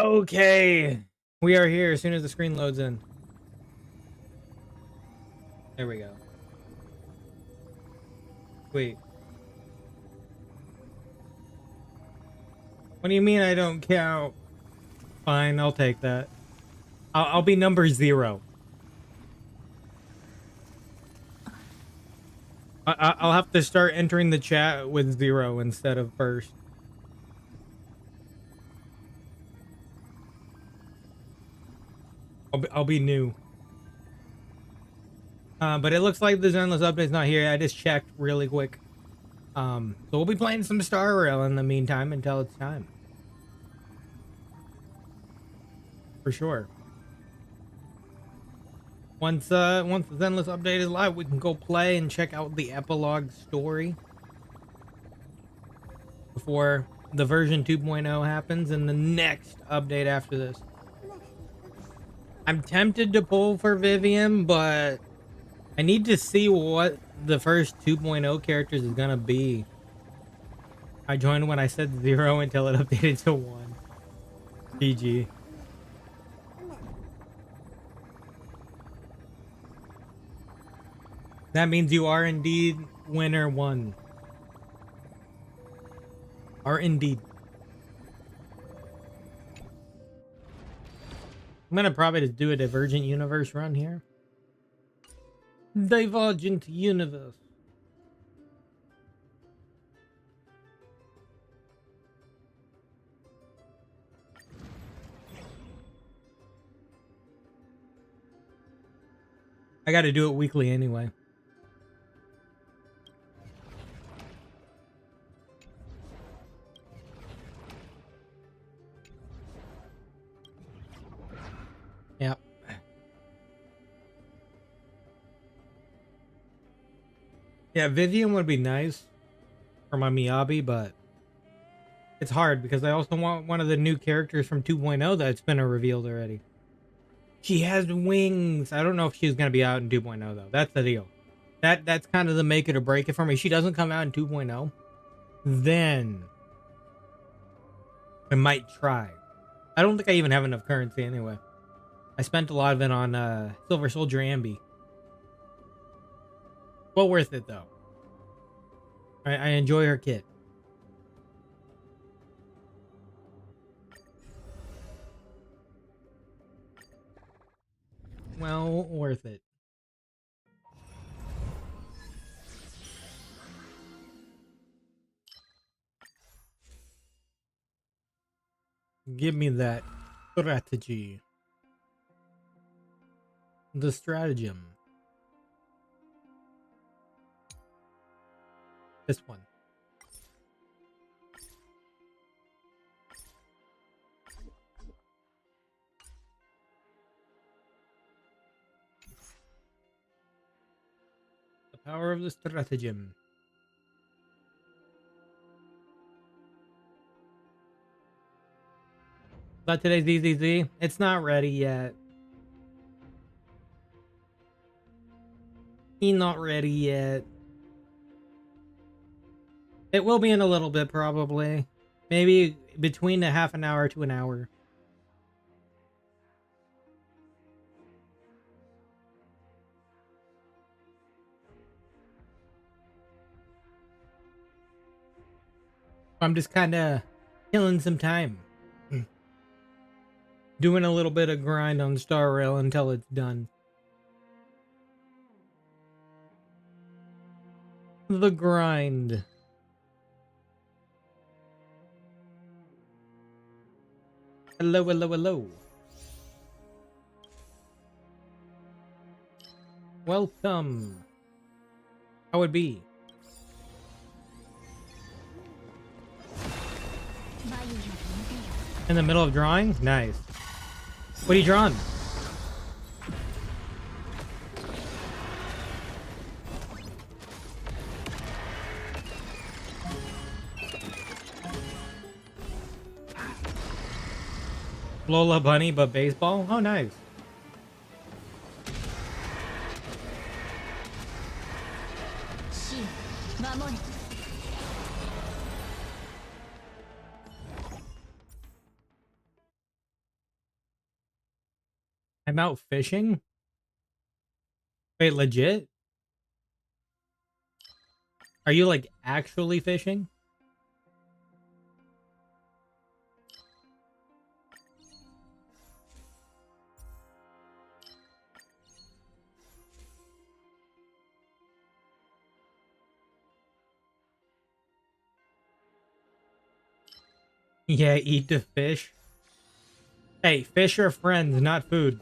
Okay. We are here as soon as the screen loads in. There we go. Wait. What do you mean I don't count? Fine, I'll take that. I'll be number 0. I'll have to start entering the chat with 0 instead of first. I'll be new. But it looks like the Zenless update's not here. I just checked really quick. So we'll be playing some Star Rail in the meantime until it's time. For sure. Once the Zenless update is live, we can go play and check out the Epilogue Story before the version 2.0 happens and the next update after this. I'm tempted to pull for Vivian, but I need to see what the first 2.0 characters is gonna be. I joined when I said 0 until it updated to 1. GG. That means you are indeed winner 1. Are indeed. I'm gonna probably just do a Divergent Universe run here. Divergent Universe. I gotta do it weekly anyway. Yep. Yeah, Vivian would be nice for my Miyabi, but it's hard because I also want one of the new characters from 2.0 that's been revealed already. She has wings. I don't know if she's gonna be out in 2.0 though. That's the deal. That's kind of the make it or break it for me. She doesn't come out in 2.0, then I might try. I don't think I even have enough currency anyway. I spent a lot of it on Silver Soldier Ambi. Well worth it though. I enjoy her kit. Well worth it. Give me that strategy. The stratagem. This one. The power of the stratagem. But today's ZZZ, it's not ready yet. He's not ready yet. It will be in a little bit, probably. Maybe between a half an hour to an hour. I'm just kind of killing some time. Doing a little bit of grind on Star Rail until it's done. The grind. Hello, hello, hello. Welcome. How it be? In the middle of drawing? Nice. What are you drawing? Lola Bunny, but baseball? Oh, nice. I'm out fishing? Wait, legit? Are you like actually fishing? Yeah, eat the fish. Hey, fish are friends, not food.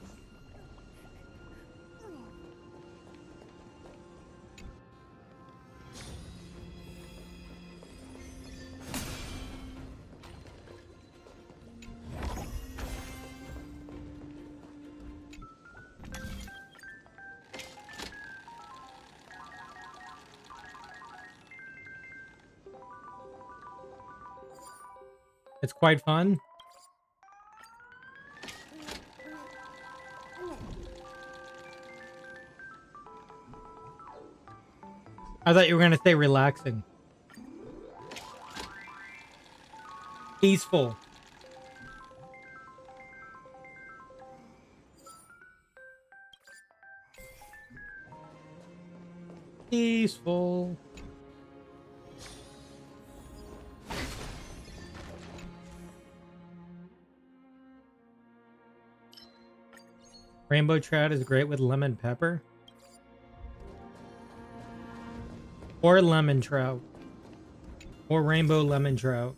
It's quite fun. I thought you were gonna say relaxing. Peaceful. Peaceful. Rainbow trout is great with lemon pepper. Or lemon trout. Or rainbow lemon trout.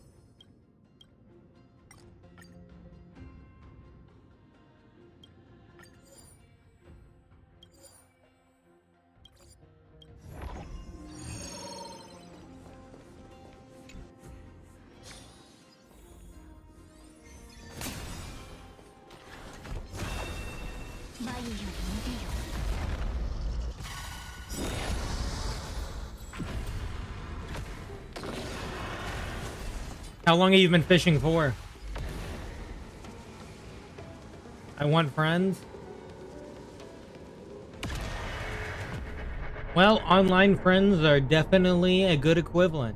How long have you been fishing for? I want friends. Well, online friends are definitely a good equivalent.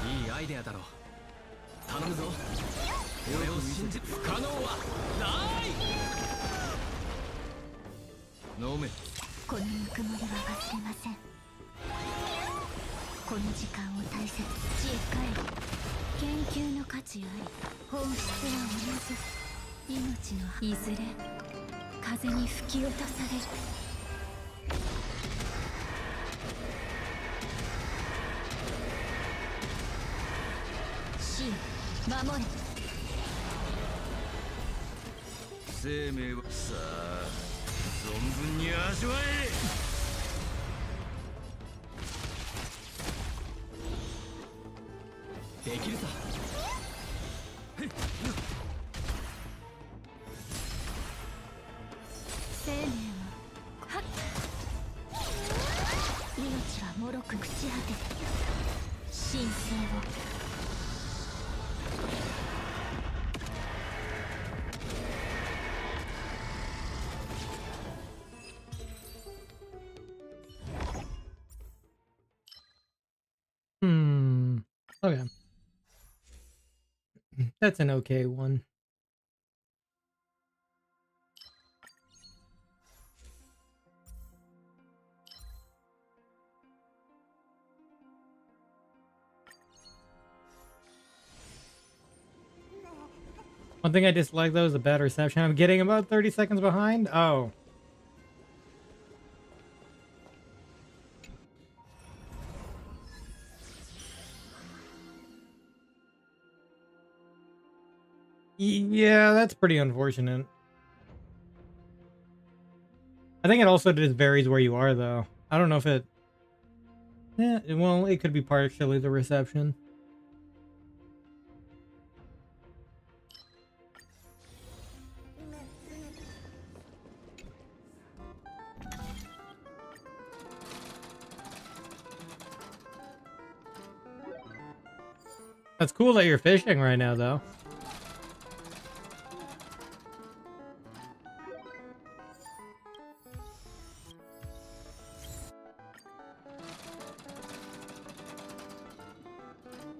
いいアイデアだろう。頼むぞ。俺を信じ不可能はない。飲め。このぬくもりは忘れません。この時間を大切に知恵返り。研究の価値あり。本質は同じ。命のいずれ風に吹き落とされる。死守れ。生命はさあ存分に味わえ。できるさ。生命ははっ命はもろく朽ち果てて神聖を。Okay. That's an okay one. One thing I dislike though is the bad reception. I'm getting about 30 seconds behind. Oh. Yeah, that's pretty unfortunate. I think it also just varies where you are though. I don't know if it... Yeah, well, it could be partially the reception. That's cool that you're fishing right now, though.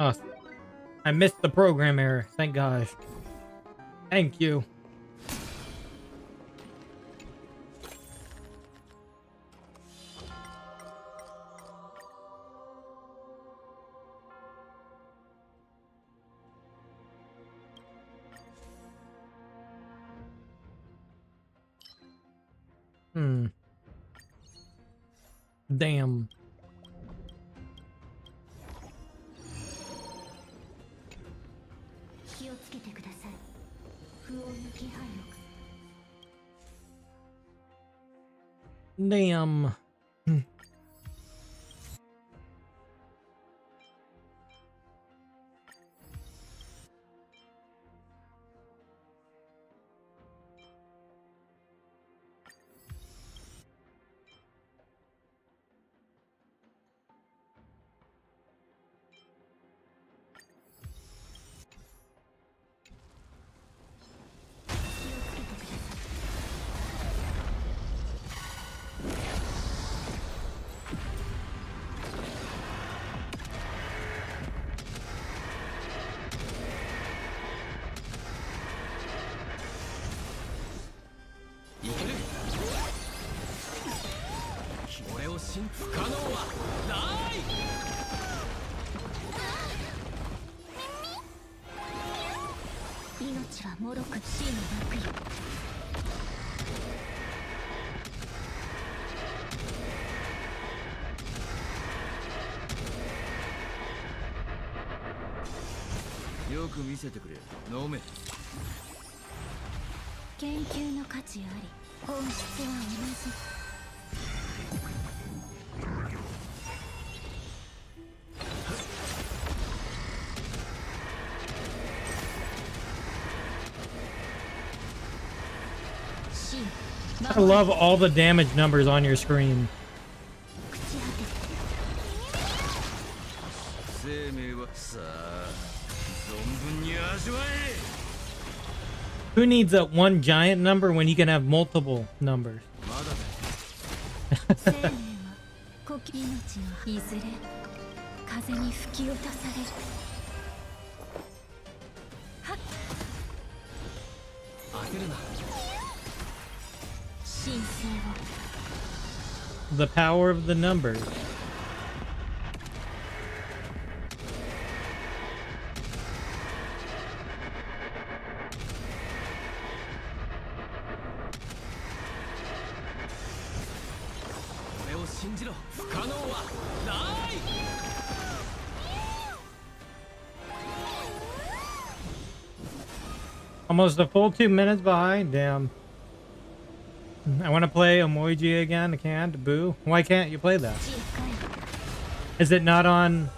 Oh, I missed the program error. Thank gosh. Thank you. Damn. 気をつけてください。不穏の気配を。 Damn.命は脆く死の幕よ。よく見せてくれ。飲め。研究の価値あり、本質は同じ。 I love all the damage numbers on your screen. Who needs that one giant number when you can have multiple numbers? The power of the numbers. Almost a full 2 minutes behind. Damn. I want to play Emoji again. I can't. Boo. Why can't you play that? Is it not on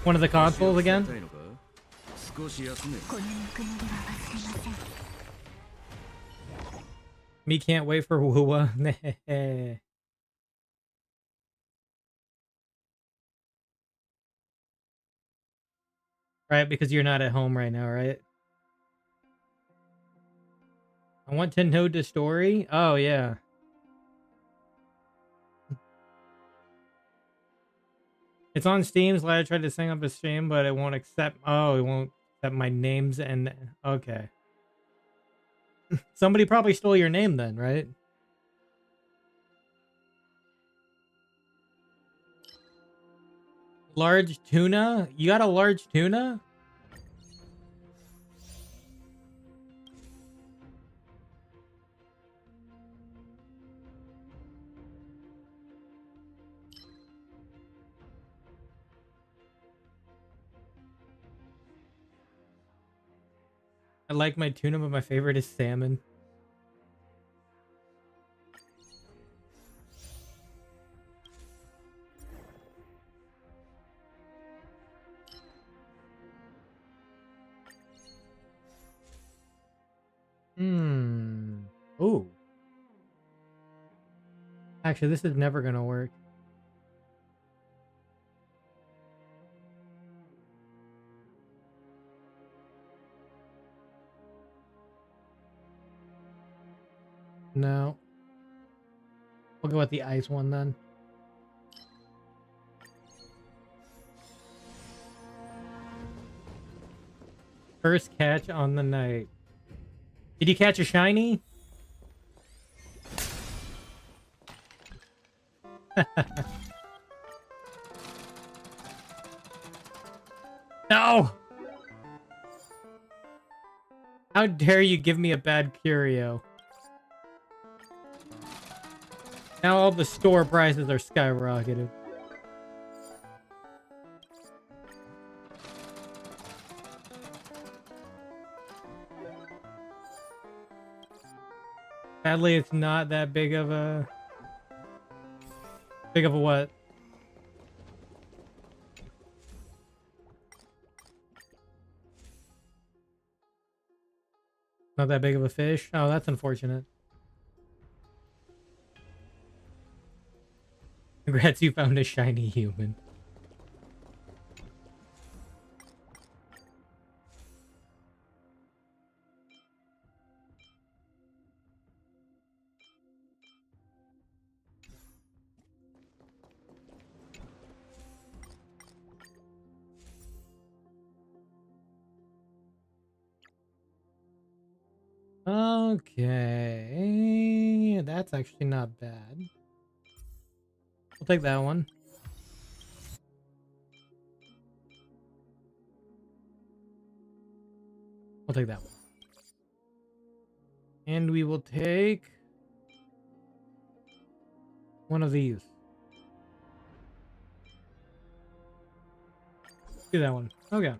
one of the consoles again? Me can't wait for Wuwa. Right, because you're not at home right now, right? I want to know the story. Oh, yeah. It's on Steam. So I tried to sing up a stream, but it won't accept. Oh, it won't accept my names and. Okay. Somebody probably stole your name then, right? Large tuna? You got a large tuna? I like my tuna, but my favorite is salmon. Ooh. Actually, this is never gonna work. No. We'll go with the ice one then. First catch on the night. Did you catch a shiny? No! How dare you give me a bad curio? Now all the store prices are skyrocketed. Sadly, it's not that big of a... Big of a what? Not that big of a fish? Oh, that's unfortunate. Congrats, you found a shiny human. Okay, that's actually not bad. I'll take that one. I'll take that one. And we will take one of these. Do that one. Okay.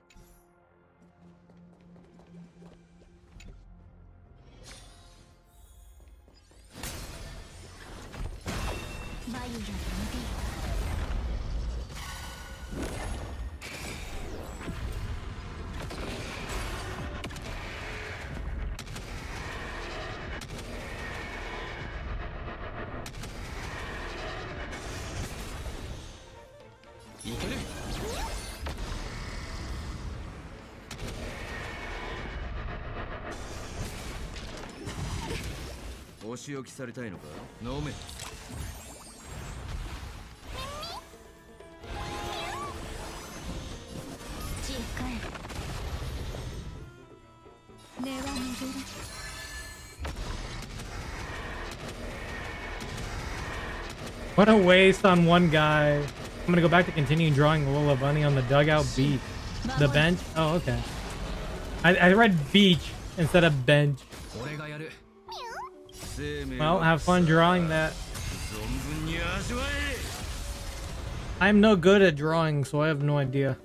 What a waste on one guy. I'm gonna go back to continue drawing Lola Bunny on the dugout beach. The bench? Oh, okay. I read beach instead of bench. Well, have fun drawing that. I'm no good at drawing, so I have no idea.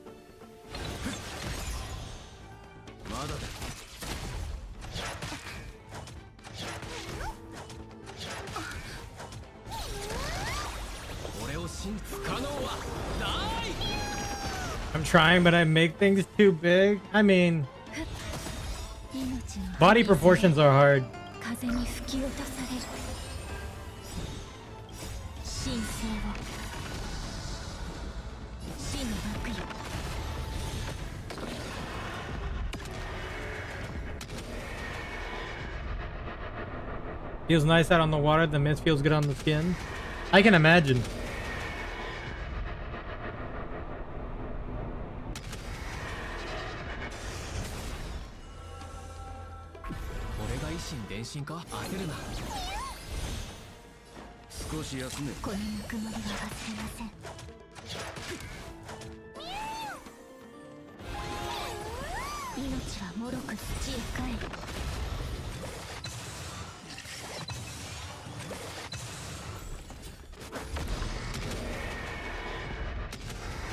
I'm trying, but I make things too big. I mean, body proportions are hard. Feels nice out on the water. The mist feels good on the skin. I can imagine.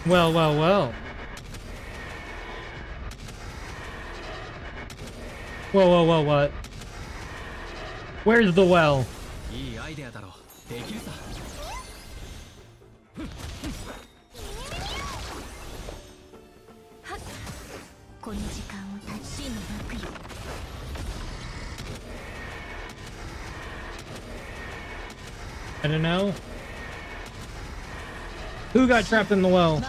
Well, well, well. Whoa, whoa, whoa, what? Where's the well? I don't know. Who got trapped in the well?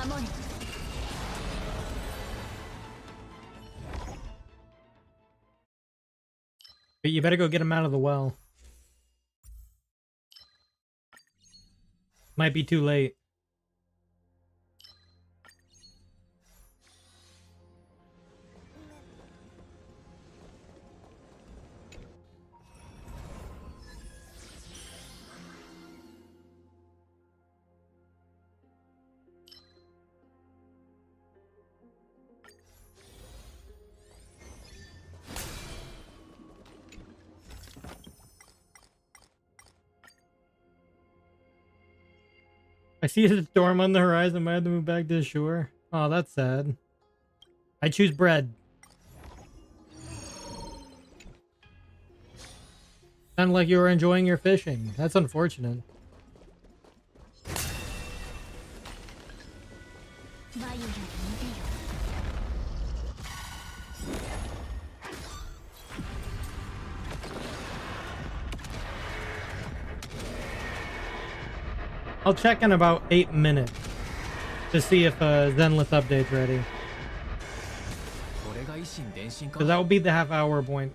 But you better go get him out of the well. Might be too late. I see a storm on the horizon. Might have to move back to the shore. Oh, that's sad. I choose bread. Sounded like you were enjoying your fishing. That's unfortunate. I'll check in about 8 minutes to see if Zenless update's ready. Because that will be the half-hour point.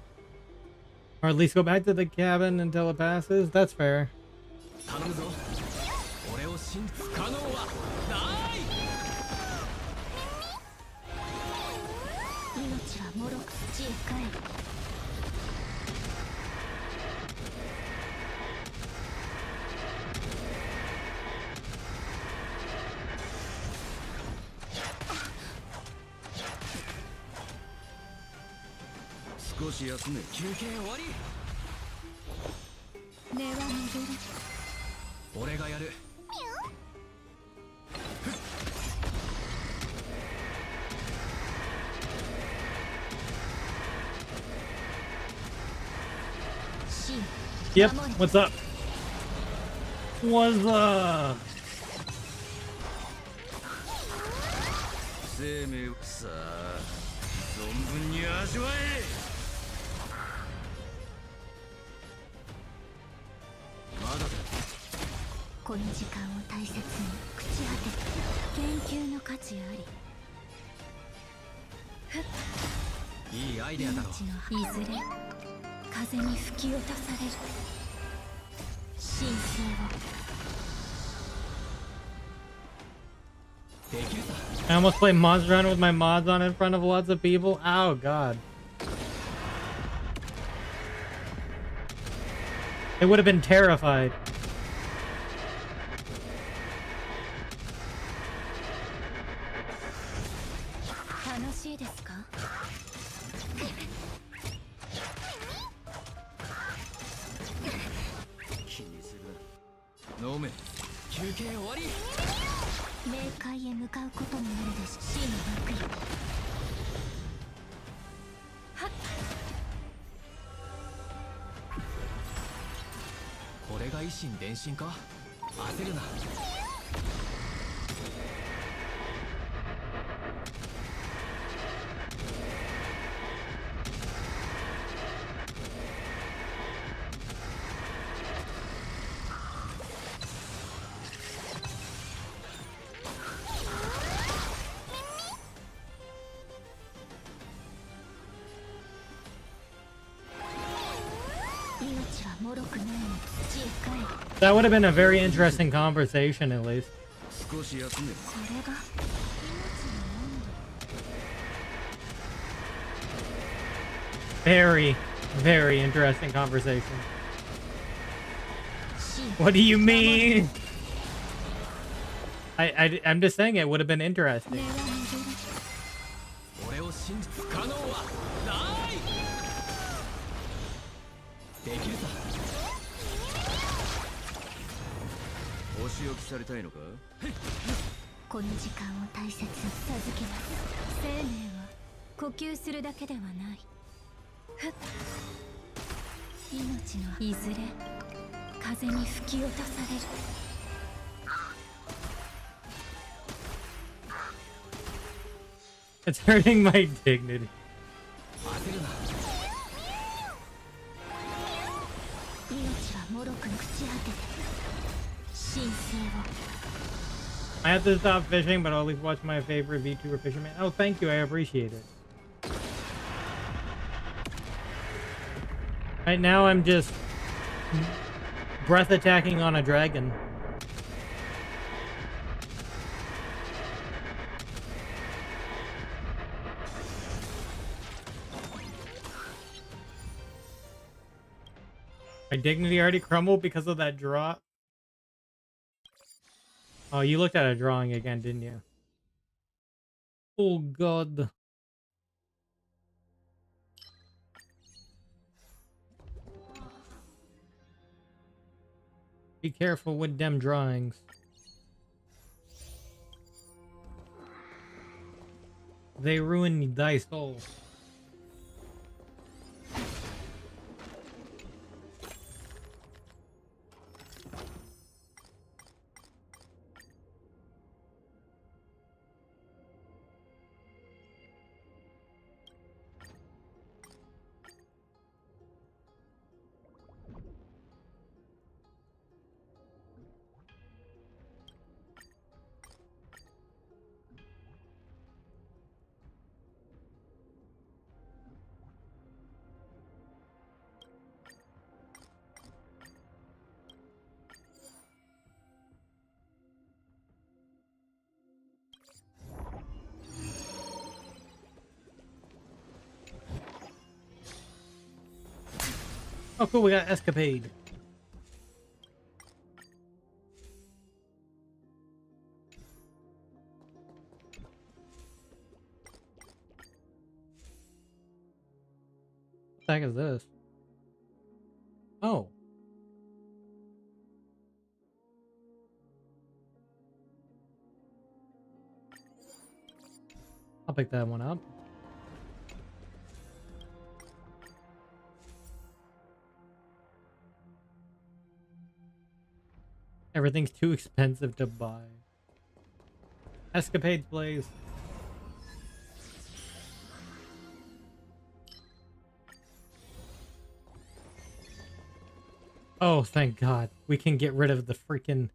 Or at least go back to the cabin until it passes. That's fair. Yep, what's up? What's up? I almost played Monster Hunter with my mods on in front of lots of people. Oh god. They would have been terrified. That would have been a very interesting conversation, at least. Very, very interesting conversation. What do you mean? I'm just saying it would have been interesting. It's hurting my dignity. I have to stop fishing, but I'll at least watch my favorite VTuber fisherman. Oh, thank you. I appreciate it. Right now, I'm just breath attacking on a dragon. My dignity already crumbled because of that drop. Oh, you looked at a drawing again, didn't you? Oh, God. Be careful with them drawings. They ruin thy soul. Oh, cool. We got escapade. What the heck is this? Oh. I'll pick that one up. Everything's too expensive to buy. Escapades, please. Oh, thank God. We can get rid of the freaking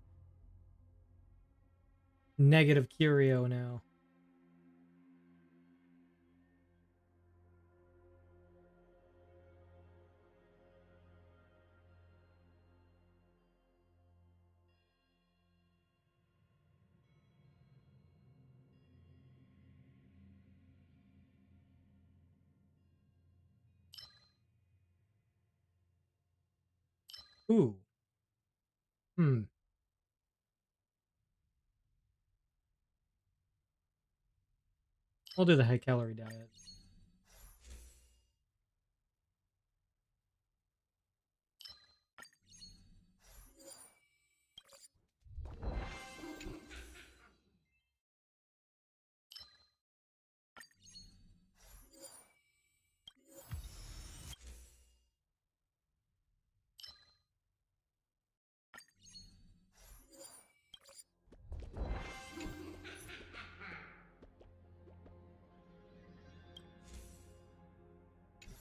negative curio now. Ooh. Hmm. We'll do the high calorie diet.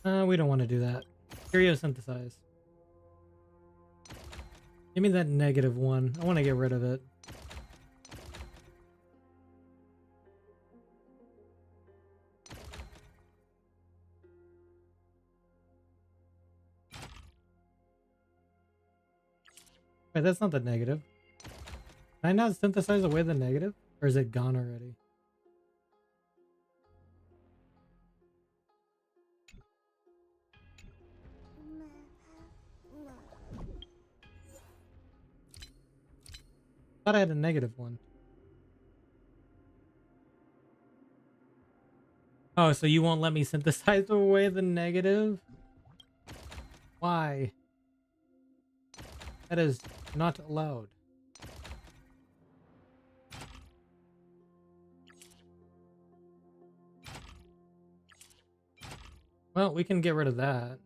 We don't want to do that. Curio synthesize. Give me that negative one. I want to get rid of it. Wait, that's not the negative. Can I not synthesize away the negative? Or is it gone already? Thought I had a negative one. Oh, so you won't let me synthesize away the negative? Why? That is not allowed. Well, we can get rid of that.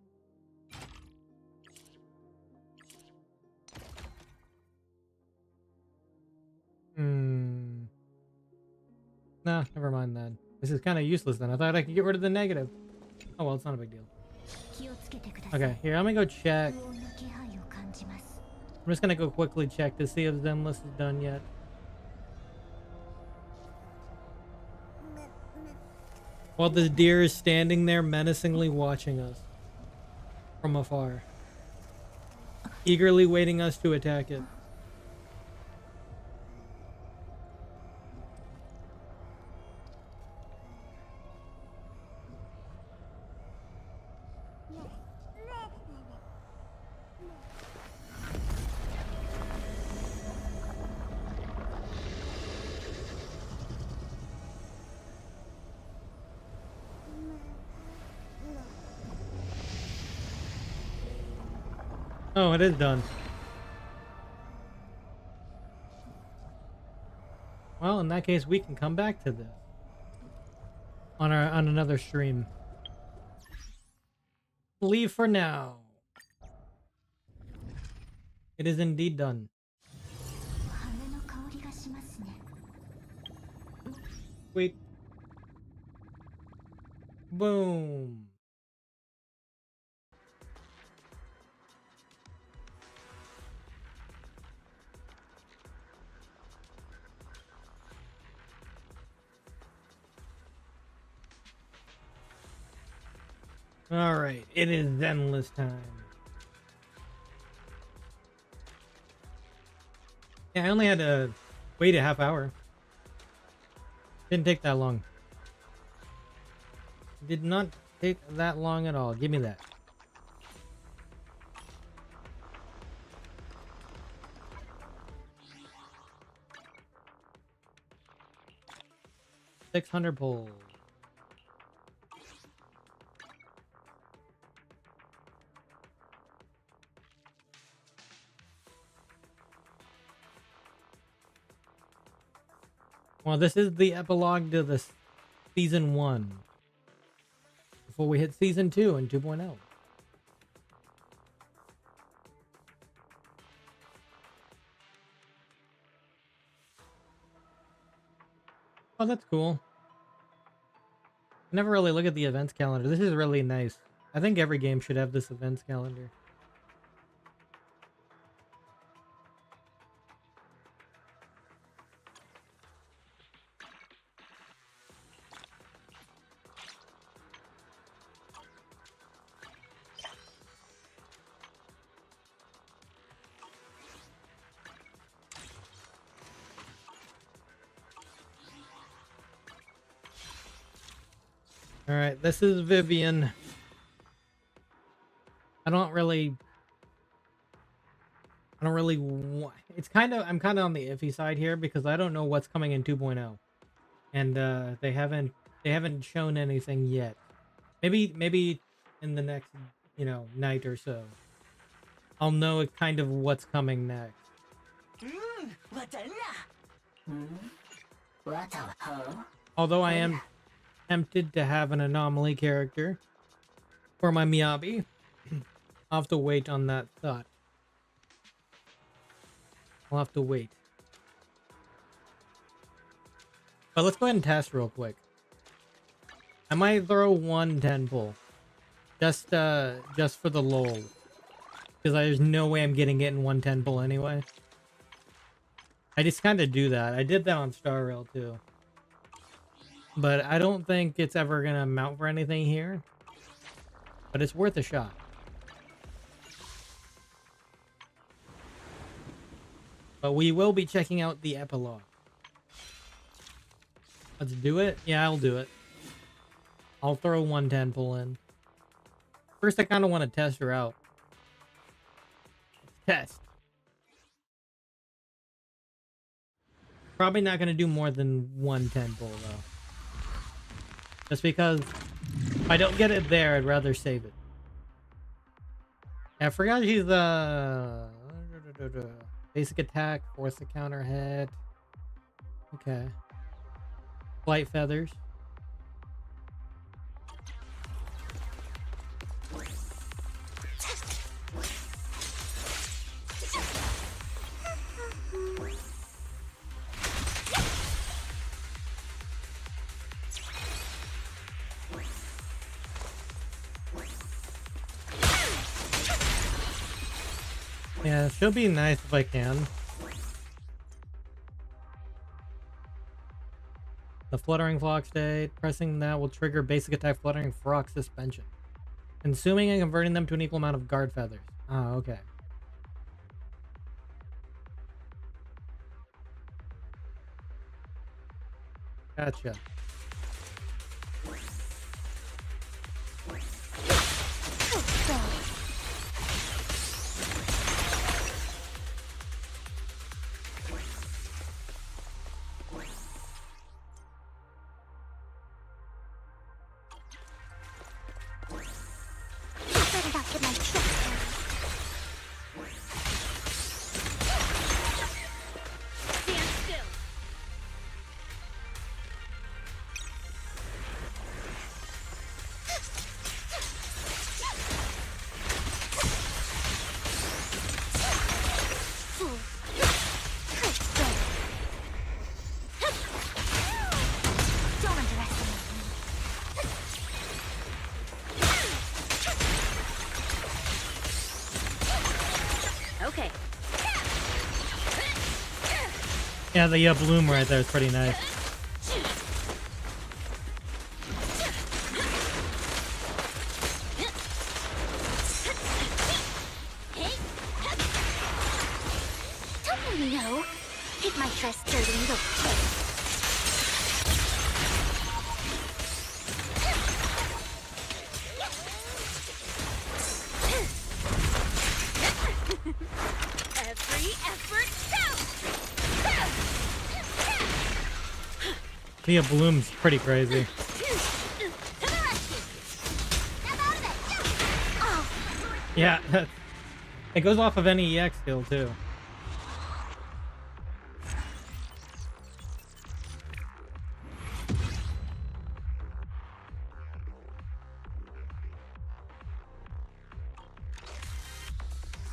Hmm. Nah, never mind then. This is kind of useless then. I thought I could get rid of the negative. Oh well, it's not a big deal. Okay, here, I'm gonna go check. I'm just gonna go quickly check to see if Zenless is done yet. While the deer is standing there menacingly watching us from afar, eagerly waiting us to attack it. Oh, it is done. Well, in that case, we can come back to this. on another stream. Leave for now. It is indeed done. Wait. Boom. All right, it is Zenless time. Yeah, I only had to wait a half hour. Didn't take that long. Did not take that long at all. Give me that. $600 pull. Well, this is the epilogue to the season 1. Before we hit season 2 and 2.0. Oh, that's cool. I never really look at the events calendar. This is really nice. I think every game should have this events calendar. All right, this is Vivian. I don't really want, it's kind of, I'm kind of on the iffy side here because I don't know what's coming in 2.0. And they haven't shown anything yet. Maybe in the next, night or so, I'll know kind of what's coming next. Although I am tempted to have an anomaly character for my Miyabi. I'll have to wait on that thought. I'll have to wait. But let's go ahead and test real quick. I might throw 110 pull. Just for the lol. Because there's no way I'm getting it in 110 pull anyway. I just kind of do that. I did that on Star Rail too. But I don't think it's ever going to amount for anything here. But it's worth a shot. But we will be checking out the epilogue. Let's do it. Yeah, I'll do it. I'll throw 110 pull in. First, I kind of want to test her out. Let's test. Probably not going to do more than 110 pull though. Just because if I don't get it there, I'd rather save it. Yeah, I forgot she's basic attack, force the counter hit. Okay. Flight feathers. Yeah, she'll be nice if I can. The Fluttering Flock state. Pressing that will trigger basic attack Fluttering Flock suspension. Consuming and converting them to an equal amount of guard feathers. Oh, okay. Gotcha. Yeah, the bloom right there is pretty nice. No, it might try starting the every effort counts. The bloom's pretty crazy. Yeah, it goes off of any EX skill too.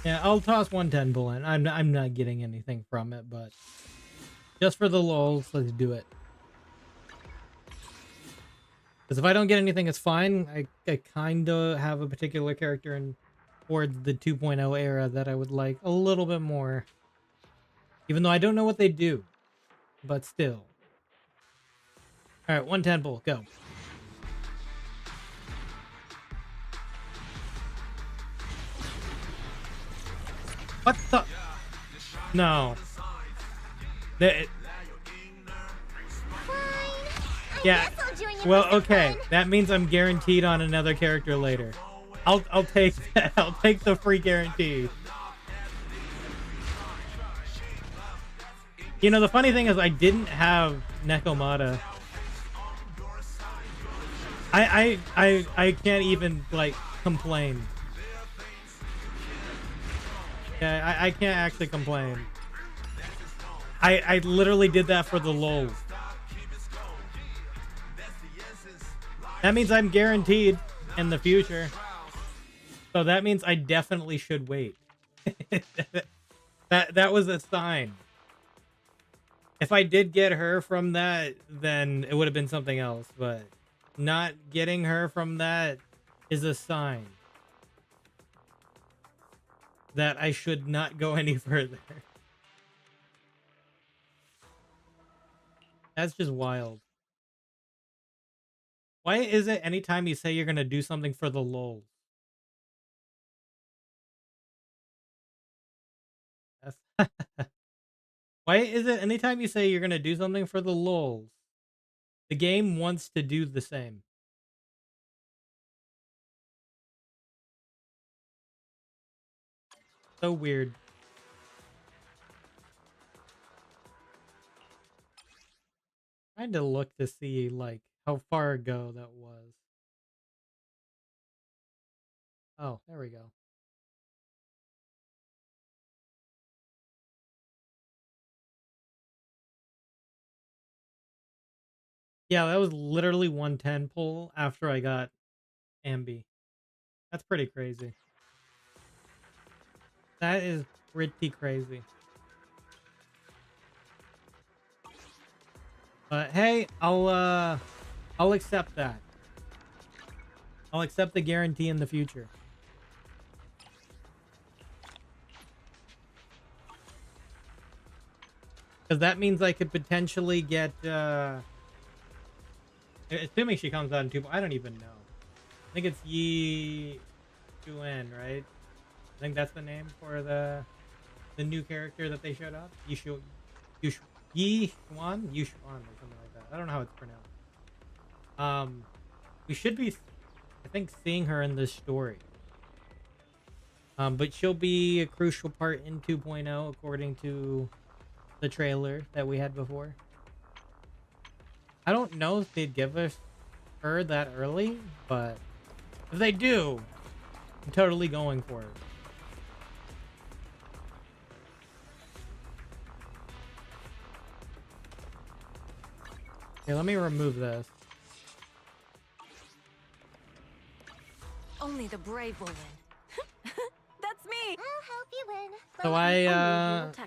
Yeah, I'll toss 110 bull in. I'm not getting anything from it, but just for the lulz, let's do it. Because if I don't get anything, it's fine. I kind of have a particular character in towards the 2.0 era that I would like a little bit more. Even though I don't know what they do, but still. All right, 110 bull, go. What the? No. Yeah. Well, okay. That means I'm guaranteed on another character later. I'll take that. I'll take the free guarantee. You know, the funny thing is I didn't have Nekomata. I can't even like complain. Yeah, I can't actually complain. I literally did that for the lulz. That means I'm guaranteed in the future. So that means I definitely should wait. That was a sign. If I did get her from that, then it would have been something else. But not getting her from that is a sign that I should not go any further. That's just wild. Why is it anytime you say you're going to do something for the lulz? Why is it anytime you say you're going to do something for the lulz, the game wants to do the same? So weird. Trying to look to see like how far ago that was. Oh, there we go. Yeah, that was literally 110 pull after I got Ambi. That's pretty crazy. That is pretty crazy. But hey, I'll accept that. I'll accept the guarantee in the future. Because that means I could potentially get assuming she comes out in 2. I don't even know. I think it's Yi Chuan, right? I think that's the name for the new character that they showed off. Yi Chuan, or something like that. I don't know how it's pronounced. We should be, I think, seeing her in this story. But she'll be a crucial part in 2.0 according to the trailer that we had before. I don't know if they'd give us her that early, but if they do, I'm totally going for it. Okay, let me remove this. Only the brave will win. That's me. I'll help you win. So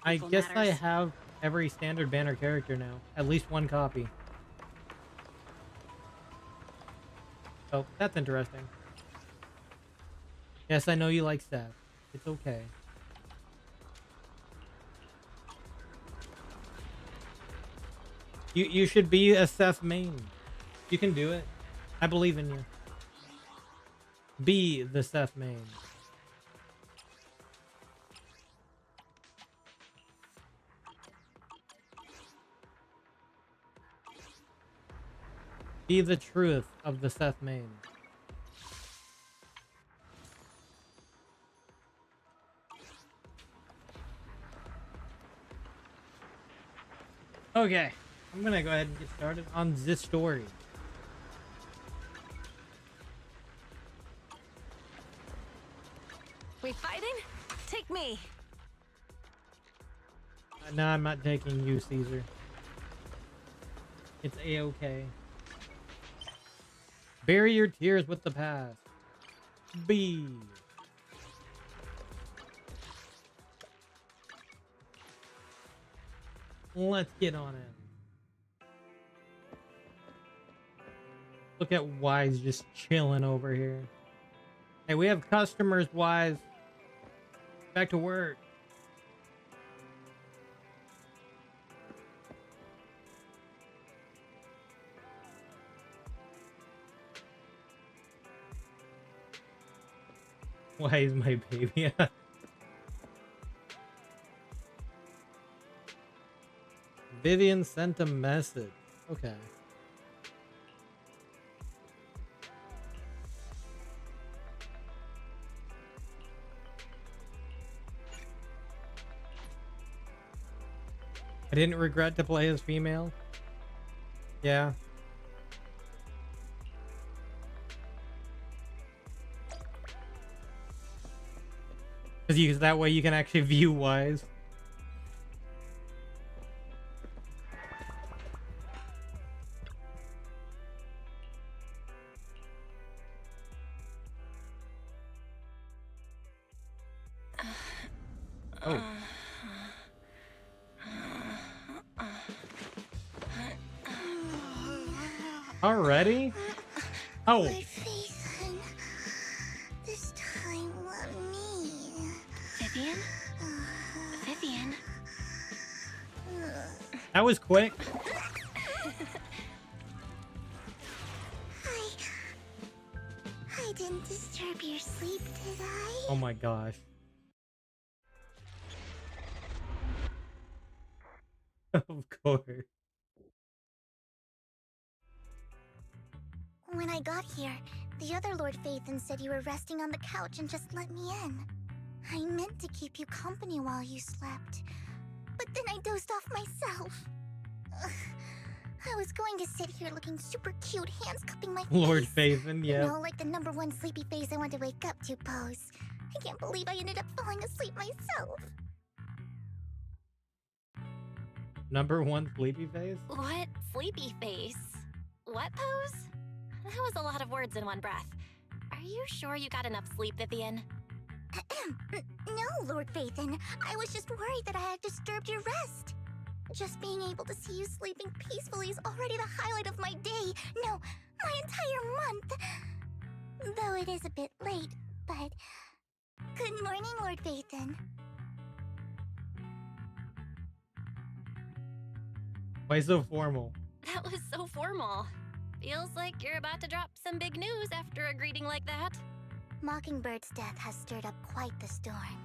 I guess I have every standard banner character now. At least one copy. So that's interesting. Yes, I know you like Seth. It's okay. You should be a Seth main. You can do it. I believe in you. Be the Seth main. Be the truth of the Seth main. Okay, I'm gonna go ahead and get started on this story. We fighting? Take me. No, I'm not taking you, Caesar. It's a-okay. Bury your tears with the past. B. Let's get on it. Look at Wise just chilling over here. Hey, we have customers, Wise. Back to work. Why is my baby? Vivian sent a message. Okay. I didn't regret to play as female. Yeah. Because that way you can actually view Wise. Oh. Already? Oh. Lord Phaethon, this time let me. Vivian? Vivian? That was quick. I didn't disturb your sleep, did I? Oh my gosh. Of course. When I got here, the other Lord Phaethon said you were resting on the couch and just let me in. I meant to keep you company while you slept, but then I dozed off myself. Ugh. I was going to sit here looking super cute, hands cupping my face. Lord Phaethon, yeah. You know, like the #1 sleepy face I want to wake up to pose. I can't believe I ended up falling asleep myself. #1 sleepy face? What? Sleepy face? What pose? That was a lot of words in one breath. Are you sure you got enough sleep, Vivian? No, Lord Phaethon. I was just worried that I had disturbed your rest. Just being able to see you sleeping peacefully is already the highlight of my day. No, my entire month. Though it is a bit late, but... Good morning, Lord Phaethon. Why so formal? That was so formal. Feels like you're about to drop some big news after a greeting like that. Mockingbird's death has stirred up quite the storm.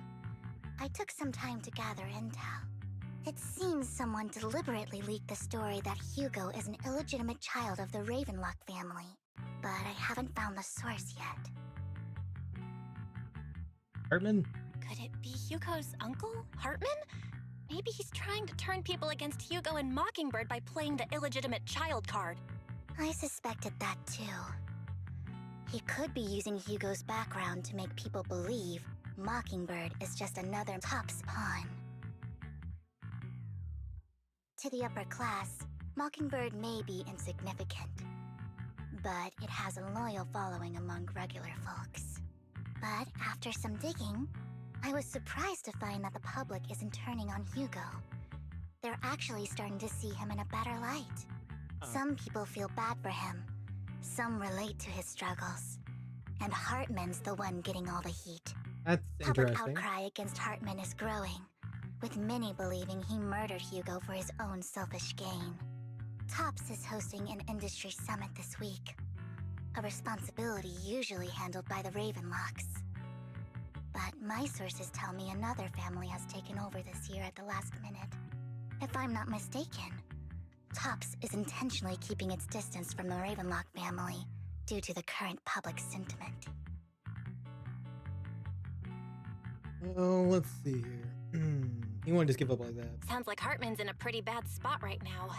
I took some time to gather intel. It seems someone deliberately leaked the story that Hugo is an illegitimate child of the Ravenlock family, but I haven't found the source yet. Hartman? Could it be Hugo's uncle, Hartman? Maybe he's trying to turn people against Hugo and Mockingbird by playing the illegitimate child card. I suspected that too. He could be using Hugo's background to make people believe Mockingbird is just another top's pawn. To the upper class, Mockingbird may be insignificant, but it has a loyal following among regular folks. But after some digging, I was surprised to find that the public isn't turning on Hugo. They're actually starting to see him in a better light. Some people feel bad for him. Some relate to his struggles. And Hartman's the one getting all the heat. That's Public interesting. outcry against Hartman is growing, with many believing he murdered Hugo for his own selfish gain. Tops is hosting an industry summit this week, a responsibility usually handled by the Ravenlocks. But my sources tell me another family has taken over this year at the last minute. If I'm not mistaken, Tops is intentionally keeping its distance from the Ravenlock family due to the current public sentiment. Oh, let's see here. He won't just give up like that. Sounds like Hartman's in a pretty bad spot right now.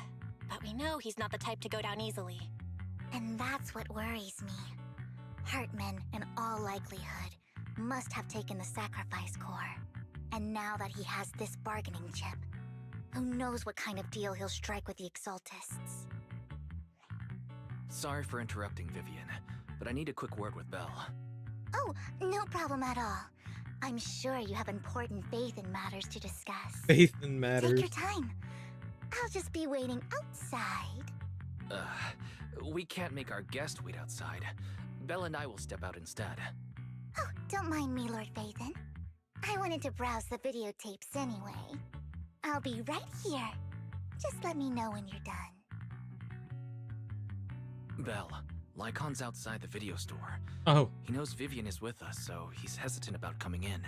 But we know he's not the type to go down easily. And that's what worries me. Hartman, in all likelihood, must have taken the sacrifice core. And now that he has this bargaining chip, who knows what kind of deal he'll strike with the Exaltists. Sorry for interrupting, Vivian, but I need a quick word with Belle. Oh, no problem at all. I'm sure you have important faith in matters to discuss. Faith in matters. Take your time. I'll just be waiting outside. We can't make our guest wait outside. Belle and I will step out instead. Oh, don't mind me, Lord Phaethon. I wanted to browse the videotapes anyway. I'll be right here. Just let me know when you're done. Belle, Lycon's outside the video store. Oh. He knows Vivian is with us, so he's hesitant about coming in.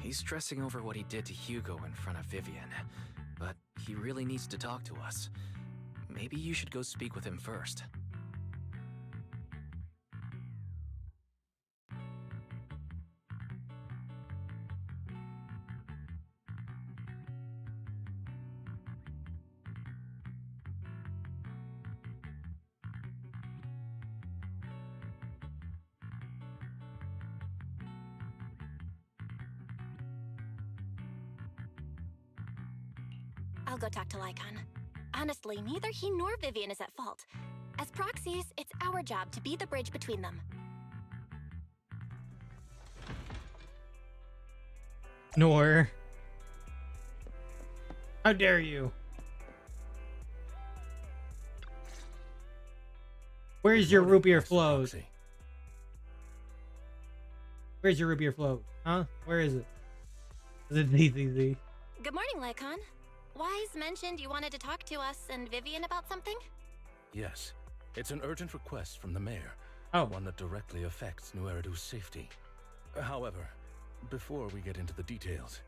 He's stressing over what he did to Hugo in front of Vivian, but he really needs to talk to us. Maybe you should go speak with him first. I'll go talk to Lycon. Honestly, neither he nor Vivian is at fault. As proxies, it's our job to be the bridge between them. Nor. How dare you? Where's your root beer flows? Where's your root beer float? Huh? Where is it? Is it DCZ? Good morning, Lycon. Wise mentioned you wanted to talk to us and Vivian about something? Yes. It's an urgent request from the mayor. Oh. One that directly affects New Eridu's safety. However, before we get into the details,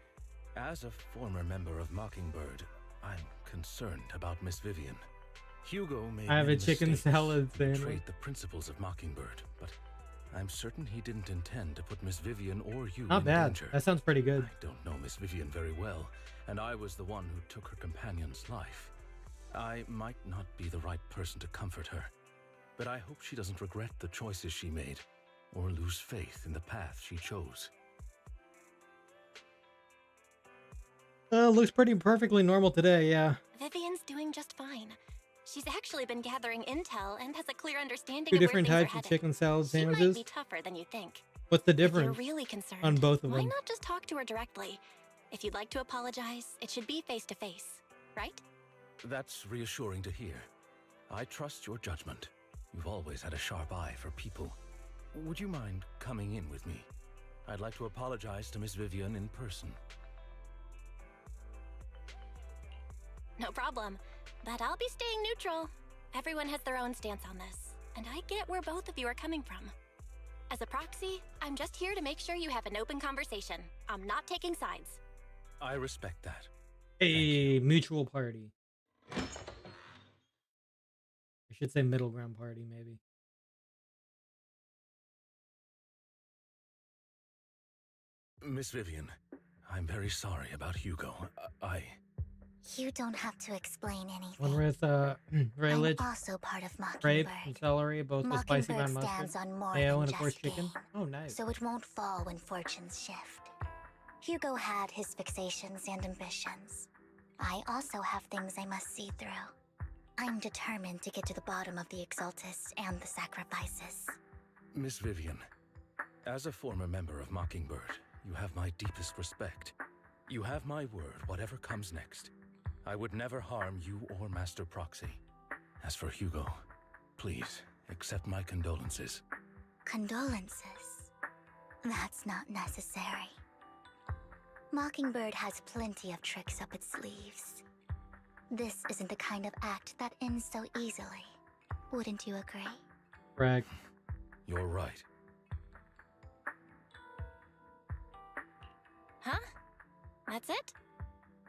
as a former member of Mockingbird, I'm concerned about Miss Vivian. Hugo made I have a many chicken mistakes, salad sandwich. betrayed the principles of Mockingbird, but I'm certain he didn't intend to put Miss Vivian or you Not in bad. danger. That sounds pretty good. I don't know Miss Vivian very well, and I was the one who took her companion's life. I might not be the right person to comfort her, but I hope she doesn't regret the choices she made, or lose faith in the path she chose. Looks pretty perfectly normal today, yeah. Vivian's doing just fine. She's actually been gathering intel and has a clear understanding Two of where different things are types of headed. chicken salad She might sandwiches. be tougher than you think. What's the If you're difference really concerned, on both of why them? not just talk to her directly? If you'd like to apologize, it should be face to face, right? That's reassuring to hear. I trust your judgment. You've always had a sharp eye for people. Would you mind coming in with me? I'd like to apologize to Miss Vivian in person. No problem. But I'll be staying neutral. Everyone has their own stance on this, and I get where both of you are coming from. As a proxy, I'm just here to make sure you have an open conversation. I'm not taking sides. I respect that. A mutual party. I should say middle ground party, maybe. Miss Vivian, I'm very sorry about Hugo. You don't have to explain anything. One with relish, I'm also part of grape, Mockingbird. and celery, both with spicy brown Mockingbird mustard, stands on more mayo, than and of course just chicken. game, Oh, nice. so it won't fall when fortunes shift. Hugo had his fixations and ambitions. I also have things I must see through. I'm determined to get to the bottom of the Exaltists and the sacrifices. Miss Vivian, as a former member of Mockingbird, you have my deepest respect. You have my word, whatever comes next. I would never harm you or Master Proxy. As for Hugo, please accept my condolences. Condolences? That's not necessary. Mockingbird has plenty of tricks up its sleeves. This isn't the kind of act that ends so easily. Wouldn't you agree? Brag. You're right. Huh? That's it?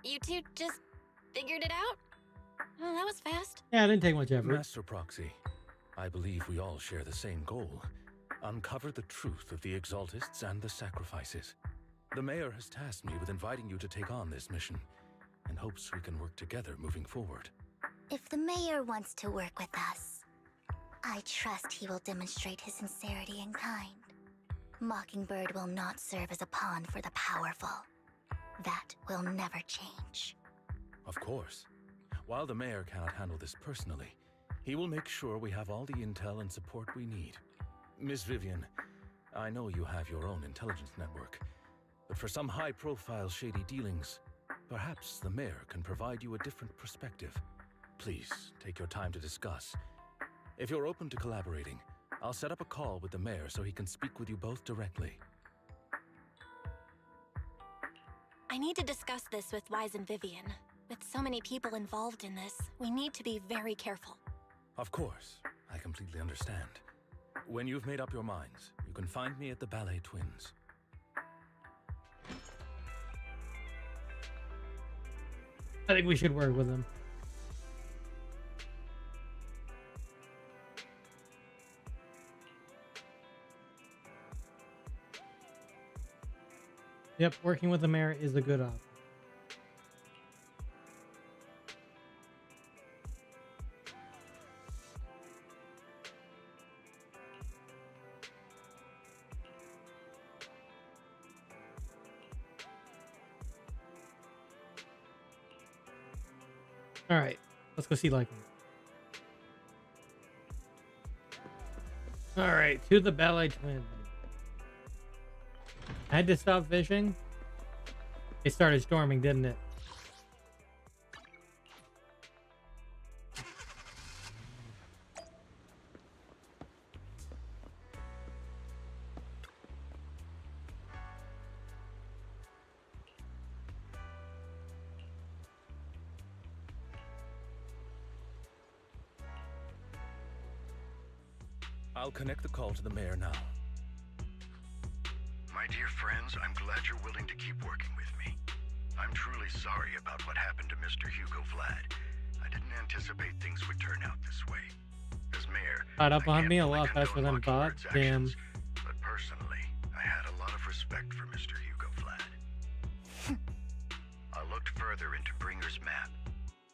You two just figured it out? Oh, that was fast. Yeah, it didn't take much effort. Master Proxy, I believe we all share the same goal. Uncover the truth of the Exaltists and the sacrifices. The mayor has tasked me with inviting you to take on this mission, and hopes we can work together moving forward. If the mayor wants to work with us, I trust he will demonstrate his sincerity and kind. Mockingbird will not serve as a pawn for the powerful. That will never change. Of course. While the mayor cannot handle this personally, he will make sure we have all the intel and support we need. Miss Vivian, I know you have your own intelligence network, but for some high-profile shady dealings, perhaps the mayor can provide you a different perspective. Please, take your time to discuss. If you're open to collaborating, I'll set up a call with the mayor so he can speak with you both directly. I need to discuss this with Wise and Vivian. With so many people involved in this, we need to be very careful. Of course, I completely understand. When you've made up your minds, you can find me at the Ballet Twins. I think we should work with them. Yep, working with the mayor is a good option. All right, let's go see Lycan. All right, to the Ballet Twins. I had to stop fishing. It started storming, didn't it? I'll connect the call to the mayor now. My dear friends, I'm glad you're willing to keep working with me. I'm truly sorry about what happened to Mr. Hugo Vlad. I didn't anticipate things would turn out this way. As mayor, Caught up I on can't me a fully lot faster condone than thought. Mockingbird's Damn. actions, but personally, I had a lot of respect for Mr. Hugo Vlad. I looked further into Bringer's map.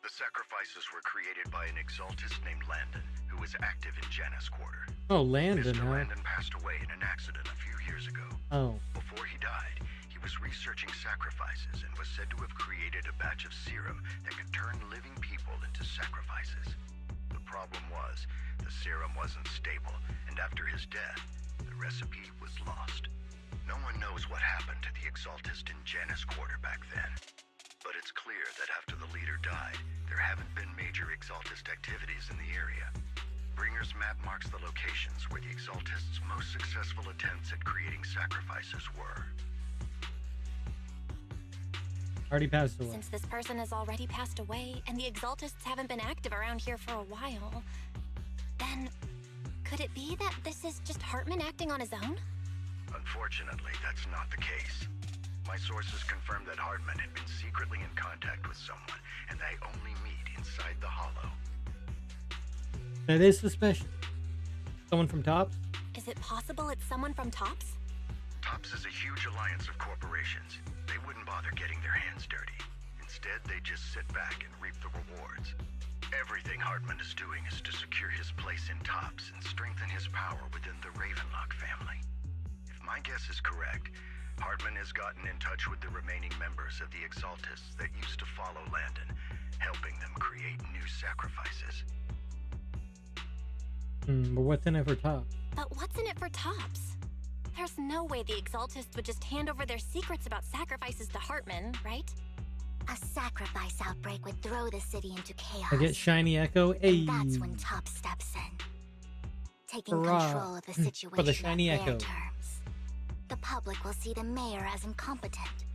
The sacrifices were created by an exaltist named Landon, who was active in Janus Quarter. Oh, Landon, Mr. huh? Landon passed away in an accident a few years ago. Oh, Before he died, he was researching sacrifices and was said to have created a batch of serum that could turn living people into sacrifices. The problem was, the serum wasn't stable, and after his death, the recipe was lost. No one knows what happened to the exaltist in Janus Quarter back then. But it's clear that after the leader died, there haven't been major exaltist activities in the area. Bringer's map marks the locations where the exaltists' most successful attempts at creating sacrifices were. already passed away. Since this person has already passed away, and the Exaltists haven't been active around here for a while, then could it be that this is just Hartman acting on his own? Unfortunately, that's not the case. My sources confirmed that Hartman had been secretly in contact with someone, and they only meet inside the Hollow. That is suspicious. Someone from Tops? Is it possible it's someone from Tops? Tops is a huge alliance of corporations. They wouldn't bother getting their hands dirty. Instead, they just sit back and reap the rewards. Everything Hartman is doing is to secure his place in Tops and strengthen his power within the Ravenlock family. If my guess is correct, Hartman has gotten in touch with the remaining members of the Exaltists that used to follow Landon, helping them create new sacrifices. But what's in it for Tops? But what's in it for Tops? There's no way the Exaltists would just hand over their secrets about sacrifices to Hartman, right? A sacrifice outbreak would throw the city into chaos. I get Shiny Echo. Hey. And that's when Top steps in, taking Hurrah. control of the situation For the Shiny on their Echo. terms. The public will see the mayor as incompetent,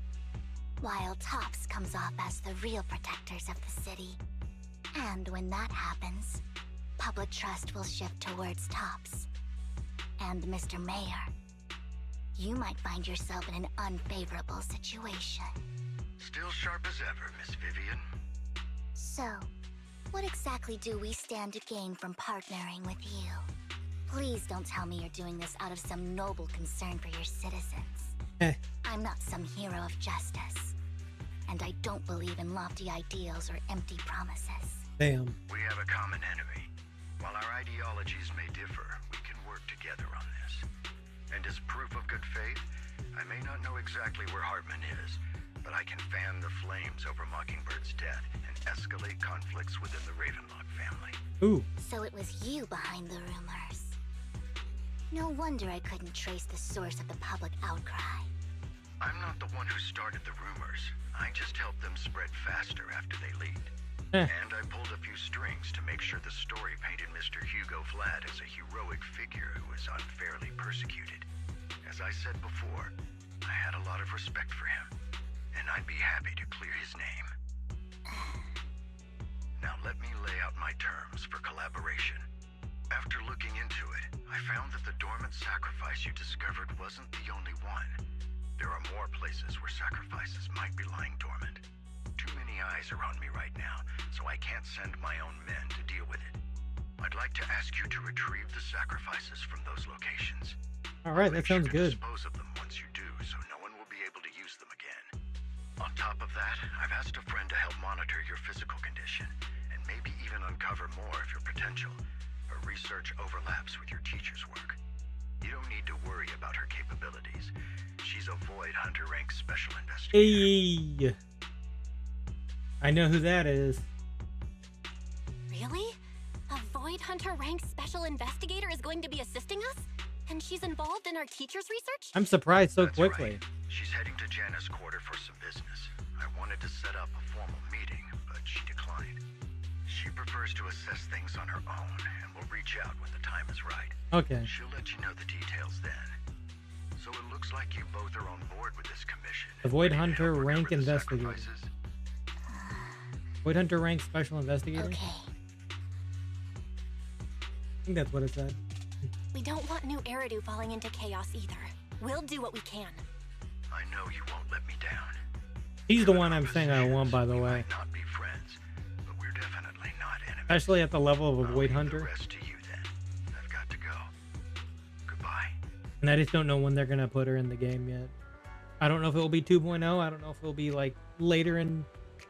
while Tops comes off as the real protectors of the city. And when that happens, public trust will shift towards tops. And Mr. Mayor, you might find yourself in an unfavorable situation. Still sharp as ever, Miss Vivian. So, what exactly do we stand to gain from partnering with you? Please don't tell me you're doing this out of some noble concern for your citizens. I'm not some hero of justice. And I don't believe in lofty ideals or empty promises. Damn. We have a common enemy. While our ideologies may differ, we can work together on this. And as proof of good faith, I may not know exactly where Hartman is, but I can fan the flames over Mockingbird's death and escalate conflicts within the Ravenlock family. Ooh. So it was you behind the rumors. No wonder I couldn't trace the source of the public outcry. I'm not the one who started the rumors. I just helped them spread faster after they leaked. And I pulled a few strings to make sure the story painted Mr. Hugo Vlad as a heroic figure who was unfairly persecuted. As I said before, I had a lot of respect for him, and I'd be happy to clear his name. Now let me lay out my terms for collaboration. After looking into it, I found that the dormant sacrifice you discovered wasn't the only one. There are more places where sacrifices might be lying dormant. Too many eyes are on me right now, so I can't send my own men to deal with it. I'd like to ask you to retrieve the sacrifices from those locations. All right, that sounds good. Dispose of them once you do, so no one will be able to use them again. On top of that, I've asked a friend to help monitor your physical condition, and maybe even uncover more of your potential. Her research overlaps with your teacher's work. You don't need to worry about her capabilities. She's a Void Hunter rank special investigator. Hey, I know who that is. Really? A Void Hunter ranked special investigator is going to be assisting us? And she's involved in our teacher's research? I'm surprised so That's quickly. right. She's heading to Janna's quarter for some business. I wanted to set up a formal meeting, but she declined. She prefers to assess things on her own, and will reach out when the time is right. Okay. She'll let you know the details then. So it looks like you both are on board with this commission. The Void Ready to Hunter help rank recover the investigator. sacrifices? Void Hunter rank special investigator? Okay. I think that's what it said. We don't want new Eridu falling into chaos either. We'll do what we can. I know you won't let me down. He's the Given one our I'm saying I want, by the we way. might not be friends, but we're definitely not enemies. Especially at the level of a I'll Void leave the Hunter. rest to you then. I've got to go. Goodbye. And I just don't know when they're going to put her in the game yet. I don't know if it will be 2.0. I don't know if it will be like later in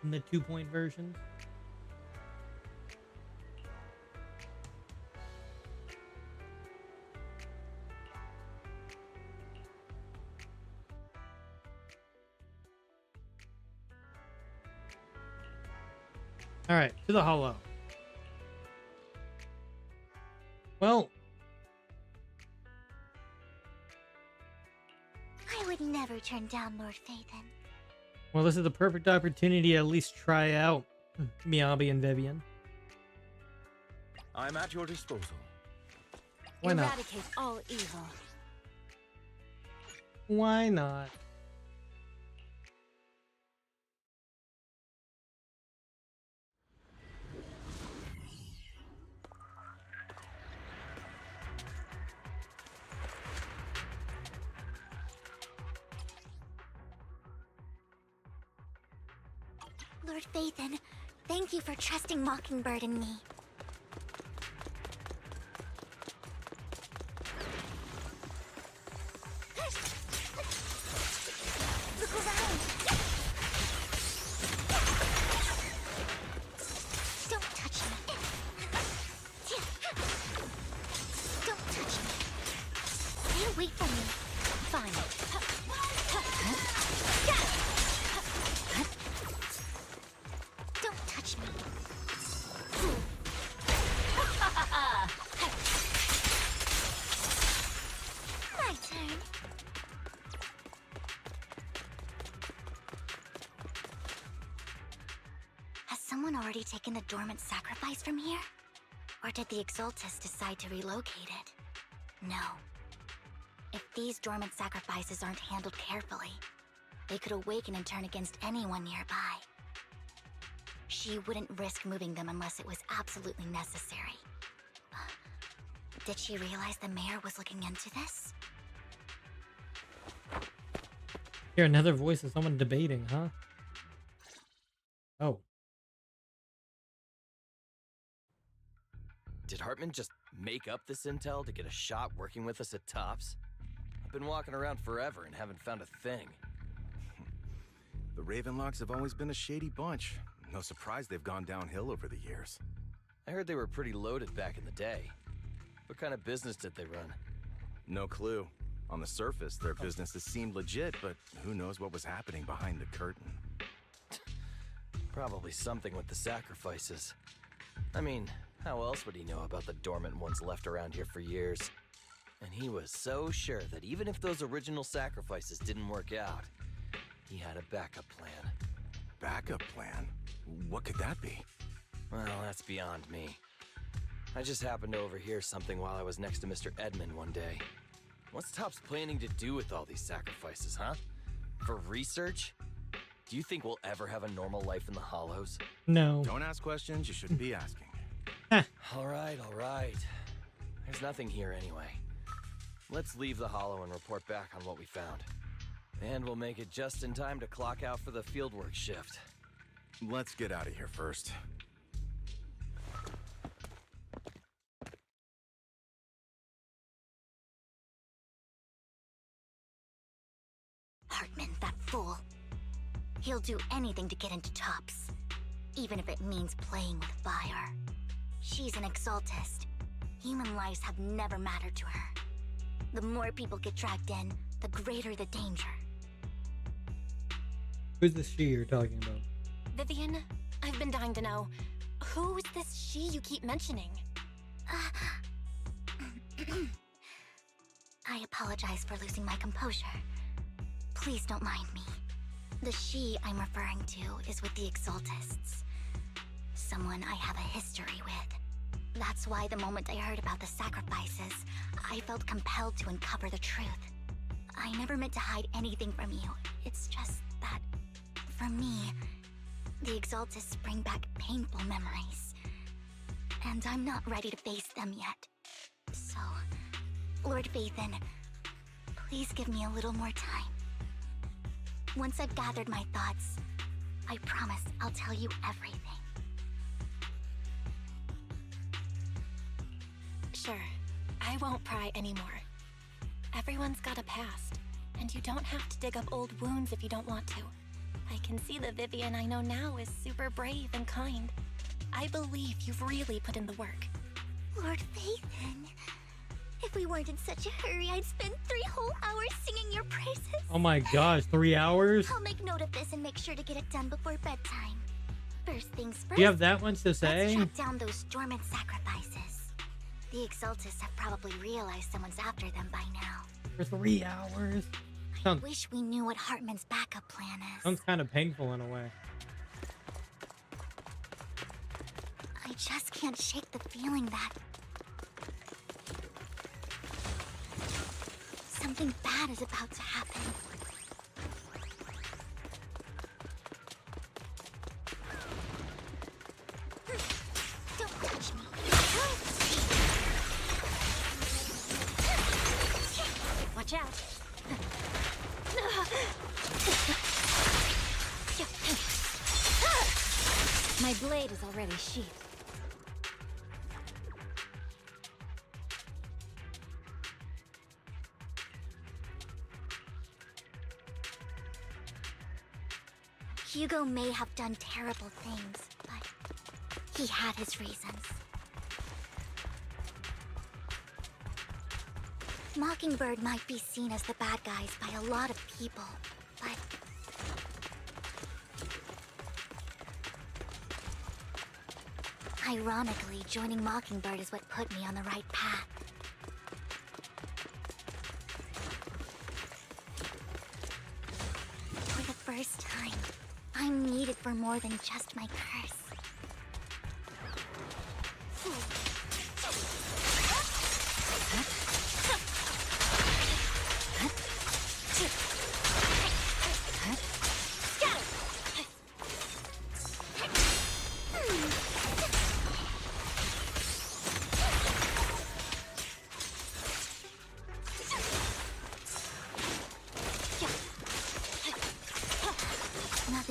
the 2.0 version. All right, to the hollow. Well, I would never turn down Lord Phaethon. well, this is the perfect opportunity to at least try out Miyabi and Vivian. I'm at your disposal. Why not? Eradicate all evil. Why not? Lord Phaethon, thank you for trusting Mockingbird and me. Look around! Don't touch me. Don't touch me. Stay away from me. Fine. Don't touch me. My turn. Has someone already taken the dormant sacrifice from here? Or did the Exaltus decide to relocate it? No. If these dormant sacrifices aren't handled carefully, they could awaken and turn against anyone nearby. She she wouldn't risk moving them unless it was absolutely necessary. Did she realize the mayor was looking into this? Hear another voice of someone debating, huh? Oh. Did Hartman just make up this intel to get a shot working with us at Tops? I've been walking around forever and haven't found a thing. The Ravenlocks have always been a shady bunch. No surprise they've gone downhill over the years. I heard they were pretty loaded back in the day. What kind of business did they run? No clue. On the surface, their businesses seemed legit, but who knows what was happening behind the curtain. Probably something with the sacrifices. I mean, how else would he know about the dormant ones left around here for years? And he was so sure that even if those original sacrifices didn't work out, he had a backup plan. Backup plan? What could that be? Well, that's beyond me. I just happened to overhear something while I was next to Mr. Edmund one day. What's Tops planning to do with all these sacrifices, huh? For research? Do you think we'll ever have a normal life in the Hollows? No. Don't ask questions you shouldn't be asking. All right. There's nothing here anyway. Let's leave the Hollow and report back on what we found. And we'll make it just in time to clock out for the fieldwork shift. Let's get out of here first. Hartman, that fool. He'll do anything to get into Tops, even if it means playing with fire. She's an exaltist. Human lives have never mattered to her. The more people get dragged in, the greater the danger. Who's this she you're talking about? Vivian, I've been dying to know. Who's this she you keep mentioning? I apologize for losing my composure. Please don't mind me. The she I'm referring to is with the Exaltists. Someone I have a history with. That's why the moment I heard about the sacrifices, I felt compelled to uncover the truth. I never meant to hide anything from you. It's just that, for me, the Exaltists bring back painful memories. And I'm not ready to face them yet. So, Lord Vathan, please give me a little more time. Once I've gathered my thoughts, I promise I'll tell you everything. Sure, I won't pry anymore. Everyone's got a past, and you don't have to dig up old wounds if you don't want to. I can see the Vivian I know now is super brave and kind. I believe you've really put in the work. Lord Vathan, if we weren't in such a hurry, I'd spend 3 whole hours singing your praises. Oh my gosh, 3 hours? I'll make note of this and make sure to get it done before bedtime. First things first. Do you have that much to say? Let's track down those dormant sacrifices. The Exaltists have probably realized someone's after them by now. For 3 hours? I wish we knew what Hartman's backup plan is. Sounds kind of painful in a way. I just can't shake the feeling that something bad is about to happen. Don't touch me. Watch out. My blade is already sheathed. Hugo may have done terrible things, but he had his reasons. Mockingbird might be seen as the bad guys by a lot of people, but ironically, joining Mockingbird is what put me on the right path. For the first time, I'm needed for more than just my curse.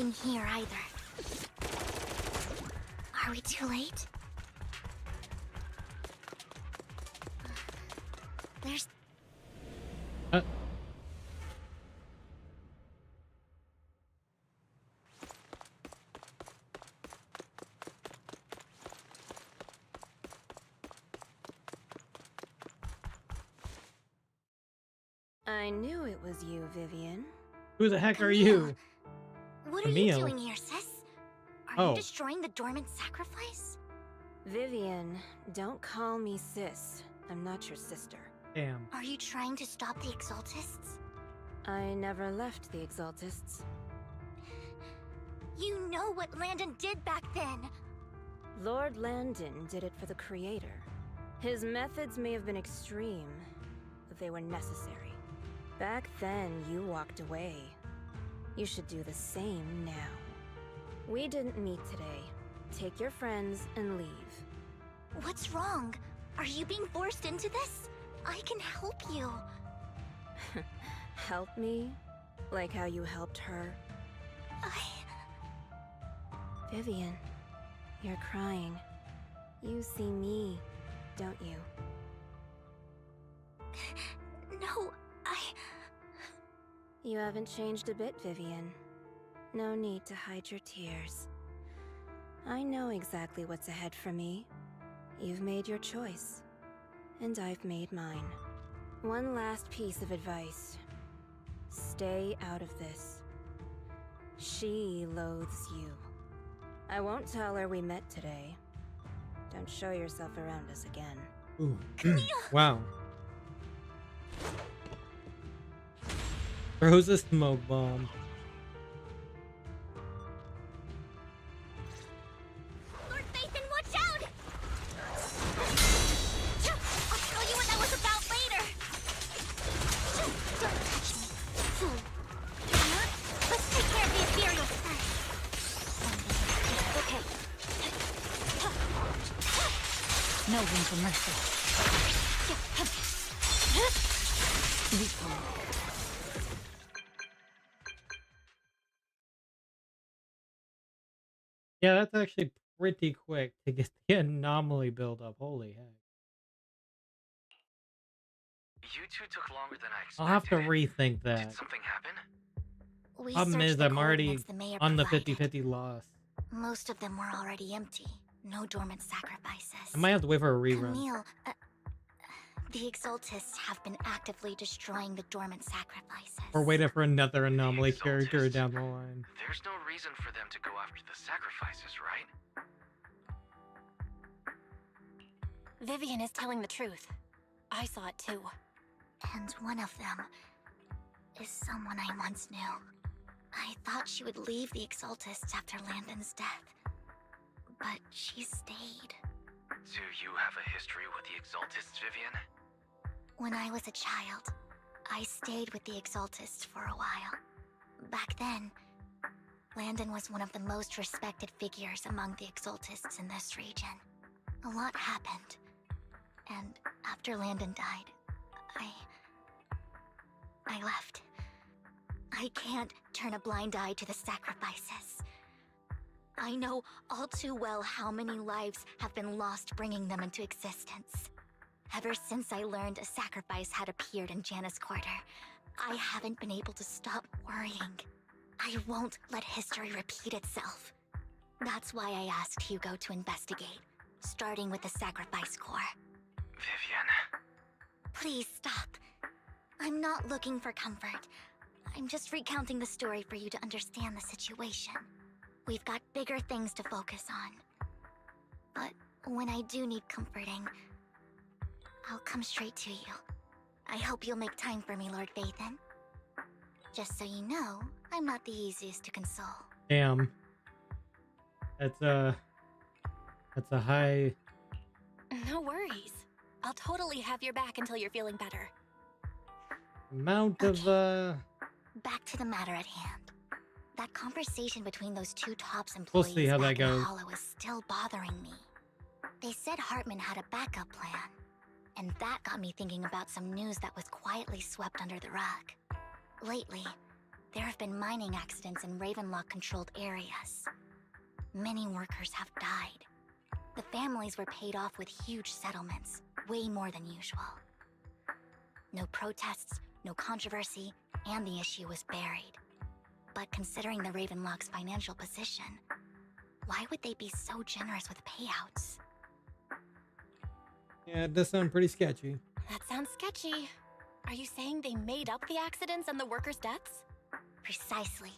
nothing here either. Are we too late? There's... I knew it was you, Vivian. Who the heck are Camille. you? What are Camille. you doing here, sis? Are Oh. you destroying the dormant sacrifice? Vivian, don't call me sis. I'm not your sister. Damn. Are you trying to stop the Exaltists? I never left the Exaltists. You know what Landon did back then. Lord Landon did it for the Creator. His methods may have been extreme, but they were necessary. Back then, you walked away. You should do the same now. We didn't meet today. Take your friends and leave. What's wrong? Are you being forced into this? I can help you. Help me? Like how you helped her? Vivian, you're crying. You see me, don't you? No, You haven't changed a bit, Vivian. No need to hide your tears. I know exactly what's ahead for me. You've made your choice, and I've made mine. One last piece of advice. Stay out of this. She loathes you. I won't tell her we met today. Don't show yourself around us again. Ooh. Wow. Throws a smoke bomb. Lord Nathan, watch out! I'll tell you what that was about later. Don't touch me, fool. Let's take care of the ethereal first. Okay. No room for mercy. Yeah, that's actually pretty quick to get the anomaly build up. Holy heck. You two took longer than I expected. I'll have to rethink Did that. something happen? We Problem searched is the I'm already coordinates the mayor on the provided. 50-50 loss. Most of them were already empty. No dormant sacrifices. I might have to wait for a rerun. Camille, the Exaltists have been actively destroying the dormant sacrifices. Or waiting for another anomaly Exaltists. character down the line. There's no reason for them to go after the sacrifices, right? Vivian is telling the truth. I saw it too. And one of them is someone I once knew. I thought she would leave the Exaltists after Landon's death, but she stayed. Do you have a history with the Exaltists, Vivian? When I was a child, I stayed with the Exaltists for a while. Back then, Landon was one of the most respected figures among the Exaltists in this region. A lot happened, and after Landon died, I left. I can't turn a blind eye to the sacrifices. I know all too well how many lives have been lost bringing them into existence. Ever since I learned a sacrifice had appeared in Janus Quarter, I haven't been able to stop worrying. I won't let history repeat itself. That's why I asked Hugo to investigate, starting with the Sacrifice Core. Vivian. Please stop. I'm not looking for comfort. I'm just recounting the story for you to understand the situation. We've got bigger things to focus on. But when I do need comforting, I'll come straight to you. I hope you'll make time for me, Lord Vathan. Just so you know, I'm not the easiest to console. Damn. That's a high... No worries. I'll totally have your back until you're feeling better. amount of, Back to the matter at hand. That conversation between those two TOPS We'll employees see how that back in goes. Hollow is still bothering me. They said Hartman had a backup plan, and that got me thinking about some news that was quietly swept under the rug. Lately, There have been mining accidents in Ravenlock-controlled areas. Many workers have died. The families were paid off with huge settlements, way more than usual. No protests, no controversy, and the issue was buried. But considering the Ravenlock's financial position, why would they be so generous with payouts? Yeah, it does sound pretty sketchy. That sounds sketchy. Are you saying they made up the accidents and the workers' deaths? Precisely.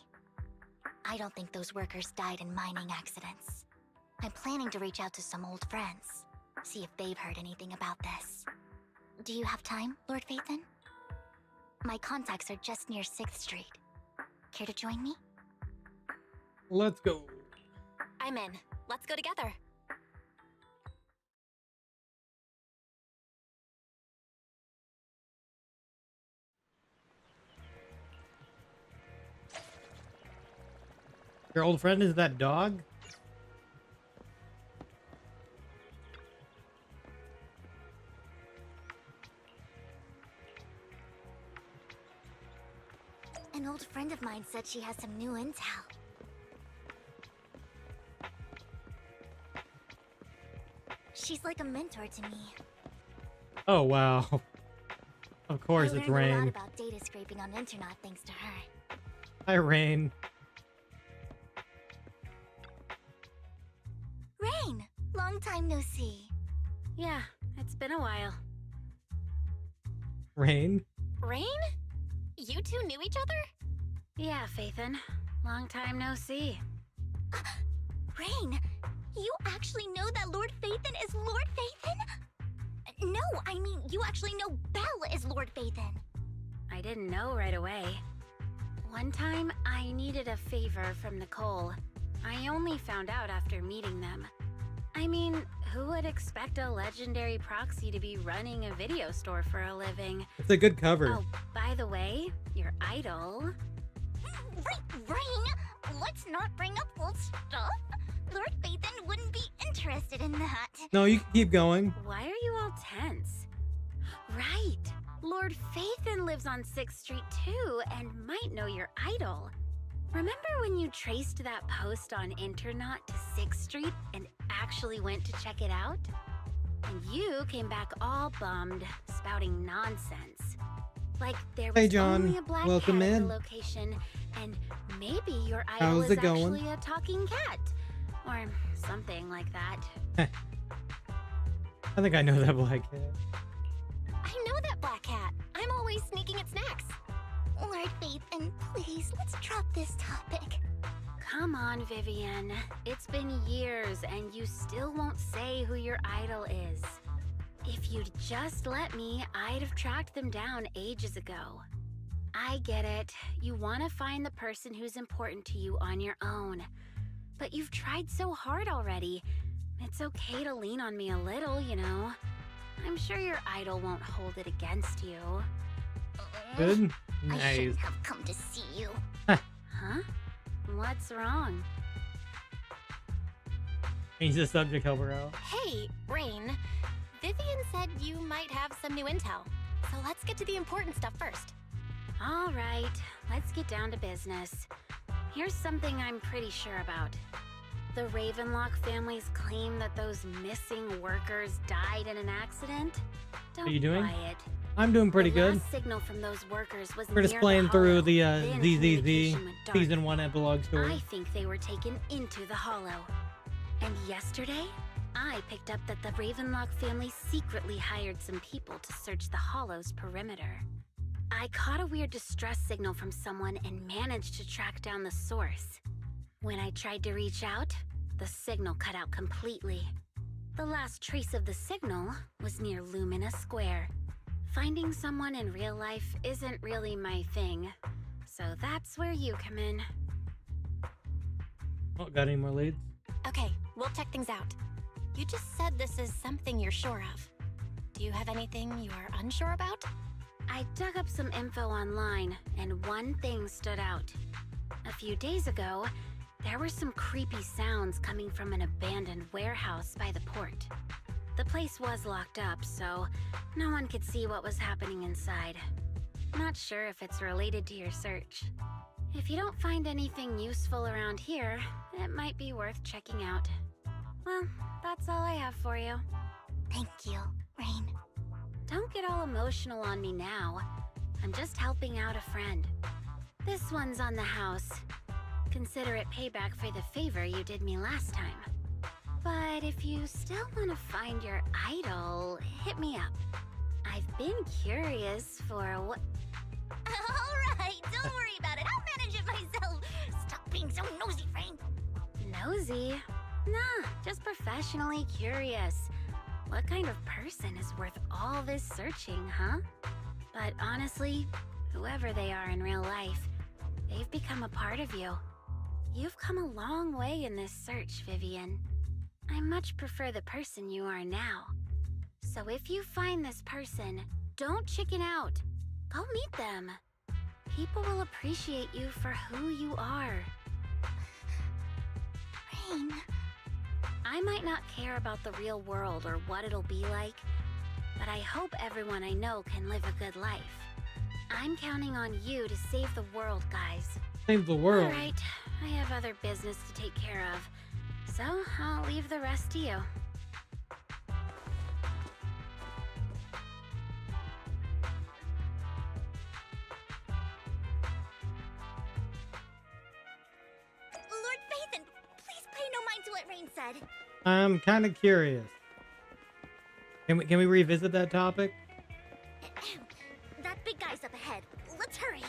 I don't think those workers died in mining accidents. I'm planning to reach out to some old friends, see if they've heard anything about this. Do you have time, Lord Phaethon? My contacts are just near 6th Street. Care to join me? Let's go. I'm in. Let's go together. Your old friend is that dog? An old friend of mine said she has some new intel. She's like a mentor to me. Oh, wow. Of course, it's I learned a lot Rain. about data scraping on internet thanks to her. Hi, Rain. Rain! Long time no see. Yeah, it's been a while. Rain? Rain? You two knew each other? Yeah, Phaethon. Long time no see. Rain! You actually know that Lord Phaethon is Lord Phaethon? No, I mean, you actually know Belle is Lord Phaethon. I didn't know right away. One time, I needed a favor from Nicole. I only found out after meeting them. I mean, who would expect a legendary proxy to be running a video store for a living? It's a good cover. Oh, by the way, your idol... Rain, let's not bring up old stuff. Lord Phaethon wouldn't be interested in that. No, you can keep going. Why are you all tense? Right! Lord Phaethon lives on 6th Street too, and might know your idol. Remember when you traced that post on Internet to 6th Street and actually went to check it out? And you came back all bummed, spouting nonsense. Like there was Hey, John. only a black Welcome cat at in. the location, and maybe your idol How's is it going? actually a talking cat. Or something like that. I think I know that black cat. I know that black cat. I'm always sneaking at snacks. Lord Phaethon, please, let's drop this topic. Come on, Vivian. It's been years and you still won't say who your idol is. If you'd just let me, I'd have tracked them down ages ago. I get it. You want to find the person who's important to you on your own. But you've tried so hard already. It's okay to lean on me a little, you know. I'm sure your idol won't hold it against you. Good? I Nice. shouldn't have come to see you. Huh? What's wrong? Change the subject, help her out. Hey, Rain. Vivian said you might have some new intel. So let's get to the important stuff first. All right, let's get down to business. Here's something I'm pretty sure about. The Ravenlock families claim that those missing workers died in an accident. Don't Are you doing? buy it. I'm doing pretty The good. last signal from those workers was We're just near playing the through hollow. the Then ZZZ communication went dark. Season 1 Epilogue Story. I think they were taken into the hollow. And yesterday, I picked up that the Ravenlock family secretly hired some people to search the hollow's perimeter. I caught a weird distress signal from someone and managed to track down the source. When I tried to reach out, the signal cut out completely. The last trace of the signal was near Lumina Square. Finding someone in real life isn't really my thing, so that's where you come in. Oh, got any more leads? Okay, we'll check things out. You just said this is something you're sure of. Do you have anything you're unsure about? I dug up some info online, and one thing stood out. A few days ago, there were some creepy sounds coming from an abandoned warehouse by the port. The place was locked up, so no one could see what was happening inside. Not sure if it's related to your search. If you don't find anything useful around here, it might be worth checking out. Well, that's all I have for you. Thank you, Rain. Don't get all emotional on me now. I'm just helping out a friend. This one's on the house. Consider it payback for the favor you did me last time. But if you still want to find your idol, hit me up. I've been curious for what... Alright, don't worry about it. I'll manage it myself. Stop being so nosy, Rain. Nosy? Nah, just professionally curious. What kind of person is worth all this searching, huh? But honestly, whoever they are in real life, they've become a part of you. You've come a long way in this search, Vivian. I much prefer the person you are now. So if you find this person, don't chicken out. Go meet them. People will appreciate you for who you are. Rain. I might not care about the real world or what it'll be like, but I hope everyone I know can live a good life. I'm counting on you to save the world, guys. Save the world. All right, I have other business to take care of, so I'll leave the rest to you. Lord Phaethon, please pay no mind to what Rain said. I'm kind of curious. Can we revisit that topic? That big guy's up ahead. Let's hurry.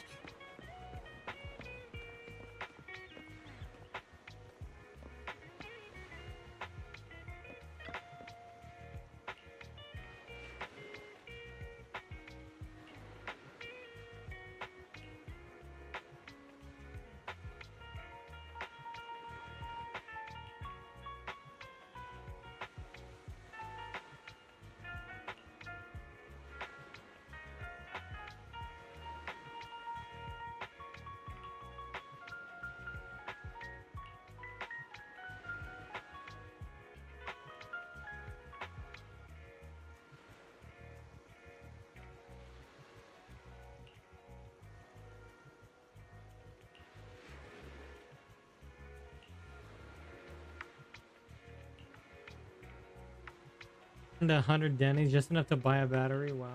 And 100 Denny's, just enough to buy a battery. Wow.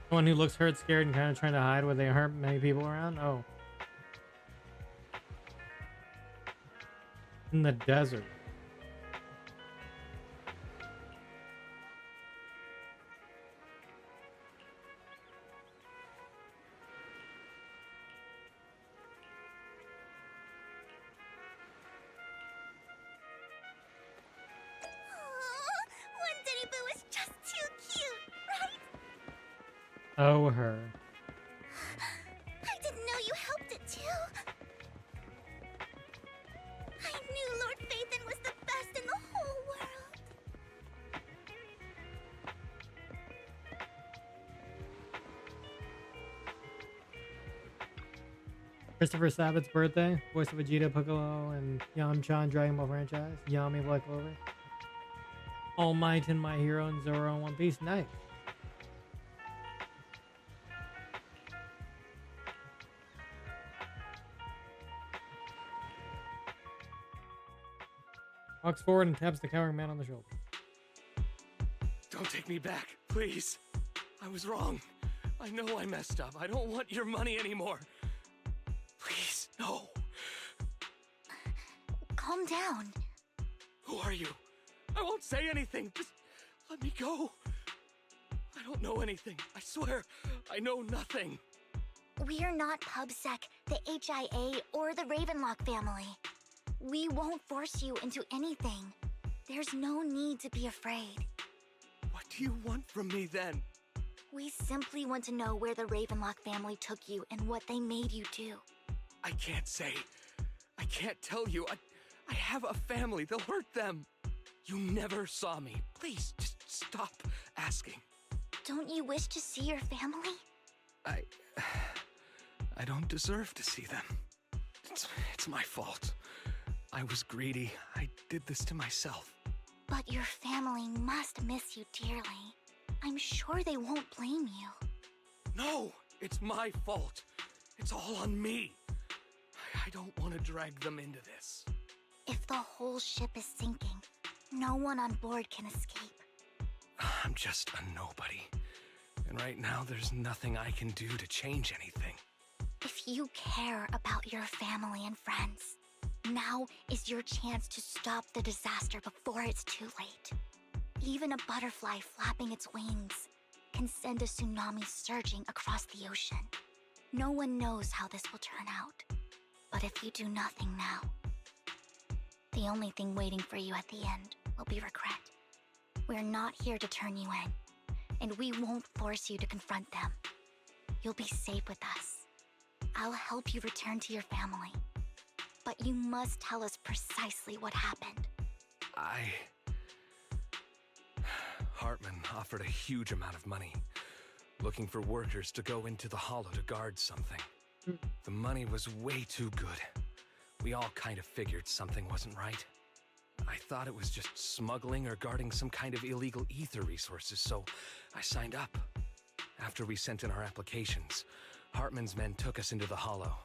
One who looks hurt, scared, and kind of trying to hide where they hurt many people around? Oh. In the desert. One Denny Boo is just too cute, right? Oh, her. I didn't know you helped it too. I knew Lord Phaethon was the best in the whole world. Christopher Sabat's birthday. Voice of Vegeta, Piccolo, and Yamcha Dragon Ball franchise. Yami, Black Clover. All Might and My Hero and Zoro in One Piece. Nice. Walks forward and taps the cowering man on the shoulder. Don't take me back, please. I was wrong. I know I messed up. I don't want your money anymore. Please, no. Calm down. Who are you? I won't say anything. Just let me go. I don't know anything. I swear, I know nothing. We're not PubSec, the HIA, or the Ravenlock family. We won't force you into anything. There's no need to be afraid. What do you want from me then? We simply want to know where the Ravenlock family took you and what they made you do. I can't say. I can't tell you. I have a family. They'll hurt them. You never saw me. Please, just stop asking. Don't you wish to see your family? I don't deserve to see them. It's my fault. I was greedy. I did this to myself. But your family must miss you dearly. I'm sure they won't blame you. No, it's my fault. It's all on me. I don't want to drag them into this. If the whole ship is sinking, no one on board can escape. I'm just a nobody. And right now, there's nothing I can do to change anything. If you care about your family and friends, now is your chance to stop the disaster before it's too late. Even a butterfly flapping its wings can send a tsunami surging across the ocean. No one knows how this will turn out. But if you do nothing now, the only thing waiting for you at the end will be regret. We're not here to turn you in, and we won't force you to confront them. You'll be safe with us. I'll help you return to your family. But you must tell us precisely what happened. Hartman offered a huge amount of money, looking for workers to go into the hollow to guard something. The money was way too good. We all kind of figured something wasn't right. I thought it was just smuggling or guarding some kind of illegal ether resources, so I signed up. After we sent in our applications, Hartman's men took us into the hollow.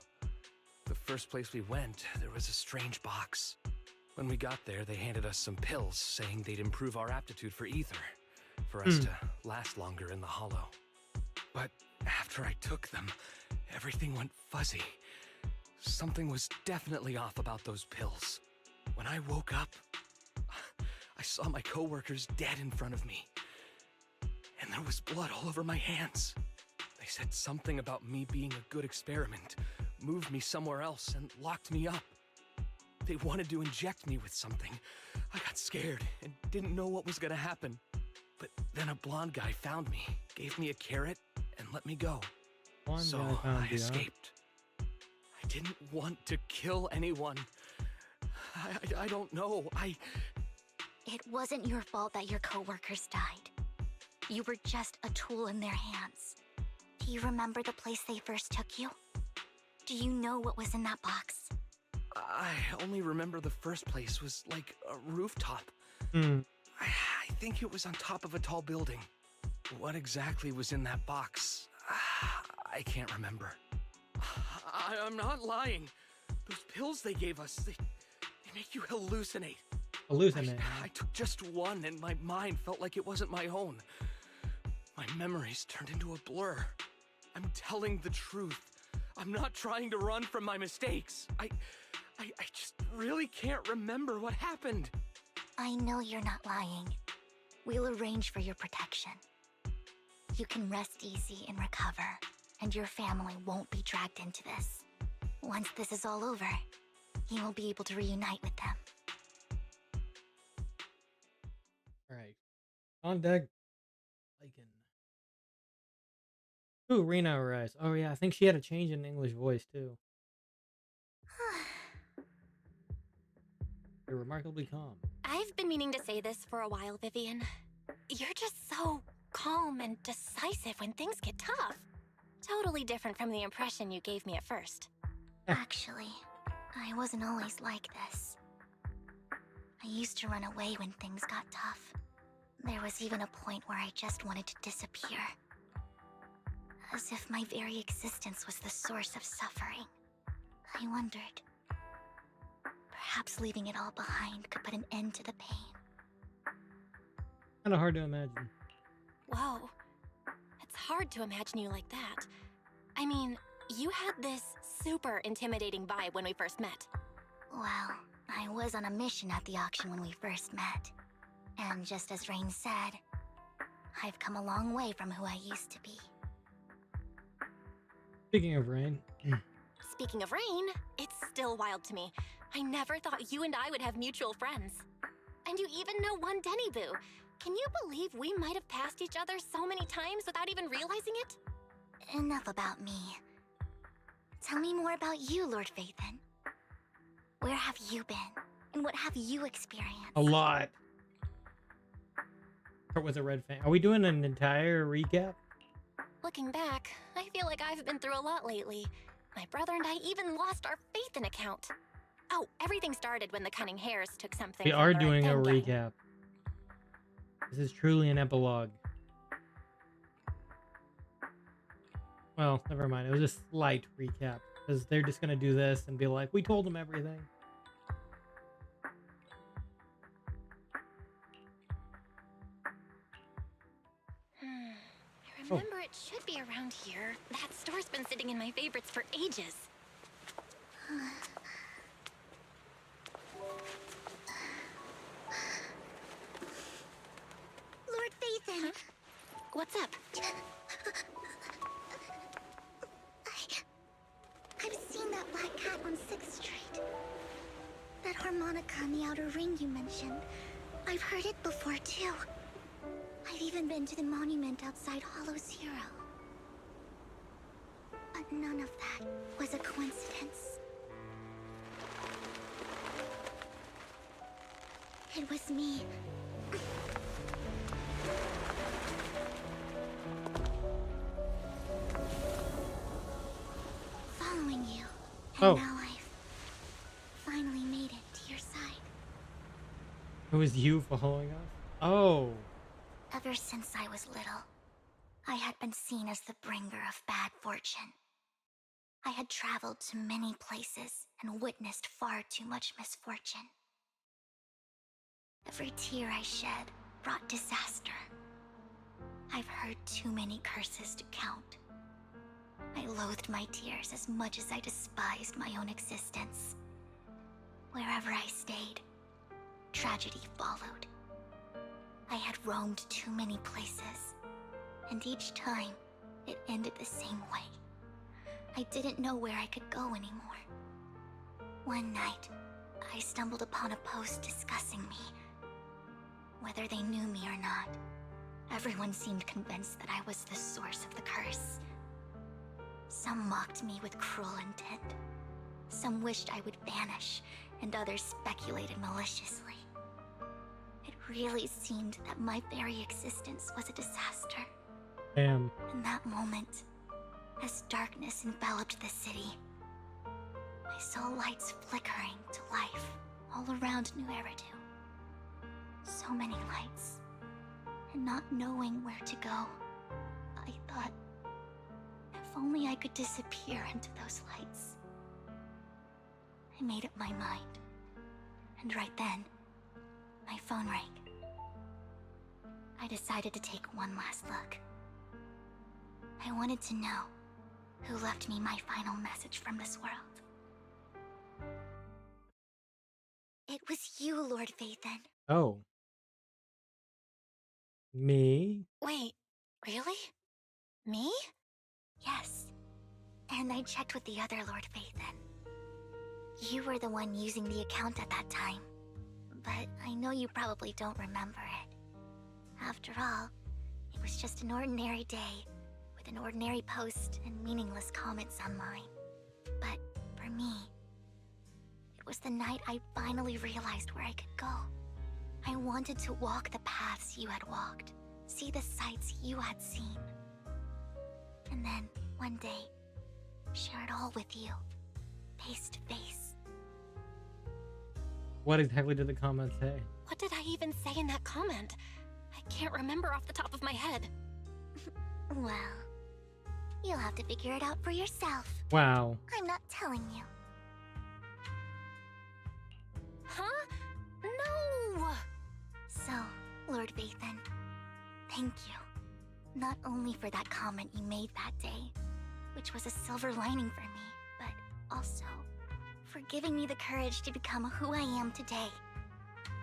The first place we went, there was a strange box. When we got there, they handed us some pills, saying they'd improve our aptitude for ether, for us to last longer in the hollow. But after I took them, everything went fuzzy. Something was definitely off about those pills. When I woke up, I saw my coworkers dead in front of me. And there was blood all over my hands. They said something about me being a good experiment, moved me somewhere else, and locked me up. They wanted to inject me with something. I got scared and didn't know what was gonna happen. But then a blonde guy found me, gave me a carrot, and let me go. So I escaped. I didn't want to kill anyone. I don't know. It wasn't your fault that your coworkers died. You were just a tool in their hands. Do you remember the place they first took you? Do you know what was in that box? I only remember the first place was like a rooftop. I think it was on top of a tall building. What exactly was in that box? I can't remember. I'm not lying. Those pills they gave us, they make you hallucinate. I took just one and my mind felt like it wasn't my own. My memories turned into a blur. I'm telling the truth. I'm not trying to run from my mistakes. I just really can't remember what happened. I know you're not lying. We'll arrange for your protection. You can rest easy and recover, and your family won't be dragged into this. Once this is all over, you will be able to reunite with them. Alright. On deck. Ooh, Rena arrives. Oh yeah, I think she had a change in English voice too. You're remarkably calm. I've been meaning to say this for a while, Vivian. You're just so calm and decisive when things get tough. Totally different from the impression you gave me at first. Actually, I wasn't always like this. I used to run away when things got tough. There was even a point where I just wanted to disappear. As if my very existence was the source of suffering. I wondered. Perhaps leaving it all behind could put an end to the pain. Kind of hard to imagine. Whoa. It's hard to imagine you like that. I mean, you had this super intimidating vibe when we first met. Well, I was on a mission at the auction when we first met. And just as Rain said, I've come a long way from who I used to be. Speaking of Rain. Speaking of Rain, it's still wild to me. I never thought you and I would have mutual friends. And you even know one Denny Boo. Can you believe we might have passed each other so many times without even realizing it? Enough about me. Tell me more about you, Lord Phaethon. Where have you been? And what have you experienced? A lot. Start with a red fan. Are we doing an entire recap? Looking back, I feel like I've been through a lot lately. My brother and I even lost our Phaethon account. Oh, everything started when the Cunning Hares took something We from are the doing a Red Gang. recap. This is truly an epilogue. Well, never mind. It was a slight recap because they're just gonna do this and be like, "We told them everything." I remember it should be around here. That store's been sitting in my favorites for ages. Lord Phaethon! What's up? I've seen that black cat on 6th Street. That harmonica in the outer ring you mentioned. I've heard it before, too. I've even been to the monument outside Hollow Zero. But none of that was a coincidence. It was me. Following you. And now I've finally made it to your side. It was you following us? Oh. Ever since I was little, I had been seen as the bringer of bad fortune. I had traveled to many places and witnessed far too much misfortune. Every tear I shed brought disaster. I've heard too many curses to count. I loathed my tears as much as I despised my own existence. Wherever I stayed, tragedy followed. I had roamed too many places, and each time, it ended the same way. I didn't know where I could go anymore. One night, I stumbled upon a post discussing me. Whether they knew me or not, everyone seemed convinced that I was the source of the curse. Some mocked me with cruel intent. Some wished I would vanish, and others speculated maliciously. It really seemed that my very existence was a disaster. Damn. In that moment, as darkness enveloped the city, I saw lights flickering to life all around New Eridu. So many lights, and not knowing where to go, I thought, if only I could disappear into those lights. I made up my mind, and right then, my phone rang. I decided to take one last look. I wanted to know who left me my final message from this world. It was you, Lord Phaethon. Oh. Me? Wait, really? Me? Yes. And I checked with the other Lord Phaethon. You were the one using the account at that time. But I know you probably don't remember it. After all, it was just an ordinary day, with an ordinary post and meaningless comments online. But for me, it was the night I finally realized where I could go. I wanted to walk the paths you had walked, see the sights you had seen. And then, one day, share it all with you, face to face. What exactly did the comment say? What did I even say in that comment? I can't remember off the top of my head. Well, you'll have to figure it out for yourself. Wow. I'm not telling you. Huh? No! So, Lord Phaethon, thank you. Not only for that comment you made that day, which was a silver lining for me, but also for giving me the courage to become who I am today.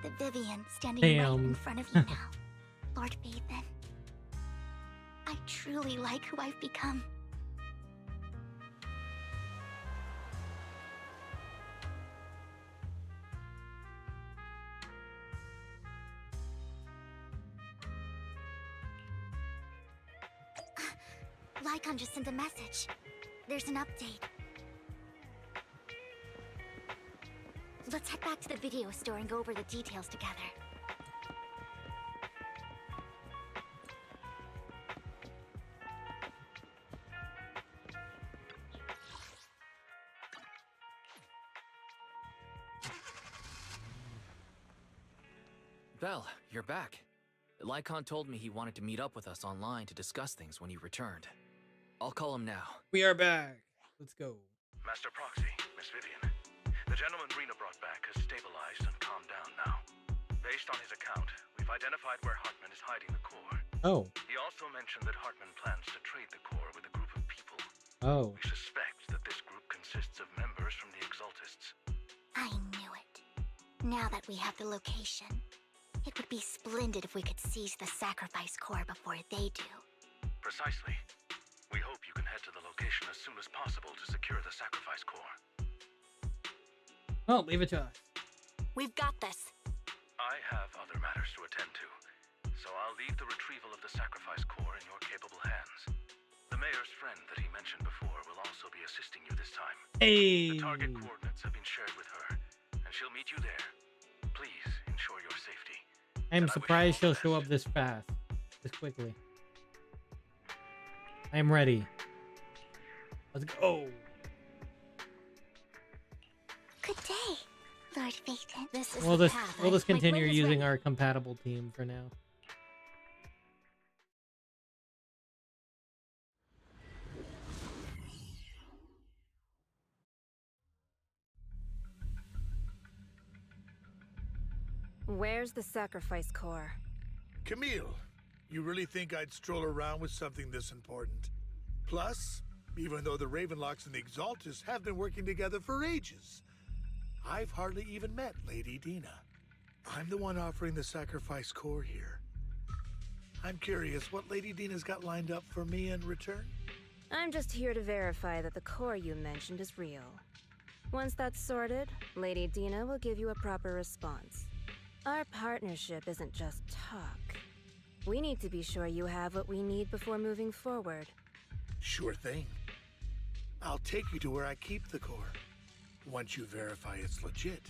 The Vivian standing right in front of you now. Lord Phaethon, I truly like who I've become. Lycon just sent a message. There's an update. Let's head back to the video store and go over the details together. Belle, you're back. Lycon told me he wanted to meet up with us online to discuss things when you returned. I'll call him now. We are back. Let's go. Master Proxy, Miss Vivian. The gentleman Rena brought back has stabilized and calmed down now. Based on his account, we've identified where Hartman is hiding the core. Oh. He also mentioned that Hartman plans to trade the core with a group of people. Oh. We suspect that this group consists of members from the Exaltists. I knew it. Now that we have the location, it would be splendid if we could seize the sacrifice core before they do. Precisely. We hope you can head to the location as soon as possible to secure the sacrifice core. Well, leave it to us. We've got this. I have other matters to attend to, so I'll leave the retrieval of the sacrifice core in your capable hands. The mayor's friend that he mentioned before will also be assisting you this time. Hey. The target coordinates have been shared with her, and she'll meet you there. Please ensure your safety. I'm surprised she'll show up this fast, this quickly. I am ready. Let's go. Good day, Lord Phaethon. This is We'll the just path. we'll just My continue plan is using ready. our compatible team for now. Where's the sacrifice core? Camille, you really think I'd stroll around with something this important? Plus, even though the Ravenlocks and the Exaltists have been working together for ages, I've hardly even met Lady Dina. I'm the one offering the sacrifice core here. I'm curious what Lady Dina's got lined up for me in return? I'm just here to verify that the core you mentioned is real. Once that's sorted, Lady Dina will give you a proper response. Our partnership isn't just talk. We need to be sure you have what we need before moving forward. Sure thing. I'll take you to where I keep the core. Once you verify it's legit,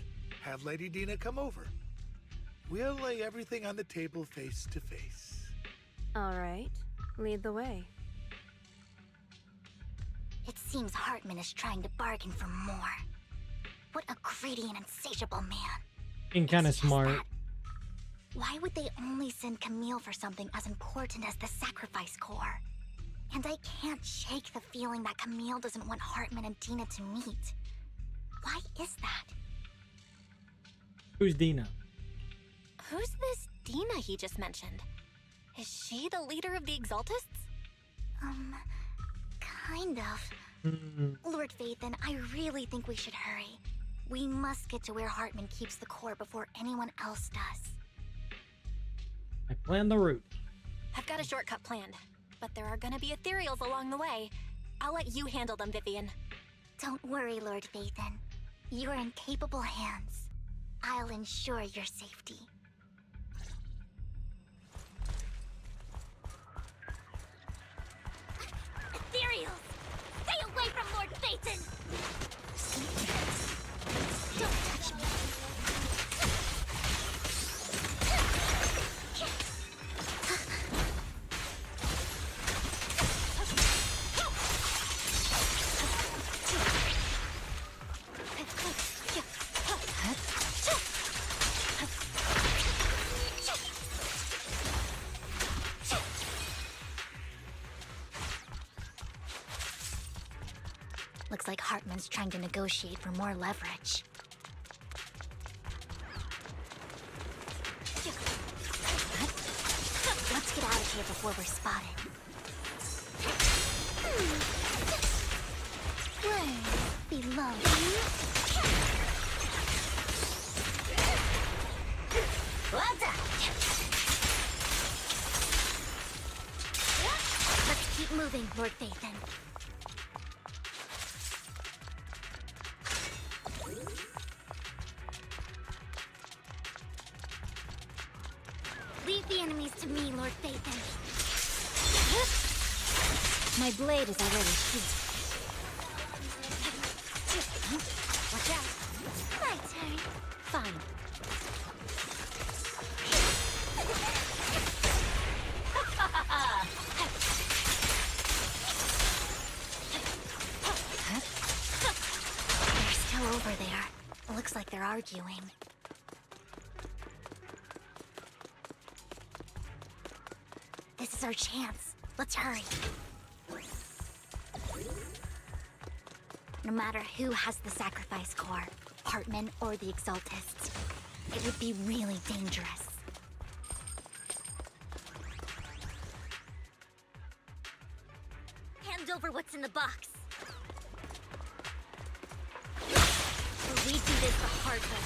have Lady Dina come over. We'll lay everything on the table face to face. All right, lead the way. It seems Hartman is trying to bargain for more. What a greedy and insatiable man. Being kind of It's just smart. that. Why would they only send Camille for something as important as the sacrifice core? And I can't shake the feeling that Camille doesn't want Hartman and Dina to meet. Why is that? Who's Dina? Who's this Dina he just mentioned? Is she the leader of the Exaltists? Kind of. Lord Phaethon, I really think we should hurry. We must get to where Hartman keeps the core before anyone else does. I planned the route. I've got a shortcut planned, but there are gonna be ethereals along the way. I'll let you handle them, Vivian. Don't worry, Lord Phaethon. You're in capable hands. I'll ensure your safety. Ethereals! Stay away from Lord Phaethon! Don't touch me! Looks like Hartman's trying to negotiate for more leverage. Let's get out of here before we're spotted. Where below you? What's up? Let's keep moving, Lord Phaethon. Leave the enemies to me, Lord Phaethon. My blade is already sheathed. Watch out. My turn. Fine. They're still over there. Looks like they're arguing. This is our chance. Let's hurry. No matter who has the sacrifice core, Hartman or the Exaltists, it would be really dangerous. Hand over what's in the box. We do this the hard way.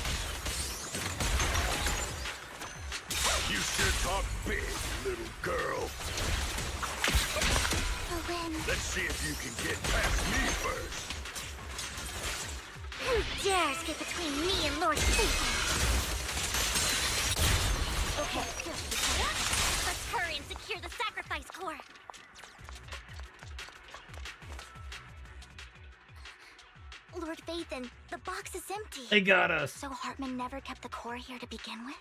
You sure talk big, little girl. We'll win. Let's see if you can get past me first. Who dares get between me and Lord Satan? Okay, let's hurry and secure the sacrifice core. Lord Vathan, the box is empty. They got us. So Hartman never kept the core here to begin with?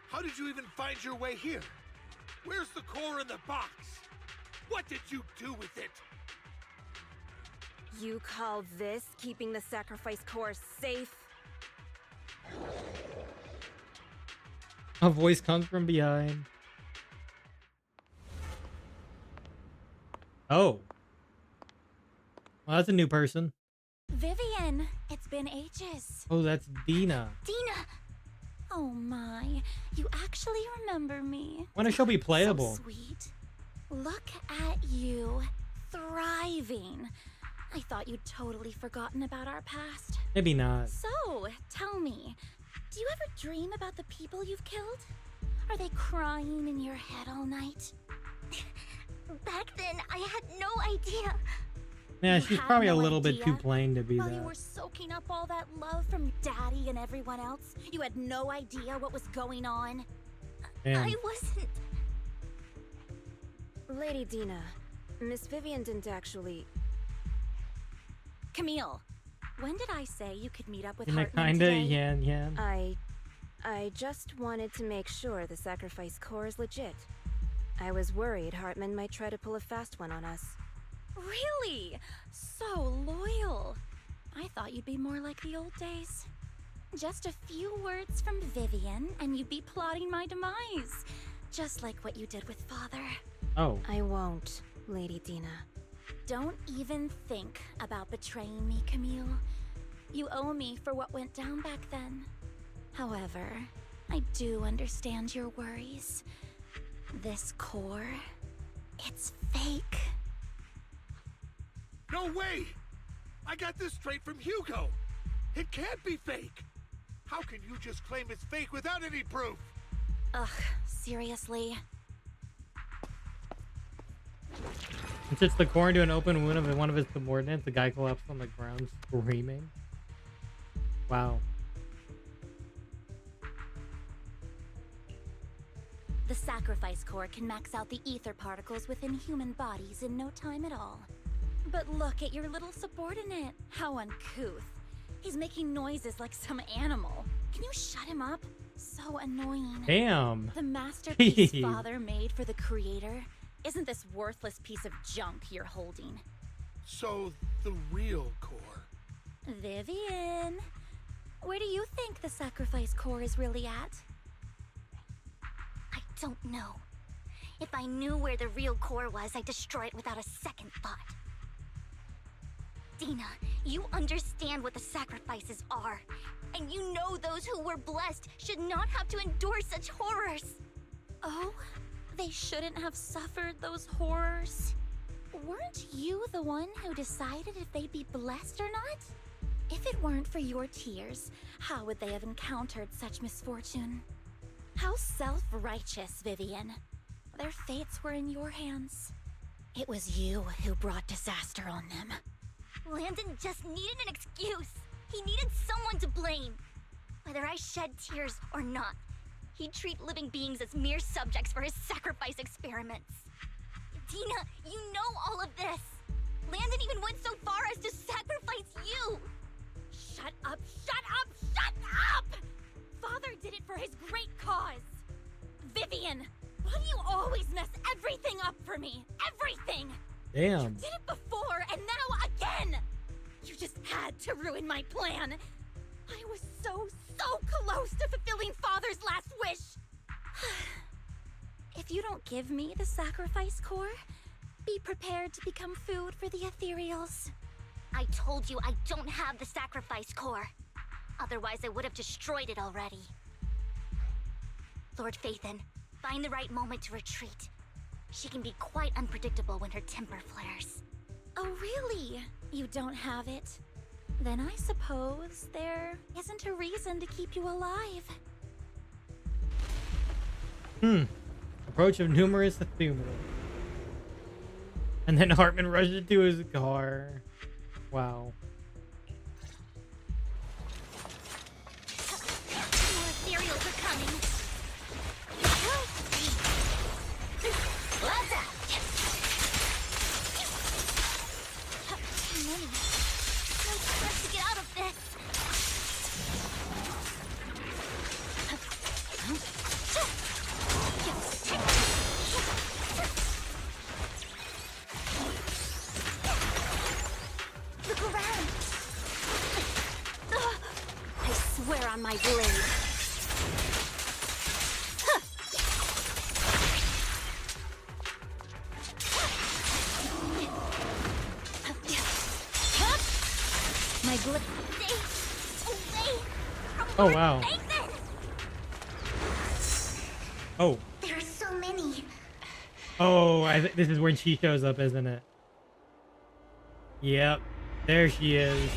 How did you even find your way here? Where's the core in the box? What did you do with it? You call this keeping the sacrifice core safe? A voice comes from behind. Oh. Well, that's a new person. Vivian, it's been ages. Oh, that's Dina. Dina! Oh my, you actually remember me. When she'll be playable. So sweet. Look at you, thriving. I thought you'd totally forgotten about our past. Maybe not. So, tell me, do you ever dream about the people you've killed? Are they crying in your head all night? Back then, I had no idea. Yeah, You she's had probably a no little bit too idea? plain to be While you that. were soaking up all that love from Daddy and everyone else, you had no idea what was going on? Damn. I wasn't. Lady Dina, Miss Vivian didn't actually... Camille, when did I say you could meet up with Isn't it Hartman kinda today? yan. I just wanted to make sure the sacrifice core is legit. I was worried Hartman might try to pull a fast one on us. Really? So loyal. I thought you'd be more like the old days. Just a few words from Vivian, and you'd be plotting my demise. Just like what you did with Father. Oh. I won't, Lady Dina. Don't even think about betraying me, Camille. You owe me for what went down back then. However, I do understand your worries. This core, it's fake. No way! I got this straight from Hugo. It can't be fake. How can you just claim it's fake without any proof? Ugh, seriously? It sits the core into an open wound of one of his subordinates. The guy collapsed on the ground screaming. Wow. The sacrifice core can max out the ether particles within human bodies in no time at all. But look at your little subordinate. How uncouth. He's making noises like some animal. Can you shut him up? So annoying. Damn. The masterpiece Jeez. Father made for the creator isn't this worthless piece of junk you're holding. So, the real core. Vivian, where do you think the sacrifice core is really at? I don't know. If I knew where the real core was, I'd destroy it without a second thought. Dina, you understand what the sacrifices are. And you know those who were blessed should not have to endure such horrors. Oh, they shouldn't have suffered those horrors. Weren't you the one who decided if they'd be blessed or not? If it weren't for your tears, how would they have encountered such misfortune? How self-righteous, Vivian. Their fates were in your hands. It was you who brought disaster on them. Landon just needed an excuse. He needed someone to blame. Whether I shed tears or not, he'd treat living beings as mere subjects for his sacrifice experiments. Dina, you know all of this. Landon even went so far as to sacrifice you. Shut up, shut up, shut up! Father did it for his great cause. Vivian, why do you always mess everything up for me? Everything! Damn. You did it before, and now again! You just had to ruin my plan. I was so close to fulfilling Father's last wish. If you don't give me the sacrifice core, be prepared to become food for the ethereals. I told you I don't have the sacrifice core. Otherwise, I would have destroyed it already. Lord Phaethon, find the right moment to retreat. She can be quite unpredictable when her temper flares. Oh, really? You don't have it? Then I suppose there isn't a reason to keep you alive. Approach of numerous ephemeral. And then Hartman rushes to his car. Wow. More ethereals are coming. What's up? Too many. No chance to get out of this. Look around. I swear on my blade. My blade. Stay away from Oh, Lord wow. Phaethon. Oh. There are so many. Oh, this is when she shows up, isn't it? Yep. There she is.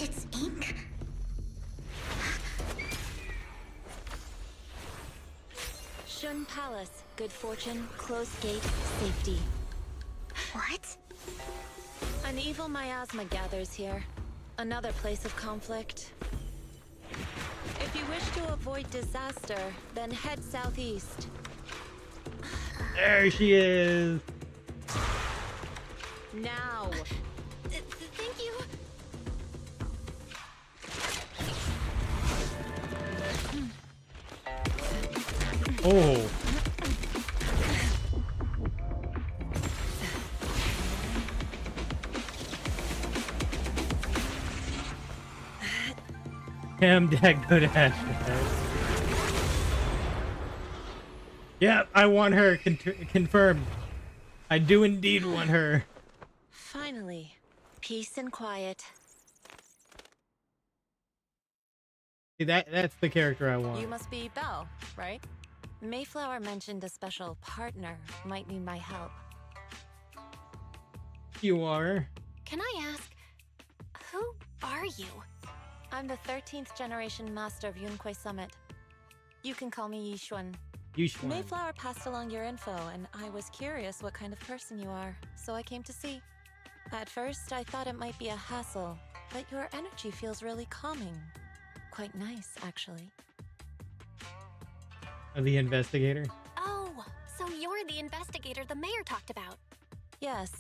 It's ink. Shun Palace, good fortune, closed gate, safety. What? An evil miasma gathers here. Another place of conflict. If you wish to avoid disaster, then head southeast. There she is. Now! Thank you. Oh. Damn, Dad, go to hashtag. Yep, I want her. Confirmed. I do indeed want her. Finally, peace and quiet. See, that's the character I want. You must be Belle, right? Mayflower mentioned a special partner might need my help. You are. Can I ask, who are you? I'm the 13th generation master of Yunquei Summit. You can call me Yishuan. Yishuan. Mayflower passed along your info, and I was curious what kind of person you are, so I came to see. At first, I thought it might be a hassle, but your energy feels really calming. Quite nice, actually. The investigator. Oh, so you're the investigator the mayor talked about. Yes.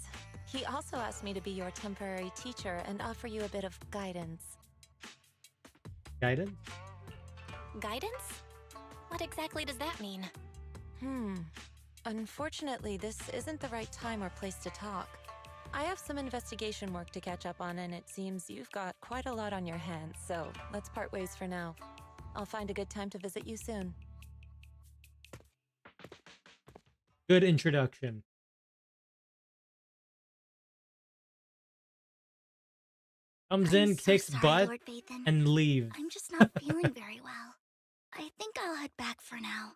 He also asked me to be your temporary teacher and offer you a bit of guidance. Guidance? Guidance? What exactly does that mean? Unfortunately, this isn't the right time or place to talk. I have some investigation work to catch up on, and it seems you've got quite a lot on your hands, so let's part ways for now. I'll find a good time to visit you soon. Good introduction. Comes in, I'm so kicks sorry, butt, Lord Phaethon. and leaves. I'm just not feeling very well. I think I'll head back for now.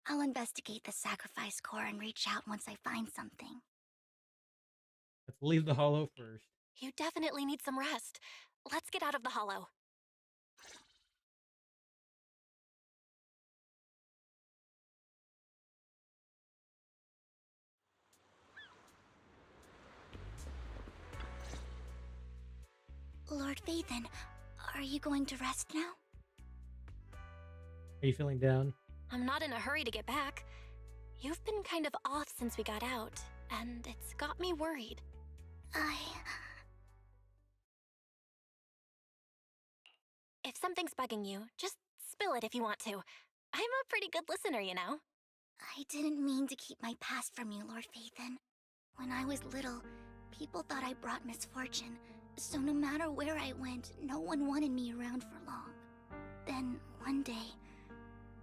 I'll investigate the sacrifice core and reach out once I find something. Let's leave the hollow first. You definitely need some rest. Let's get out of the hollow. Lord Phaethon, are you going to rest now? Are you feeling down? I'm not in a hurry to get back. You've been kind of off since we got out, and it's got me worried. If something's bugging you, just spill it if you want to. I'm a pretty good listener, you know. I didn't mean to keep my past from you, Lord Phaethon. When I was little, people thought I brought misfortune, so no matter where I went, no one wanted me around for long. Then, one day,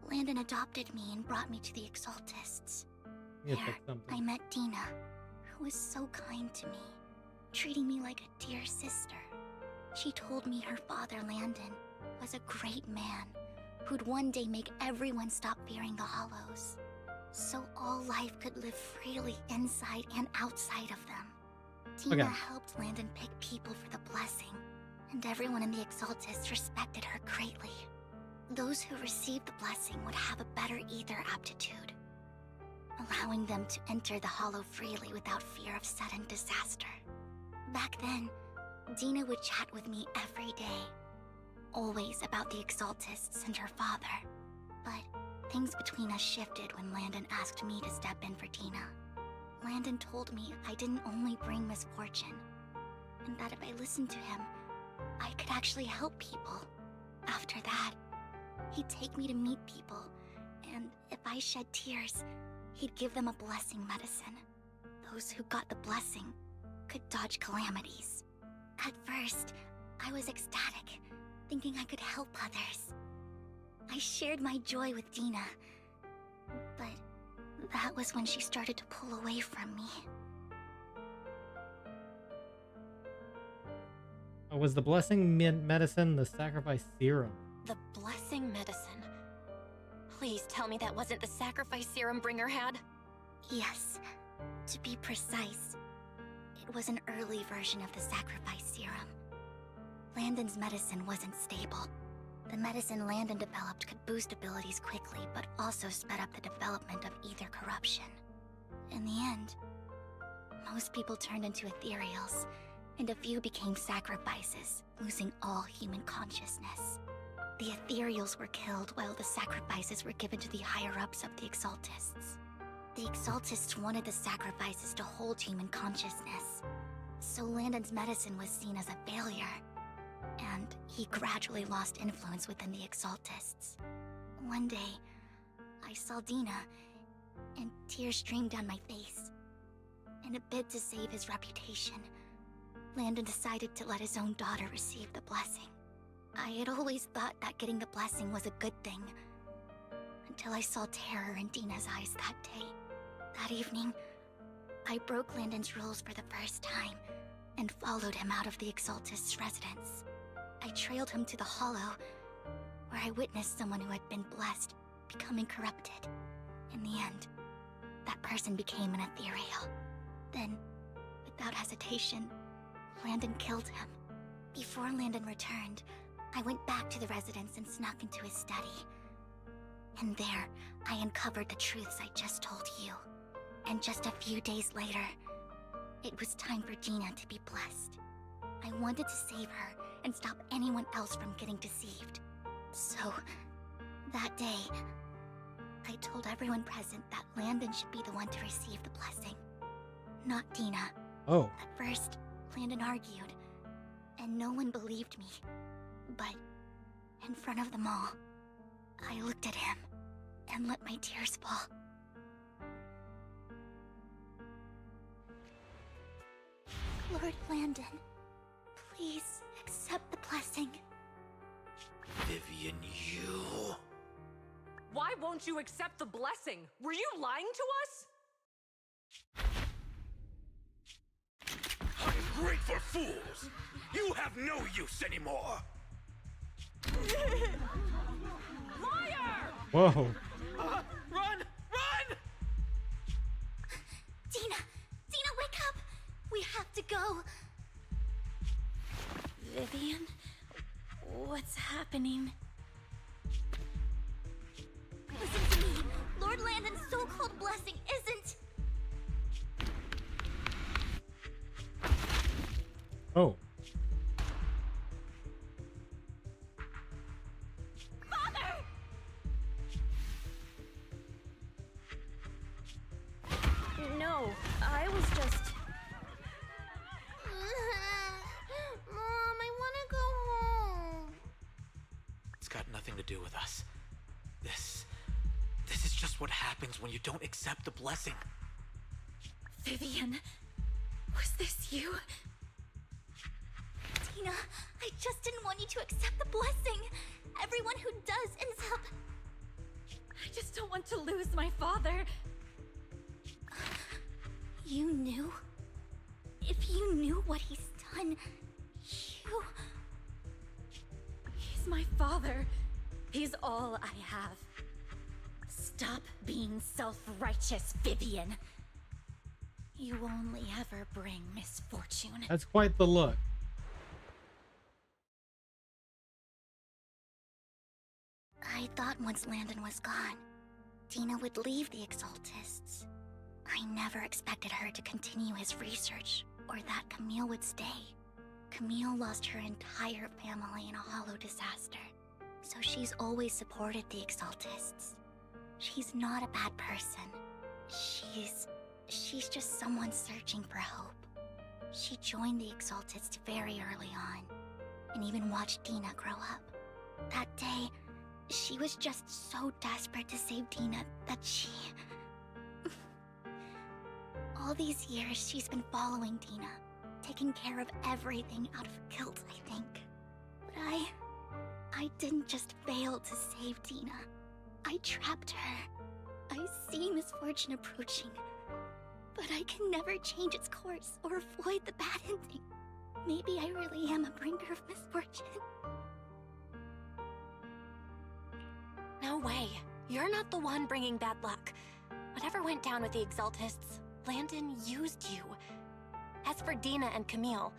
Landon adopted me and brought me to the Exaltists. Yes, There, that's something. I met Dina, who was so kind to me, treating me like a dear sister. She told me her father, Landon, was a great man who'd one day make everyone stop fearing the Hollows, so all life could live freely inside and outside of them. Dina helped Landon pick people for the blessing, and everyone in the Exaltists respected her greatly. Those who received the blessing would have a better ether aptitude, allowing them to enter the Hollow freely without fear of sudden disaster. Back then, Dina would chat with me every day, always about the Exaltists and her father. But things between us shifted when Landon asked me to step in for Dina. Landon told me I didn't only bring misfortune, and that if I listened to him, I could actually help people. After that, he'd take me to meet people, and if I shed tears, he'd give them a blessing medicine. Those who got the blessing could dodge calamities. At first, I was ecstatic, thinking I could help others. I shared my joy with Dina, but that was when she started to pull away from me. Was the blessing medicine the sacrifice serum? The blessing medicine. Please tell me that wasn't the sacrifice serum Bringer had? Yes. To be precise, it was an early version of the sacrifice serum. Landon's medicine wasn't stable. The medicine Landon developed could boost abilities quickly, but also sped up the development of ether corruption. In the end, most people turned into ethereals, and a few became sacrifices, losing all human consciousness. The ethereals were killed while the sacrifices were given to the higher-ups of the Exaltists. The Exaltists wanted the sacrifices to hold human consciousness, so Landon's medicine was seen as a failure, and he gradually lost influence within the Exaltists. One day, I saw Dina, and tears streamed down my face. In a bid to save his reputation, Landon decided to let his own daughter receive the blessing. I had always thought that getting the blessing was a good thing, until I saw terror in Dina's eyes that day. That evening, I broke Landon's rules for the first time, and followed him out of the Exaltist's residence. I trailed him to the Hollow, where I witnessed someone who had been blessed becoming corrupted. In the end, that person became an ethereal. Then, without hesitation, Landon killed him. Before Landon returned, I went back to the residence and snuck into his study. And there, I uncovered the truths I just told you. And just a few days later, it was time for Dina to be blessed. I wanted to save her and stop anyone else from getting deceived. So, that day, I told everyone present that Landon should be the one to receive the blessing, not Dina. Oh. At first, Landon argued, and no one believed me. But, in front of them all, I looked at him and let my tears fall. Lord Landon, please accept the blessing. Vivian, you... Why won't you accept the blessing? Were you lying to us? Ungrateful fools! You have no use anymore! Liar! Whoa. Run! Run! Dina! Dina, wake up! We have to go! Vivian? What's happening? Listen to me! Lord Landon's so-called blessing isn't... Oh. Father! to do with us. This is just what happens when you don't accept the blessing. Vivian, was this you? Tina, I just didn't want you to accept the blessing. Everyone who does ends up... I just don't want to lose my father. You knew? If you knew what he's done, you... He's my father. He's all I have. Stop being self-righteous, Vivian. You only ever bring misfortune. That's quite the look. I thought once Landon was gone, Tina would leave the Exaltists. I never expected her to continue his research, or that Camille would stay. Camille lost her entire family in a hollow disaster, so she's always supported the Exaltists. She's not a bad person. She's just someone searching for hope. She joined the Exaltists very early on, and even watched Dina grow up. That day, she was just so desperate to save Dina that she... All these years, she's been following Dina, taking care of everything out of guilt, I think. But I didn't just fail to save Dina. I trapped her. I see misfortune approaching, but I can never change its course or avoid the bad ending. Maybe I really am a bringer of misfortune. No way. You're not the one bringing bad luck. Whatever went down with the Exaltists, Landon used you. As for Dina and Camille,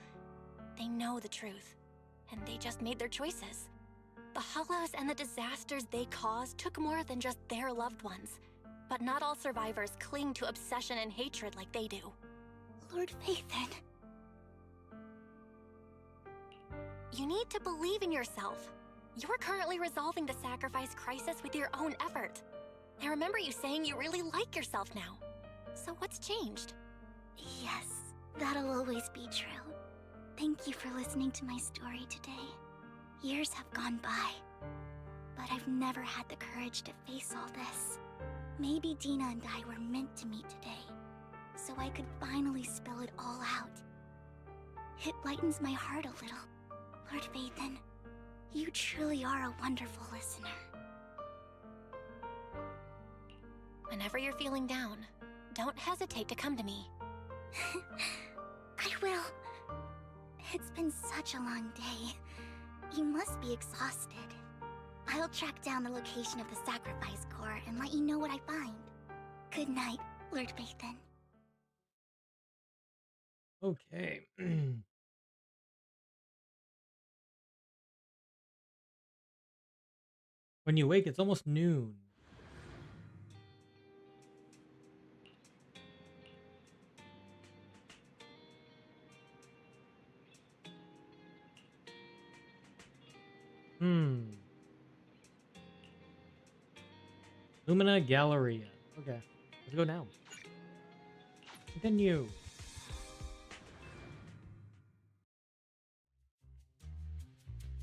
they know the truth, and they just made their choices. The Hollows and the disasters they caused took more than just their loved ones. But not all survivors cling to obsession and hatred like they do. Lord Phaethon. You need to believe in yourself. You're currently resolving the sacrifice crisis with your own effort. I remember you saying you really like yourself now. So what's changed? Yes, that'll always be true. Thank you for listening to my story today. Years have gone by, but I've never had the courage to face all this. Maybe Dina and I were meant to meet today, so I could finally spill it all out. It lightens my heart a little. Lord Phaethon, you truly are a wonderful listener. Whenever you're feeling down, don't hesitate to come to me. I will. It's been such a long day. You must be exhausted. I'll track down the location of the sacrifice core and let you know what I find. Good night, Lord Phaethon. Okay. When you wake, it's almost noon. Lumina Galleria. Okay, let's go now. Continue.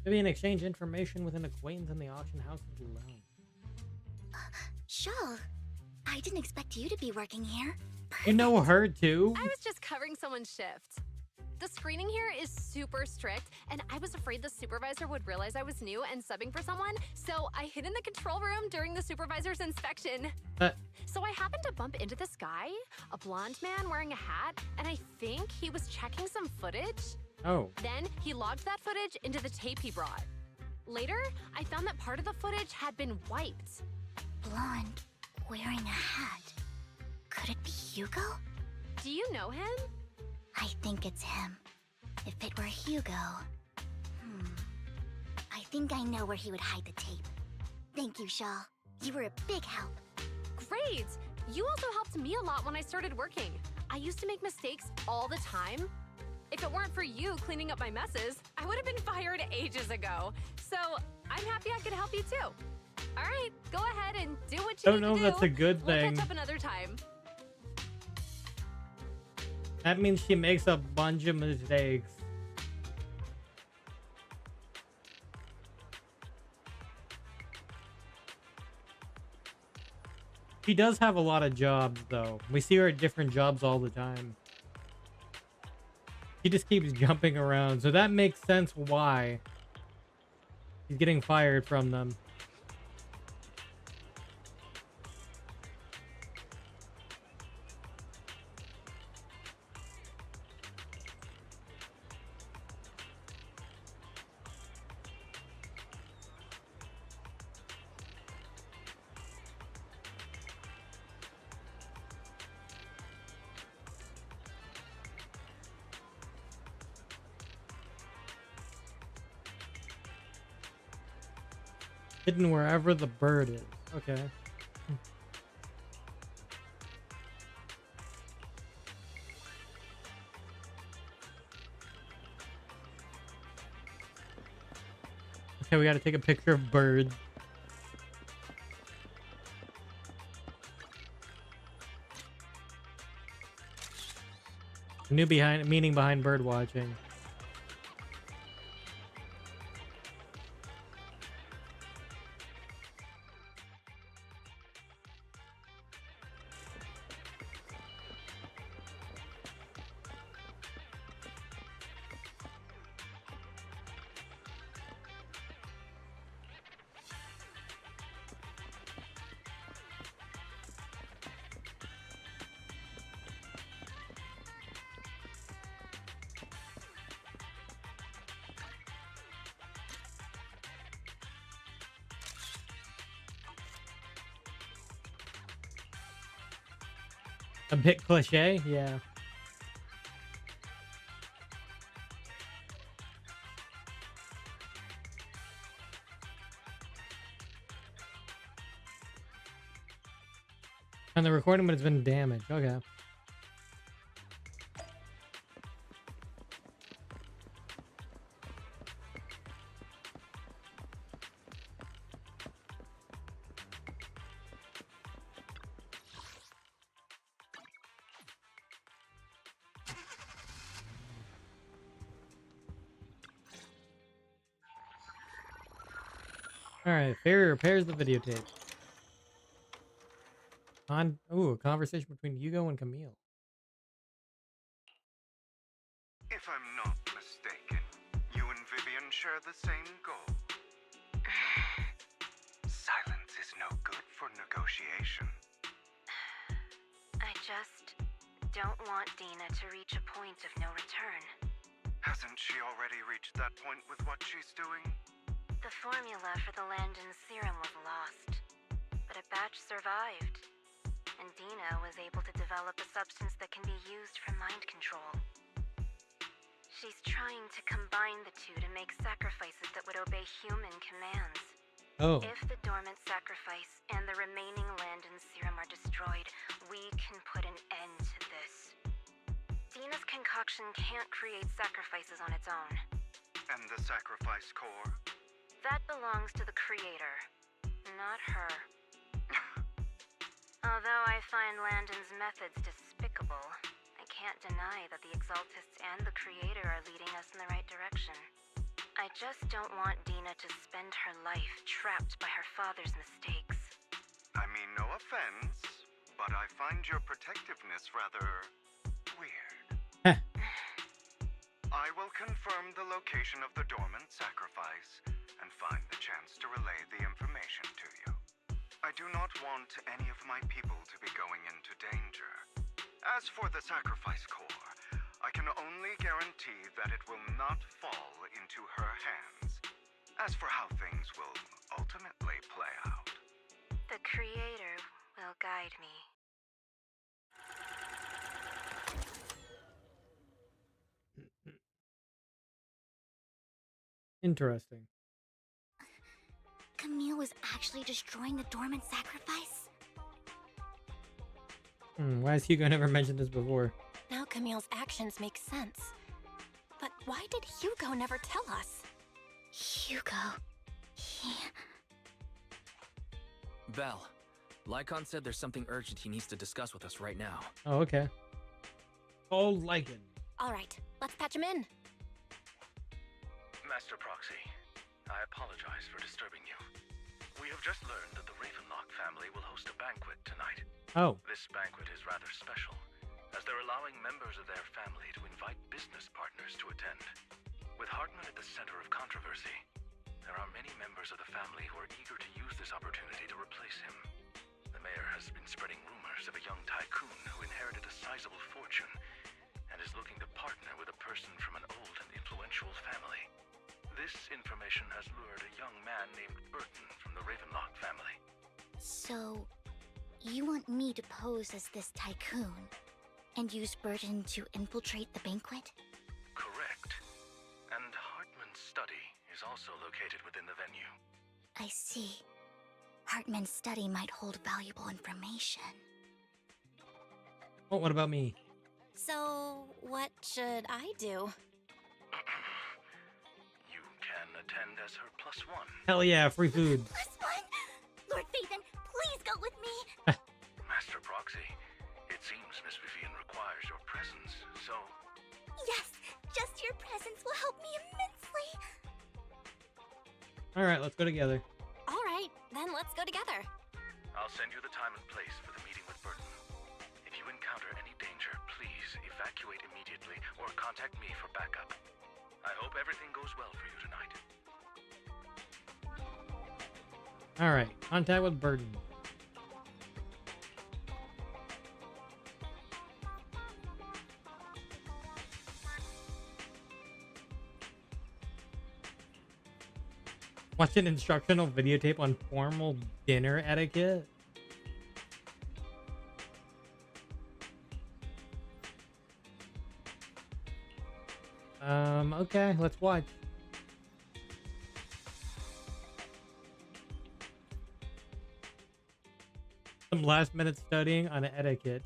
Vivian, exchange information with an acquaintance in the auction house alone. Shaw, I didn't expect you to be working here. You know her too? I was just covering someone's shift. The screening here is super strict, and I was afraid the supervisor would realize I was new and subbing for someone, so I hid in the control room during the supervisor's inspection. So I happened to bump into this guy, a blonde man wearing a hat, and I think he was checking some footage. Oh. Then he logged that footage into the tape he brought. Later, I found that part of the footage had been wiped. Blonde, wearing a hat. Could it be Hugo? Do you know him? I think it's him. If it were Hugo... I think I know where he would hide the tape. Thank you, Shaw. You were a big help. Great! You also helped me a lot when I started working. I used to make mistakes all the time. If it weren't for you cleaning up my messes, I would have been fired ages ago. So I'm happy I could help you too. All right, go ahead and do what you need to do. Don't know if that's a good thing. We'll catch up another time. That means she makes a bunch of mistakes. She does have a lot of jobs, though. We see her at different jobs all the time. She just keeps jumping around, so that makes sense why she's getting fired from them. Hidden wherever the bird is. Okay. Okay, we gotta take a picture of birds. New meaning behind bird watching. A bit cliche, yeah. And the recording, but it's been damaged. Okay. Alright, Fairy repairs the videotape. A conversation between Hugo and Camille. If I'm not mistaken, you and Vivian share the same goal. Silence is no good for negotiation. I just don't want Dina to reach a point of no return. Hasn't she already reached that point with what she's doing? The formula for the Landon serum was lost, but a batch survived, and Dina was able to develop a substance that can be used for mind control. She's trying to combine the two to make sacrifices that would obey human commands. Oh. If the dormant sacrifice and the remaining Landon serum are destroyed, we can put an end to this. Dina's concoction can't create sacrifices on its own. And the sacrifice core? That belongs to the creator, not her. Although I find Landon's methods despicable, I can't deny that the Exaltists and the creator are leading us in the right direction. I just don't want Dina to spend her life trapped by her father's mistakes. I mean, no offense, but I find your protectiveness rather weird. I will confirm the location of the dormant sacrifice and find the chance to relay the information to you. I do not want any of my people to be going into danger. As for the sacrifice core, I can only guarantee that it will not fall into her hands. As for how things will ultimately play out, the creator will guide me. Interesting. Camille was actually destroying the dormant sacrifice? Why has Hugo never mentioned this before? Now Camille's actions make sense. But why did Hugo never tell us? Hugo... Belle, Lycon said there's something urgent he needs to discuss with us right now. Oh, okay. Oh, Lycon. All right, let's patch him in. Master Proxy, I apologize for disturbing you. We have just learned that the Ravenlock family will host a banquet tonight. Oh. This banquet is rather special, as they're allowing members of their family to invite business partners to attend. With Hartman at the center of controversy, there are many members of the family who are eager to use this opportunity to replace him. The mayor has been spreading rumors of a young tycoon who inherited a sizable fortune and is looking to partner with a person from an old and influential family. This information has lured a young man named Burton from the Ravenlock family. So, you want me to pose as this tycoon and use Burton to infiltrate the banquet? Correct. And Hartman's study is also located within the venue. I see. Hartman's study might hold valuable information. Oh, what about me? So, what should I do? You can attend as her +1. Hell yeah, free food. +1? Lord Phaethon, please go with me! Master Proxy, it seems Miss Vivian requires your presence, so... Yes, just your presence will help me immensely! Alright, let's go together. Alright, then let's go together. I'll send you the time and place for the meeting with Burton. If you encounter any danger, please evacuate immediately or contact me for backup. I hope everything goes well for you tonight. Alright, contact with Burton. Watch an instructional videotape on formal dinner etiquette. Okay, let's watch. Some last minute studying on etiquette.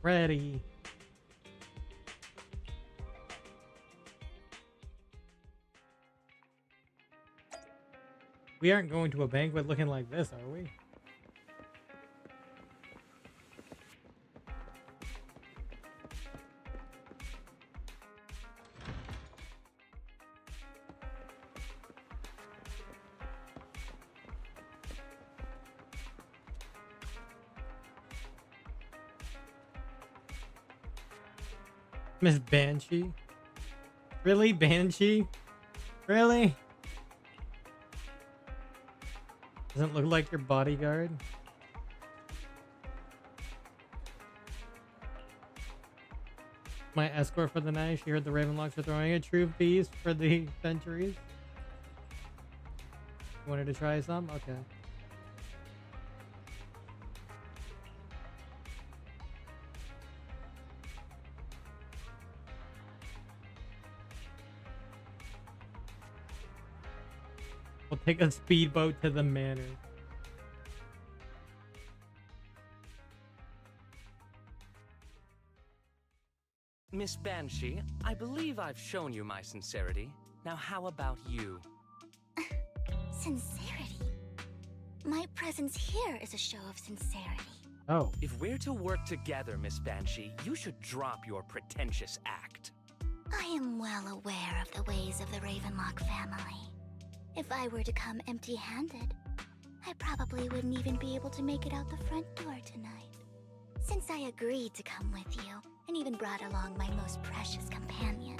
Ready. We aren't going to a banquet looking like this, are we? Miss Banshee? Really, Banshee? Really? Doesn't look like your bodyguard. My escort for the night. She heard the Ravenlocks are throwing a true feast for the centuries. You wanted to try some? Okay. We'll take a speedboat to the manor. Miss Banshee, I believe I've shown you my sincerity. Now how about you? Sincerity? My presence here is a show of sincerity. Oh. If we're to work together, Miss Banshee, you should drop your pretentious act. I am well aware of the ways of the Ravenlock family. If I were to come empty-handed, I probably wouldn't even be able to make it out the front door tonight. Since I agreed to come with you, and even brought along my most precious companion,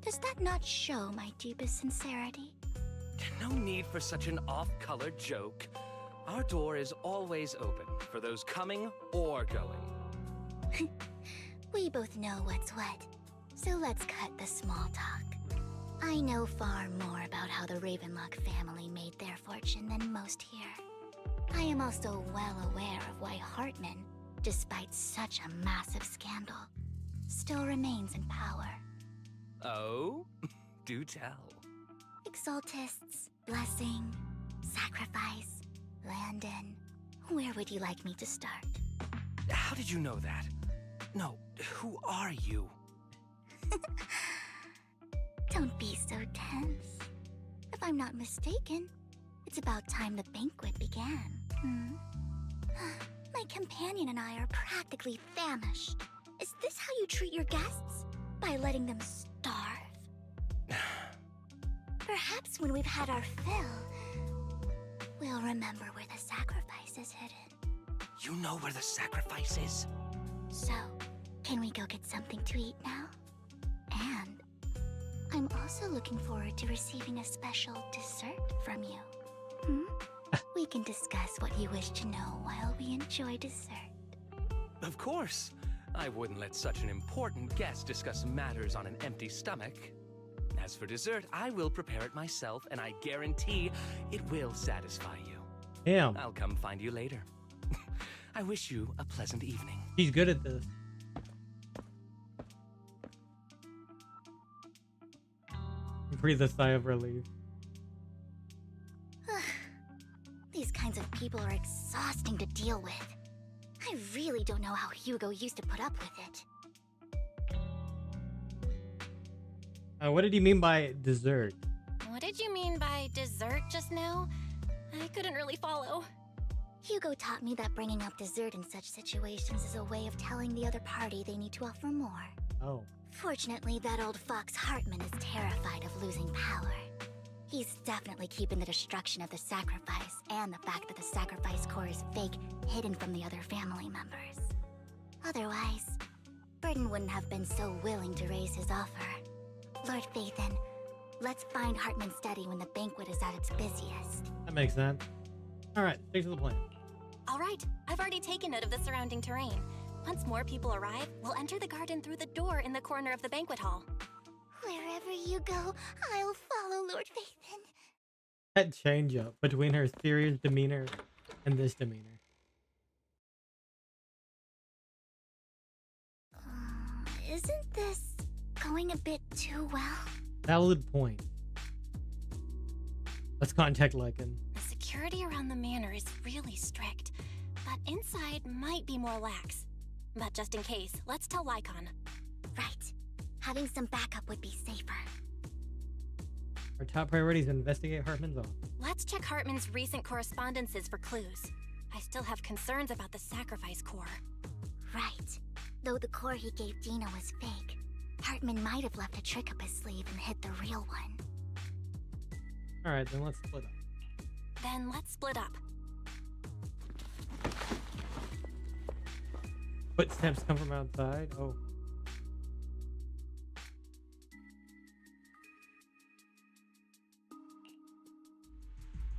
does that not show my deepest sincerity? No need for such an off-color joke. Our door is always open for those coming or going. We both know what's what, so let's cut the small talk. I know far more about how the Ravenlock family made their fortune than most here. I am also well aware of why Hartman, despite such a massive scandal, still remains in power. Oh? Do tell. Exaltists, blessing, sacrifice, Landon. Where would you like me to start? How did you know that? No, who are you? Don't be so tense. If I'm not mistaken, it's about time the banquet began. My companion and I are practically famished. Is this how you treat your guests? By letting them starve? Perhaps when we've had our fill, we'll remember where the sacrifice is hidden. You know where the sacrifice is? So, can we go get something to eat now? And I'm also looking forward to receiving a special dessert from you. We can discuss what you wish to know while we enjoy dessert. Of course. I wouldn't let such an important guest discuss matters on an empty stomach. As for dessert, I will prepare it myself, and I guarantee it will satisfy you. Damn. I'll come find you later. I wish you a pleasant evening. He's good at this. Breathe a sigh of relief. These kinds of people are exhausting to deal with. I really don't know how Hugo used to put up with it. What did he mean by dessert? What did you mean by dessert just now? I couldn't really follow. Hugo taught me that bringing up dessert in such situations is a way of telling the other party they need to offer more. Oh. Fortunately, that old fox Hartman is terrified of losing power. He's definitely keeping the destruction of the sacrifice and the fact that the sacrifice core is fake hidden from the other family members. Otherwise, Burden wouldn't have been so willing to raise his offer. Lord Phaethon, let's find Hartman's study when the banquet is at its busiest. That makes sense. Alright, stick to the plan. All right, I've already taken note of the surrounding terrain. Once more people arrive, we'll enter the garden through the door in the corner of the banquet hall. Wherever you go, I'll follow, Lord Phaethon. That change up between her serious demeanor and this demeanor. Isn't this going a bit too well? Valid point. Let's contact Lycan. The security around the manor is really strict, but inside might be more lax. But just in case, let's tell Lycan. Right. Having some backup would be safer. Our top priority is to investigate Hartman's office. Let's check Hartman's recent correspondences for clues. I still have concerns about the sacrifice core. Right. Though the core he gave Dina was fake, Hartman might have left a trick up his sleeve and hid the real one. Alright, then let's split up. Then let's split up. Footsteps come from outside. Oh.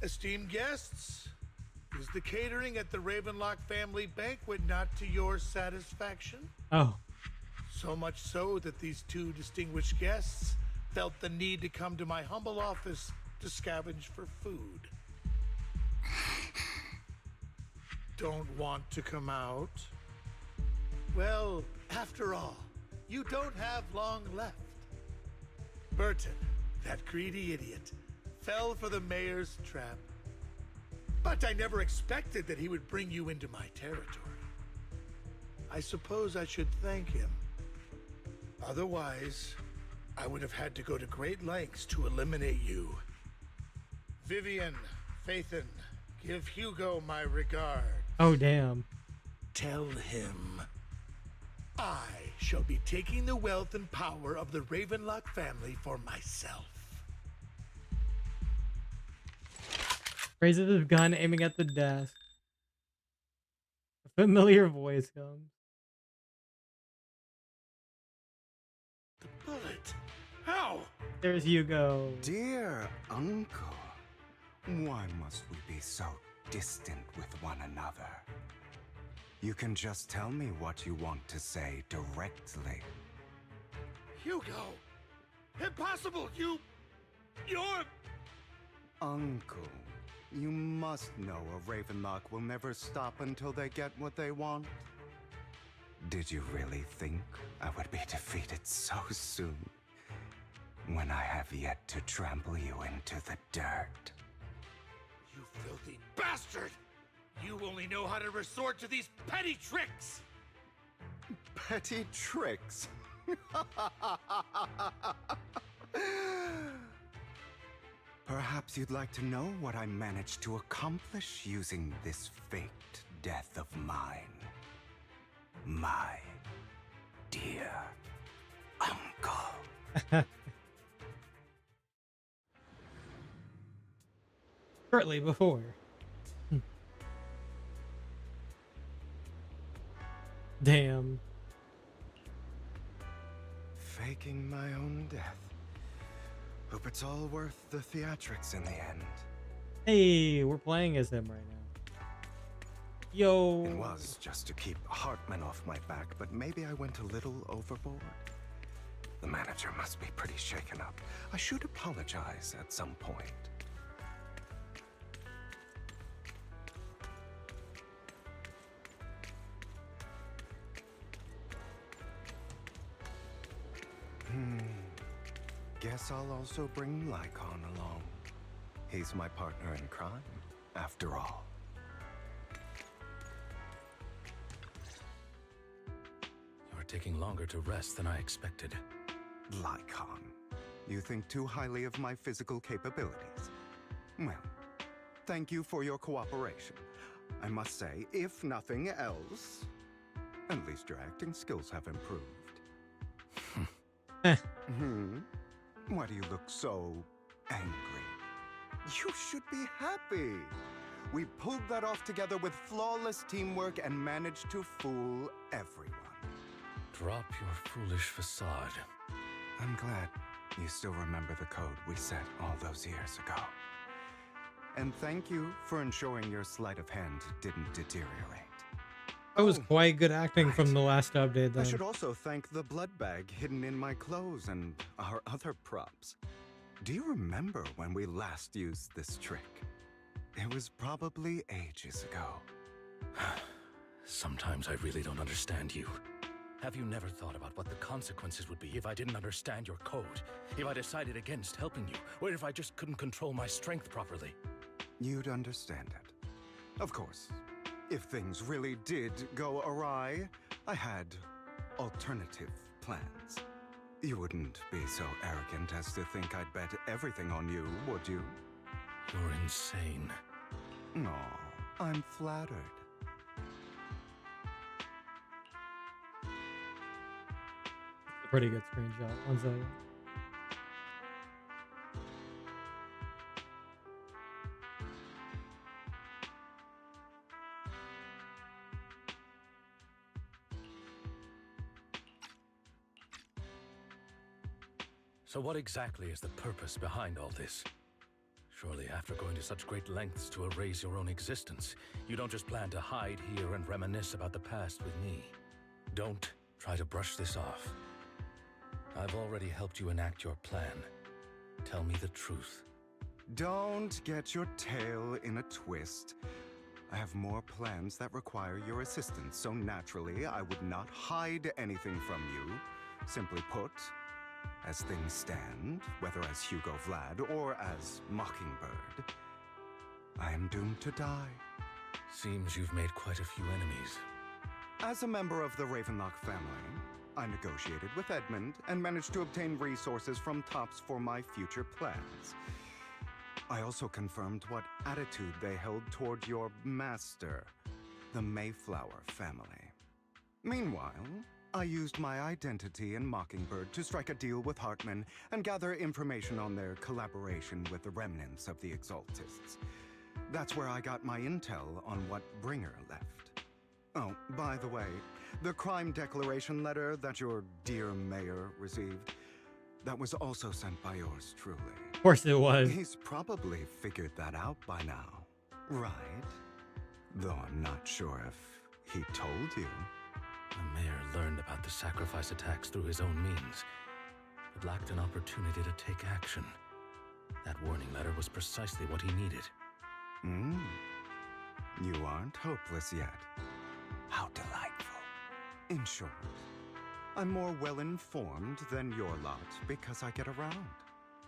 Esteemed guests, is the catering at the Ravenlock family banquet not to your satisfaction? Oh. So much so that these two distinguished guests felt the need to come to my humble office to scavenge for food. Don't want to come out? Well, after all, you don't have long left. Burton, that greedy idiot, fell for the mayor's trap. But I never expected that he would bring you into my territory. I suppose I should thank him. Otherwise, I would have had to go to great lengths to eliminate you. Vivian, Phaethon, give Hugo my regard. Oh, damn. Tell him I shall be taking the wealth and power of the Ravenlock family for myself. Raises his gun, aiming at the desk. A familiar voice comes. The bullet. How? There's Hugo. Dear uncle, why must we be so distant with one another? You can just tell me what you want to say directly. Hugo! Impossible! You're... Uncle, you must know a Ravenlock will never stop until they get what they want. Did you really think I would be defeated so soon, when I have yet to trample you into the dirt? You filthy bastard! You only know how to resort to these petty tricks! Petty tricks? Perhaps you'd like to know what I managed to accomplish using this faked death of mine. My dear uncle. separately before. Damn. Faking my own death. Hope it's all worth the theatrics in the end. Hey, we're playing as him right now. Yo. It was just to keep Hartman off my back, but maybe I went a little overboard. The manager must be pretty shaken up. I should apologize at some point. Guess I'll also bring Lycon along. He's my partner in crime, after all. You're taking longer to rest than I expected. Lycon, you think too highly of my physical capabilities. Well, thank you for your cooperation. I must say, if nothing else, at least your acting skills have improved. Why do you look so angry? You should be happy. We pulled that off together with flawless teamwork and managed to fool everyone. Drop your foolish facade. I'm glad you still remember the code we set all those years ago. And thank you for ensuring your sleight of hand didn't deteriorate. That was quite good acting from the last update, then. I should also thank the blood bag hidden in my clothes and our other props. Do you remember when we last used this trick? It was probably ages ago. Sometimes I really don't understand you. Have you never thought about what the consequences would be if I didn't understand your code? If I decided against helping you? Or if I just couldn't control my strength properly? You'd understand it. Of course. If things really did go awry, I had alternative plans. You wouldn't be so arrogant as to think I'd bet everything on you, would you? You're insane. No, I'm flattered. A pretty good screenshot. One second. So what exactly is the purpose behind all this? Surely after going to such great lengths to erase your own existence, you don't just plan to hide here and reminisce about the past with me. Don't try to brush this off. I've already helped you enact your plan. Tell me the truth. Don't get your tail in a twist. I have more plans that require your assistance, so naturally I would not hide anything from you. Simply put, as things stand, whether as Hugo Vlad or as Mockingbird, I am doomed to die. Seems you've made quite a few enemies. As a member of the Ravenlock family, I negotiated with Edmund and managed to obtain resources from Tops for my future plans. I also confirmed what attitude they held toward your master, the Mayflower family. Meanwhile, I used my identity in Mockingbird to strike a deal with Hartman and gather information on their collaboration with the remnants of the Exaltists. That's where I got my intel on what Bringer left. Oh, by the way, the crime declaration letter that your dear mayor received, that was also sent by yours truly. Of course it was. He's probably figured that out by now, right? Though I'm not sure if he told you. The mayor learned about the sacrifice attacks through his own means, but lacked an opportunity to take action. That warning letter was precisely what he needed. You aren't hopeless yet. How delightful. In short, I'm more well-informed than your lot because I get around,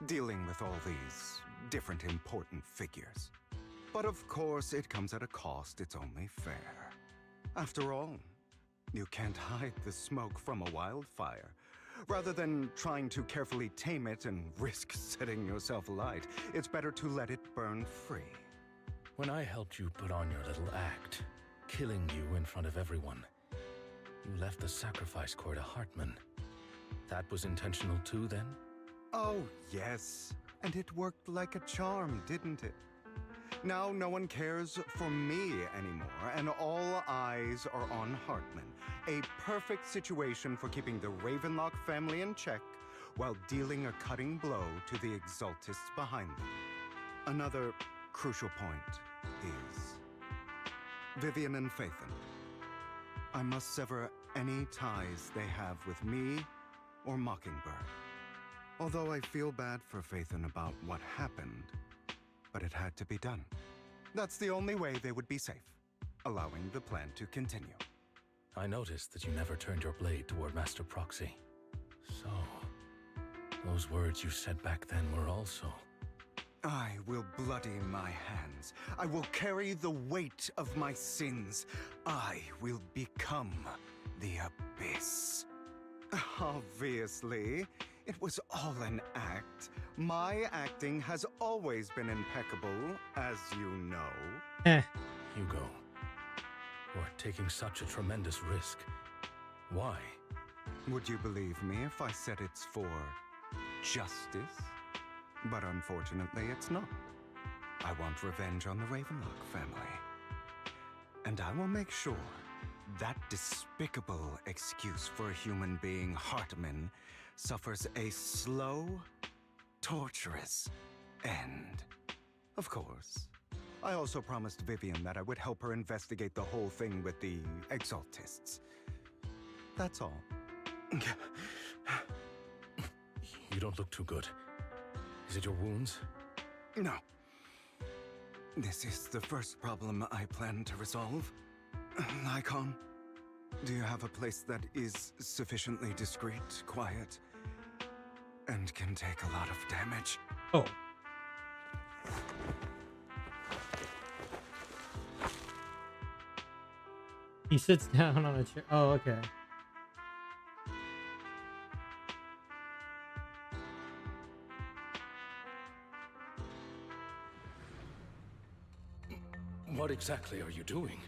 dealing with all these different important figures. But of course, it comes at a cost. It's only fair. After all, you can't hide the smoke from a wildfire. Rather than trying to carefully tame it and risk setting yourself alight, it's better to let it burn free. When I helped you put on your little act, killing you in front of everyone, you left the sacrifice core to Hartman. That was intentional too, then? Oh, yes. And it worked like a charm, didn't it? Now no one cares for me anymore, and all eyes are on Hartman. A perfect situation for keeping the Ravenlock family in check while dealing a cutting blow to the Exaltists behind them. Another crucial point is Vivian and Phaethon. I must sever any ties they have with me or Mockingbird. Although I feel bad for Phaethon about what happened, but it had to be done. That's the only way they would be safe, allowing the plan to continue. I noticed that you never turned your blade toward Master Proxy. So, those words you said back then were also... I will bloody my hands. I will carry the weight of my sins. I will become the Abyss. Obviously, it was all an act. My acting has always been impeccable, as you know. Hugo, you're taking such a tremendous risk. Why? Would you believe me if I said it's for justice? But unfortunately, it's not. I want revenge on the Ravenlock family. And I will make sure that despicable excuse for a human being, Hartman, suffers a slow, torturous end. Of course. I also promised Vivian that I would help her investigate the whole thing with the Exaltists. That's all. You don't look too good. Is it your wounds? No. This is the first problem I plan to resolve. Lycon, do you have a place that is sufficiently discreet, quiet, and can take a lot of damage? Oh. He sits down on a chair. Oh, okay. What exactly are you doing?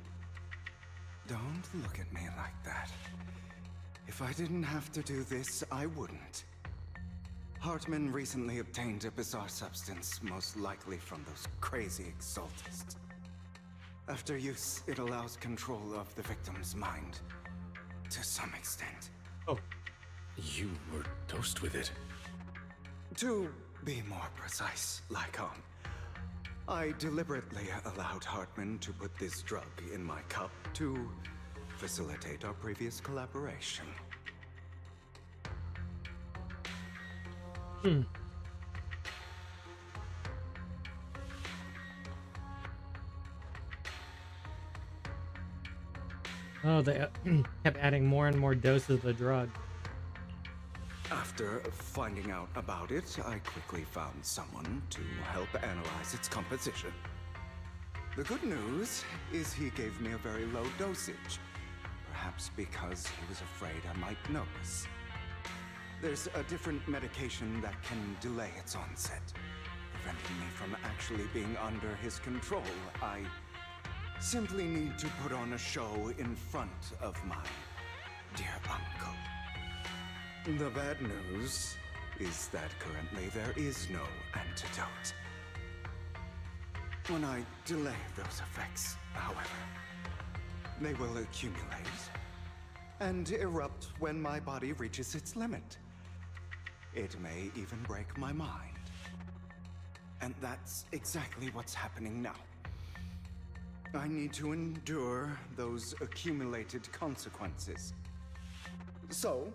Don't look at me like that. If I didn't have to do this, I wouldn't. Hartman recently obtained a bizarre substance, most likely from those crazy Exaltists. After use, it allows control of the victim's mind, to some extent. Oh. You were dosed with it? To be more precise, Lycon, I deliberately allowed Hartman to put this drug in my cup to facilitate our previous collaboration. Oh, they kept adding more and more doses of the drug. After finding out about it, I quickly found someone to help analyze its composition. The good news is he gave me a very low dosage, perhaps because he was afraid I might notice. There's a different medication that can delay its onset, preventing me from actually being under his control. I simply need to put on a show in front of my dear uncle. The bad news is that currently there is no antidote. When I delay those effects, however, they will accumulate and erupt when my body reaches its limit. It may even break my mind. And that's exactly what's happening now. I need to endure those accumulated consequences. So,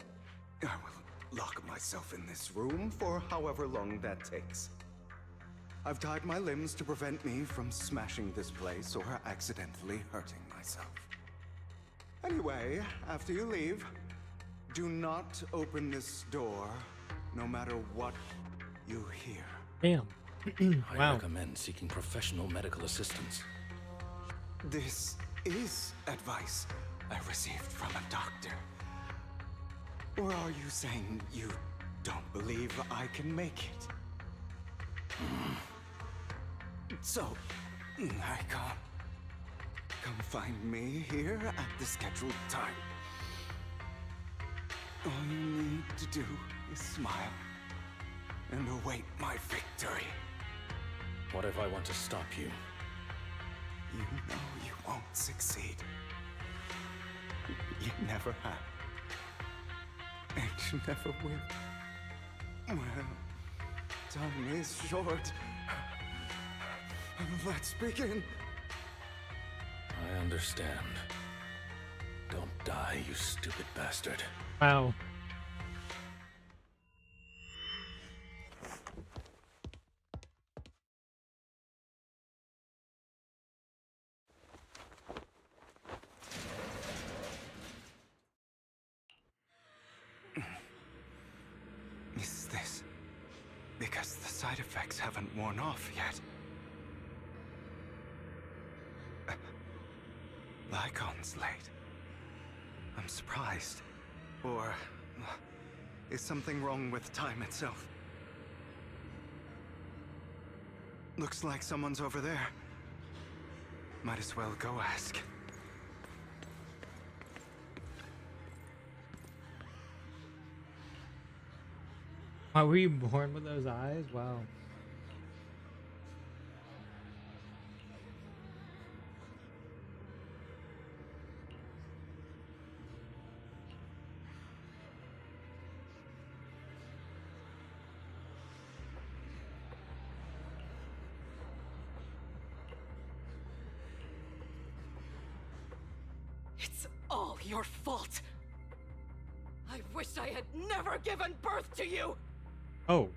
I will lock myself in this room for however long that takes. I've tied my limbs to prevent me from smashing this place or accidentally hurting myself. Anyway, after you leave, do not open this door, no matter what you hear. Damn. I recommend seeking professional medical assistance. This is advice I received from a doctor. Or are you saying you don't believe I can make it? So, I can't. Come find me here at the scheduled time. All you need to do is smile and await my victory. What if I want to stop you? You know you won't succeed. You never have. And you never will. Well, time is short. Let's begin. I understand. Don't die, you stupid bastard. Wow. Is this because the side effects haven't worn off yet? Lycon's late. I'm surprised. Or is something wrong with time itself? Looks like someone's over there. Might as well go ask. Wow, were you born with those eyes? Wow. It's all your fault. I wish I had never given birth to you. Oh.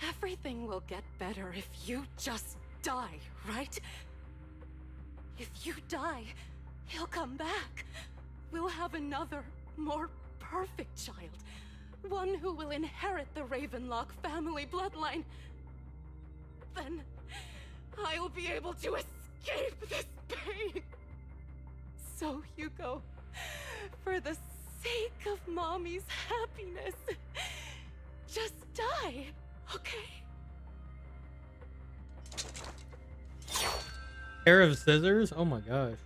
Everything will get better if you just die, right? If you die, he'll come back. We'll have another, more perfect child. One who will inherit the Ravenlock family bloodline. Then I'll be able to escape this pain. So, Hugo, for the sake of Mommy's happiness, just die, okay? Pair of scissors? Oh my gosh.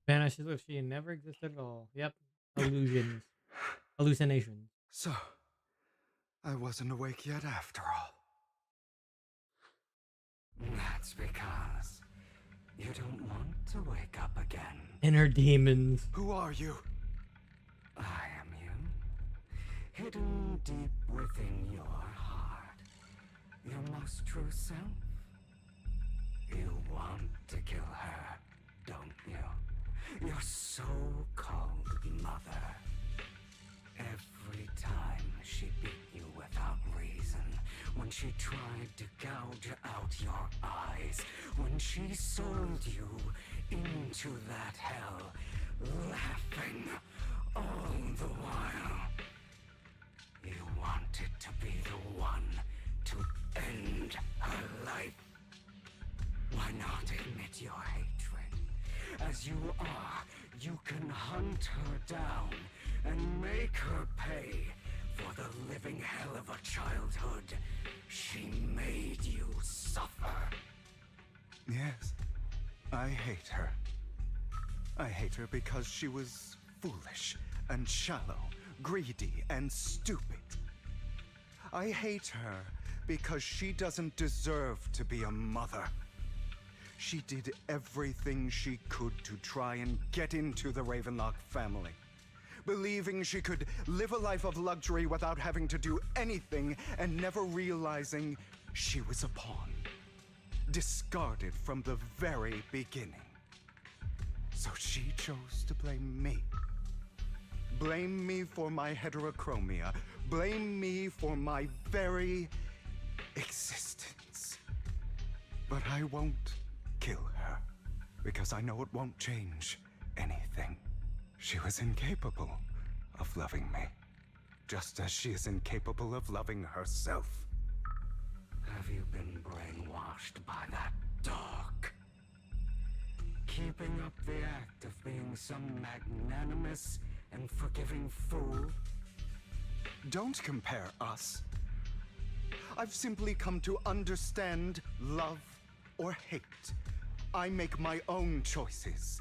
Vanishes if she never existed at all. Yep. Illusions. Hallucinations. So, I wasn't awake yet after all. That's because you don't want to wake up again. Inner demons. Who are you? I am you. Hidden deep within your heart. Your most true self. You want to kill her, don't you? Your so-called mother. Every time she beat you without reason, when she tried to gouge out your eyes, when she sold you into that hell, laughing all the while. You wanted to be the one to end her life. Why not admit your hatred? As you are, you can hunt her down and make her pay for the living hell of a childhood she made you suffer. Yes, I hate her. I hate her because she was foolish and shallow, greedy and stupid. I hate her because she doesn't deserve to be a mother. She did everything she could to try and get into the Ravenlock family, believing she could live a life of luxury without having to do anything and never realizing she was a pawn, discarded from the very beginning. So she chose to blame me. Blame me for my heterochromia. Blame me for my very existence. But I won't kill her, because I know it won't change anything. She was incapable of loving me, just as she is incapable of loving herself. Have you been brainwashed by that dog? Keeping up the act of being some magnanimous and forgiving fool? Don't compare us. I've simply come to understand love or hate. I make my own choices,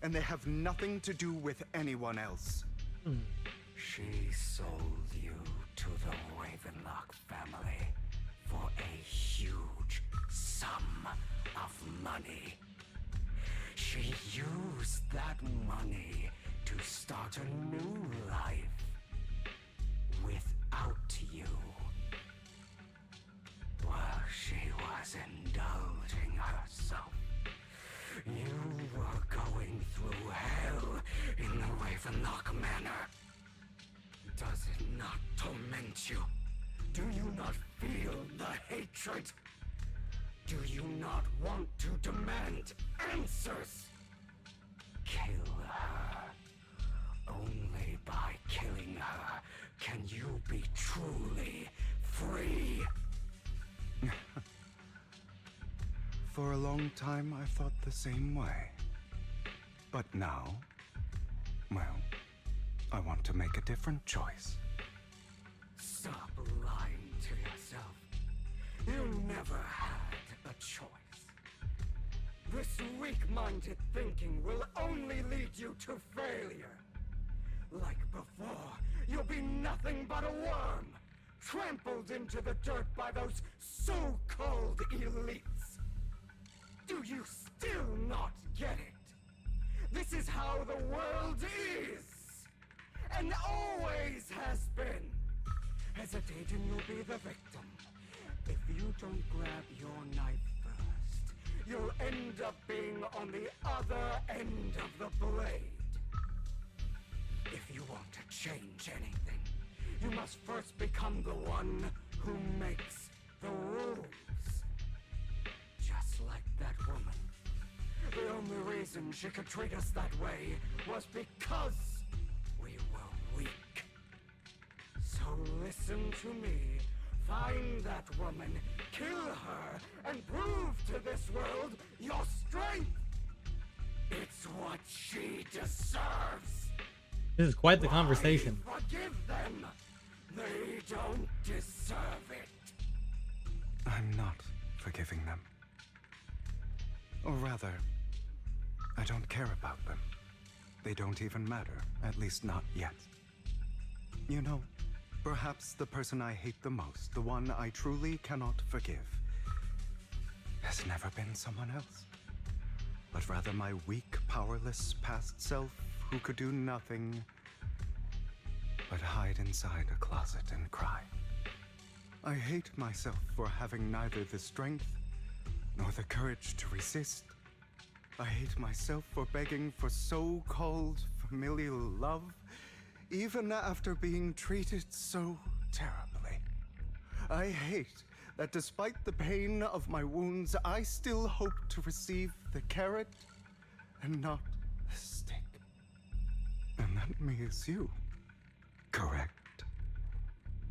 and they have nothing to do with anyone else. She sold you to the Ravenlock family for a huge sum of money. She used that money to start a new life without you. While she was indulging herself, you were going through hell in the Ravenlock Manor. Does it not torment you? Do you not feel the hatred? Do you not want to demand answers? Kill her. Only by killing her can you be truly free. For a long time, I thought the same way. But now, well, I want to make a different choice. Stop lying to yourself. You never had a choice. This weak-minded thinking will only lead you to failure. Like before, you'll be nothing but a worm, trampled into the dirt by those so-called elites. Do you still not get it? This is how the world is, and always has been. Hesitate and you'll be the victim. If you don't grab your knife first, you'll end up being on the other end of the blade. If you want to change anything, you must first become the one who makes the rules. Just like that woman. The only reason she could treat us that way was because we were weak. So listen to me. Find that woman, kill her, and prove to this world your strength. It's what she deserves. This is quite the conversation. Forgive them. They don't deserve it. I'm not forgiving them. Or rather, I don't care about them. They don't even matter, at least not yet. You know, perhaps the person I hate the most, the one I truly cannot forgive, has never been someone else, but rather my weak, powerless past self who could do nothing but hide inside a closet and cry. I hate myself for having neither the strength nor the courage to resist. I hate myself for begging for so-called familial love, even after being treated so terribly. I hate that despite the pain of my wounds, I still hope to receive the carrot and not the stick. And that me is you, correct?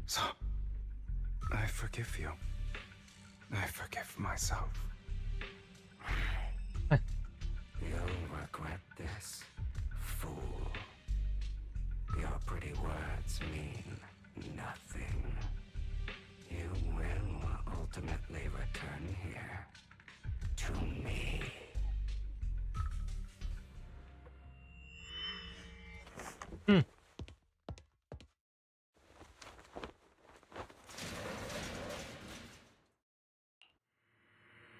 So, I forgive you. I forgive myself. You'll regret this, fool. Your pretty words mean nothing. You will ultimately return here to me.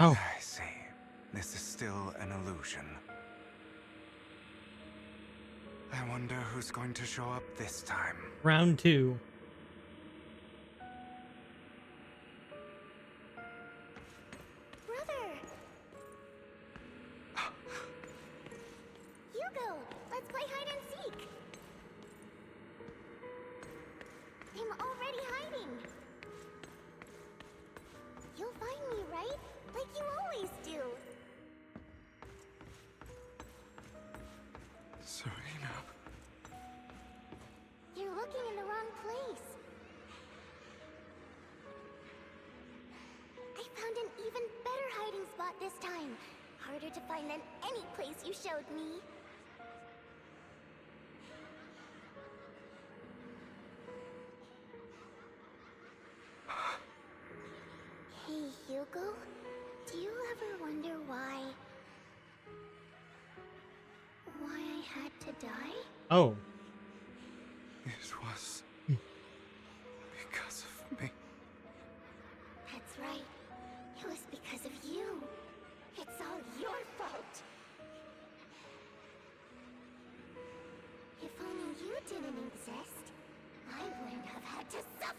Oh. I see. This is still an illusion. I wonder who's going to show up this time. Round 2. Brother! Hugo, let's play hide and seek. I'm already hiding. You'll find me, right? Like you always do. Serena. You're looking in the wrong place. I found an even better hiding spot this time. Harder to find than any place you showed me. Hugo, do you ever wonder why I had to die? Oh. It was because of me. That's right. It was because of you. It's all your fault. If only you didn't exist, I wouldn't have had to suffer.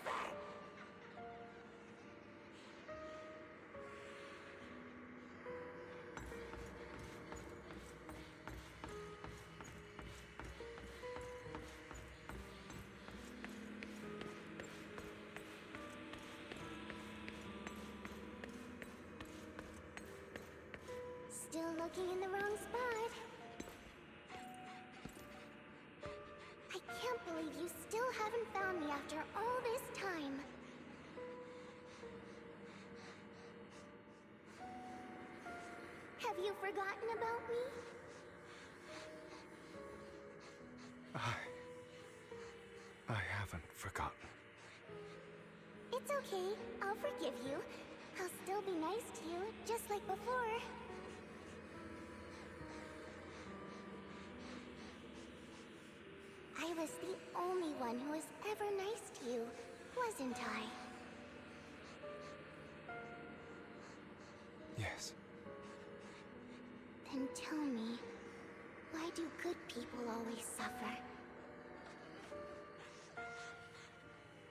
Still looking in the wrong spot. I can't believe you still haven't found me after all this time. Have you forgotten about me? I haven't forgotten. It's okay. I'll forgive you. I'll still be nice to you, just like before. I was the only one who was ever nice to you, wasn't I? Yes. Then tell me, why do good people always suffer?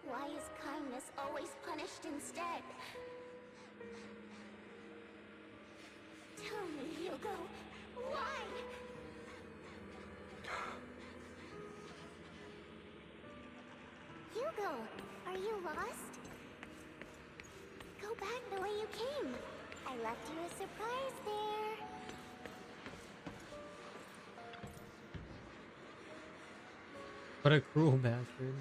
Why is kindness always punished instead? Tell me, Hugo, why? Hugo, are you lost? Go back the way you came. I left you a surprise there. What a cruel bastard.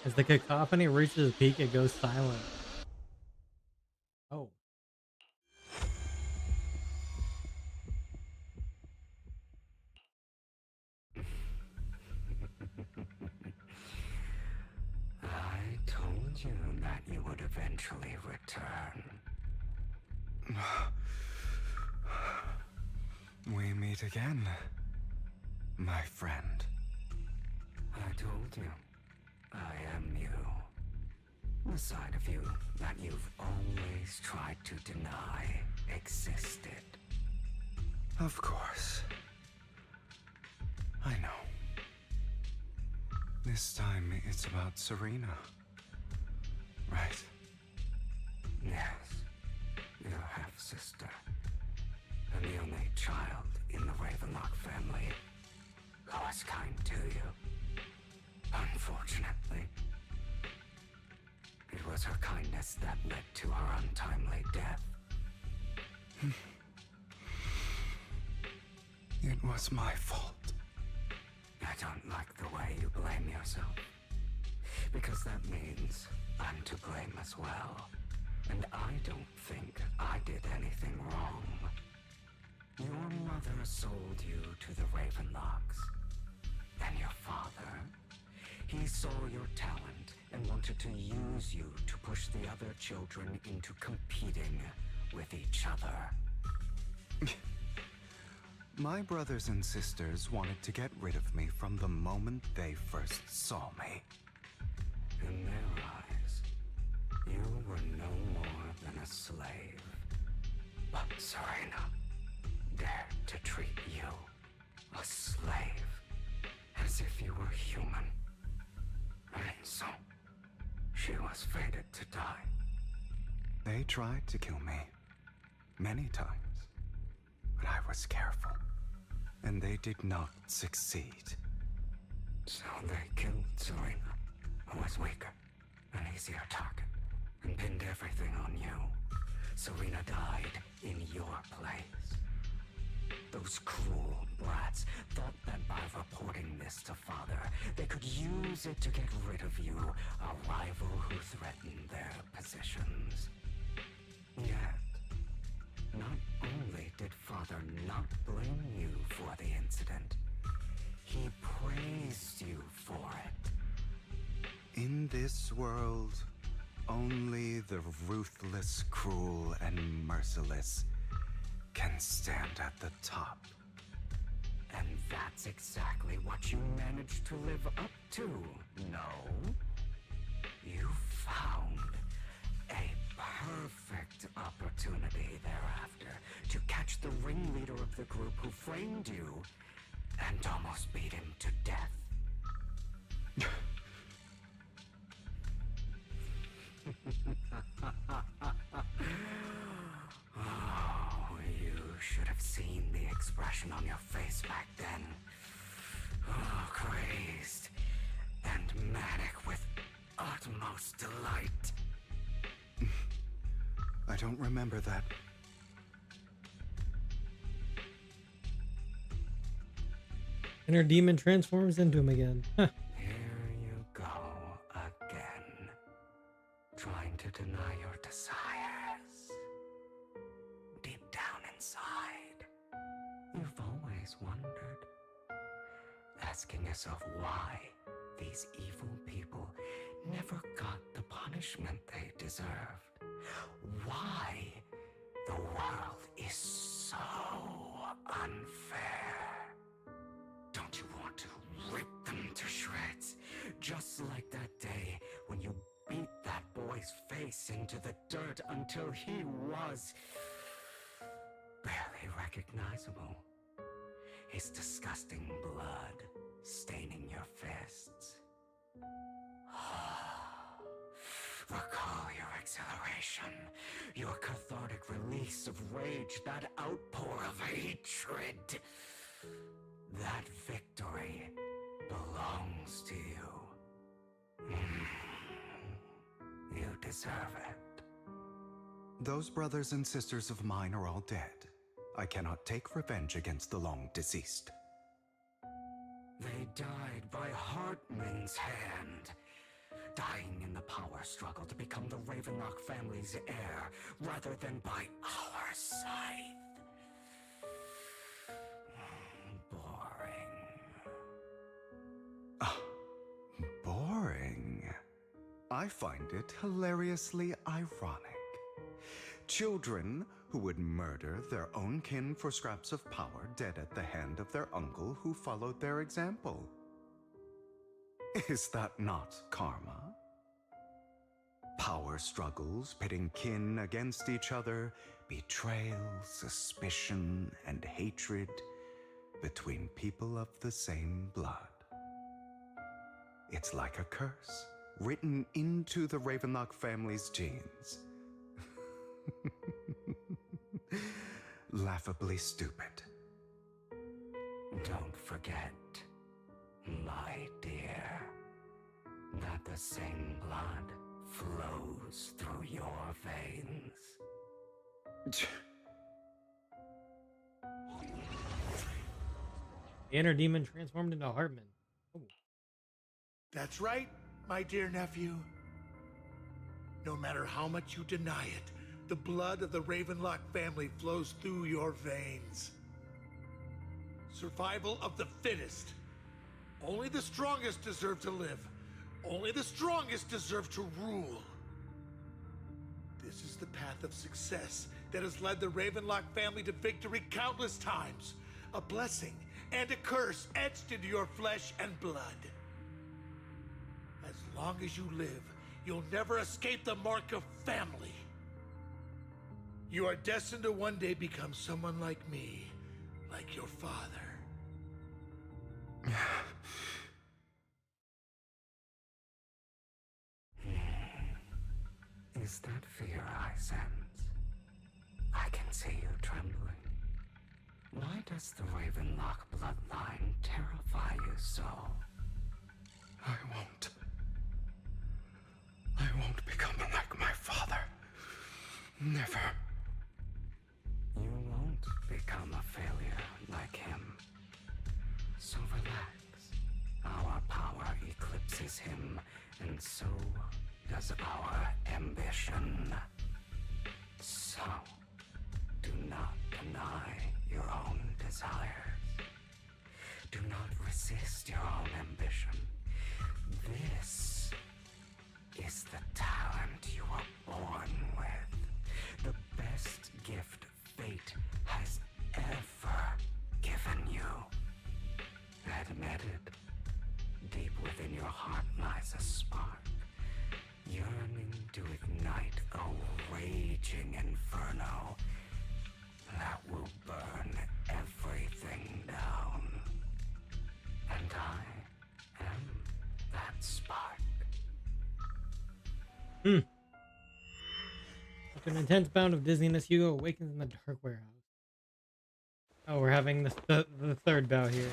As the cacophony reaches its peak, it goes silent. Oh. I told you that you would eventually return. We meet again, my friend. I told you, I am you. The side of you that you've always tried to deny existed. Of course. I know. This time it's about Serena. Right? Yes. Your half-sister. And the only child in the Ravenlock family who was kind to you. Unfortunately, it was her kindness that led to her untimely death. It was my fault. I don't like the way you blame yourself. Because that means I'm to blame as well. And I don't think I did anything wrong. Your mother sold you to the Ravenlocks. And your father, he saw your talent and wanted to use you to push the other children into competing with each other. My brothers and sisters wanted to get rid of me from the moment they first saw me. In their eyes, you were no more than a slave. But Serena dared to treat you, a slave, as if you were human. And so, she was fated to die. They tried to kill me many times, but I was careful, and they did not succeed. So they killed Serena, who was weaker, an easier target, and pinned everything on you. Serena died in your place. Those cruel brats thought that by reporting this to Father, they could use it to get rid of you, a rival who threatened their positions. Yet, Not only did Father not blame you for the incident, he praised you for it. In this world, only the ruthless, cruel, and merciless can stand at the top. And that's exactly what you managed to live up to, no? You found a perfect opportunity thereafter to catch the ringleader of the group who framed you and almost beat him to death. Oh, you should have seen the expression on your face back then. Oh, crazed and manic with utmost delight. I don't remember that. Inner demon transforms into him again. Huh. Here you go again, trying to deny your desires. Deep down inside, you've always wondered, asking yourself why these evil people never got the punishment they deserved. Why the world is so unfair. Don't you want to rip them to shreds? Just like that day when you beat that boy's face into the dirt until he was barely recognizable. His disgusting blood staining your fists. Recall your exhilaration, your cathartic release of rage, that outpour of hatred. That victory belongs to you. You deserve it. Those brothers and sisters of mine are all dead. I cannot take revenge against the long deceased. They died by Hartman's hand, dying in the power struggle to become the Ravenlock family's heir, rather than by our scythe. Boring. I find it hilariously ironic. Children who would murder their own kin for scraps of power dead at the hand of their uncle who followed their example. Is that not karma? Power struggles pitting kin against each other, betrayal, suspicion, and hatred between people of the same blood. It's like a curse written into the Ravenlock family's genes. Laughably stupid. Don't forget, my dear, that the same blood flows through your veins. The inner demon transformed into Hartman. Ooh. That's right, my dear nephew. No matter how much you deny it, the blood of the Ravenlock family flows through your veins. Survival of the fittest. Only the strongest deserve to live. Only the strongest deserve to rule. This is the path of success that has led the Ravenlock family to victory countless times. A blessing and a curse etched into your flesh and blood. As long as you live, you'll never escape the mark of family. You are destined to one day become someone like me, like your father. Is that fear I sense? I can see you trembling. Why does the Ravenlock bloodline terrify you so? I won't become like my father. Never. You won't become a failure like him. So relax. Our power eclipses him, and so does our ambition. So, Do not deny your own desires. Do not resist your own ambition. This is the talent you were born with. The best gift fate has ever given you. Admit it. Deep within your heart lies a spark, yearning to ignite a raging inferno that will burn everything down. And I am that spark. After an intense bout of dizziness, Hugo awakens in the dark warehouse. Oh, we're having the third bout here.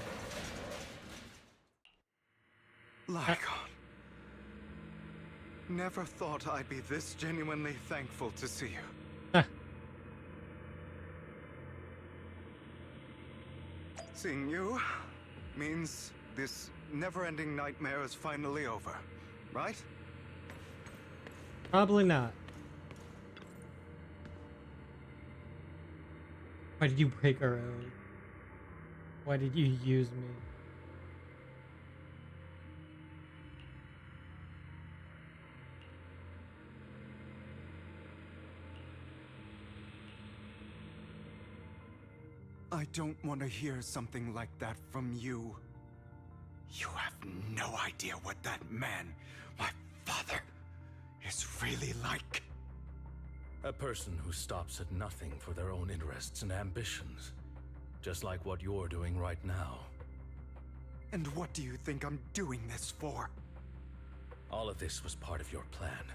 Lycon. Never thought I'd be this genuinely thankful to see you. Seeing you means this never-ending nightmare is finally over, right? Probably not. Why did you break our oath? Why did you use me? I don't want to hear something like that from you. You have no idea what that man, my father, is really like. A person who stops at nothing for their own interests and ambitions. Just like what you're doing right now. And what do you think I'm doing this for? All of this was part of your plan.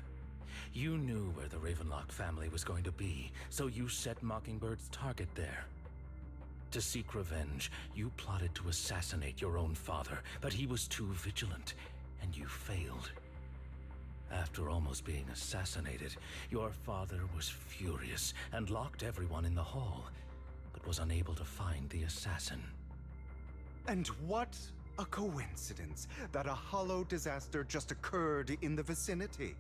You knew where the Ravenlock family was going to be, so you set Mockingbird's target there. To seek revenge, you plotted to assassinate your own father, but he was too vigilant, and you failed. After almost being assassinated, your father was furious and locked everyone in the hall, but was unable to find the assassin. And what a coincidence that a hollow disaster just occurred in the vicinity.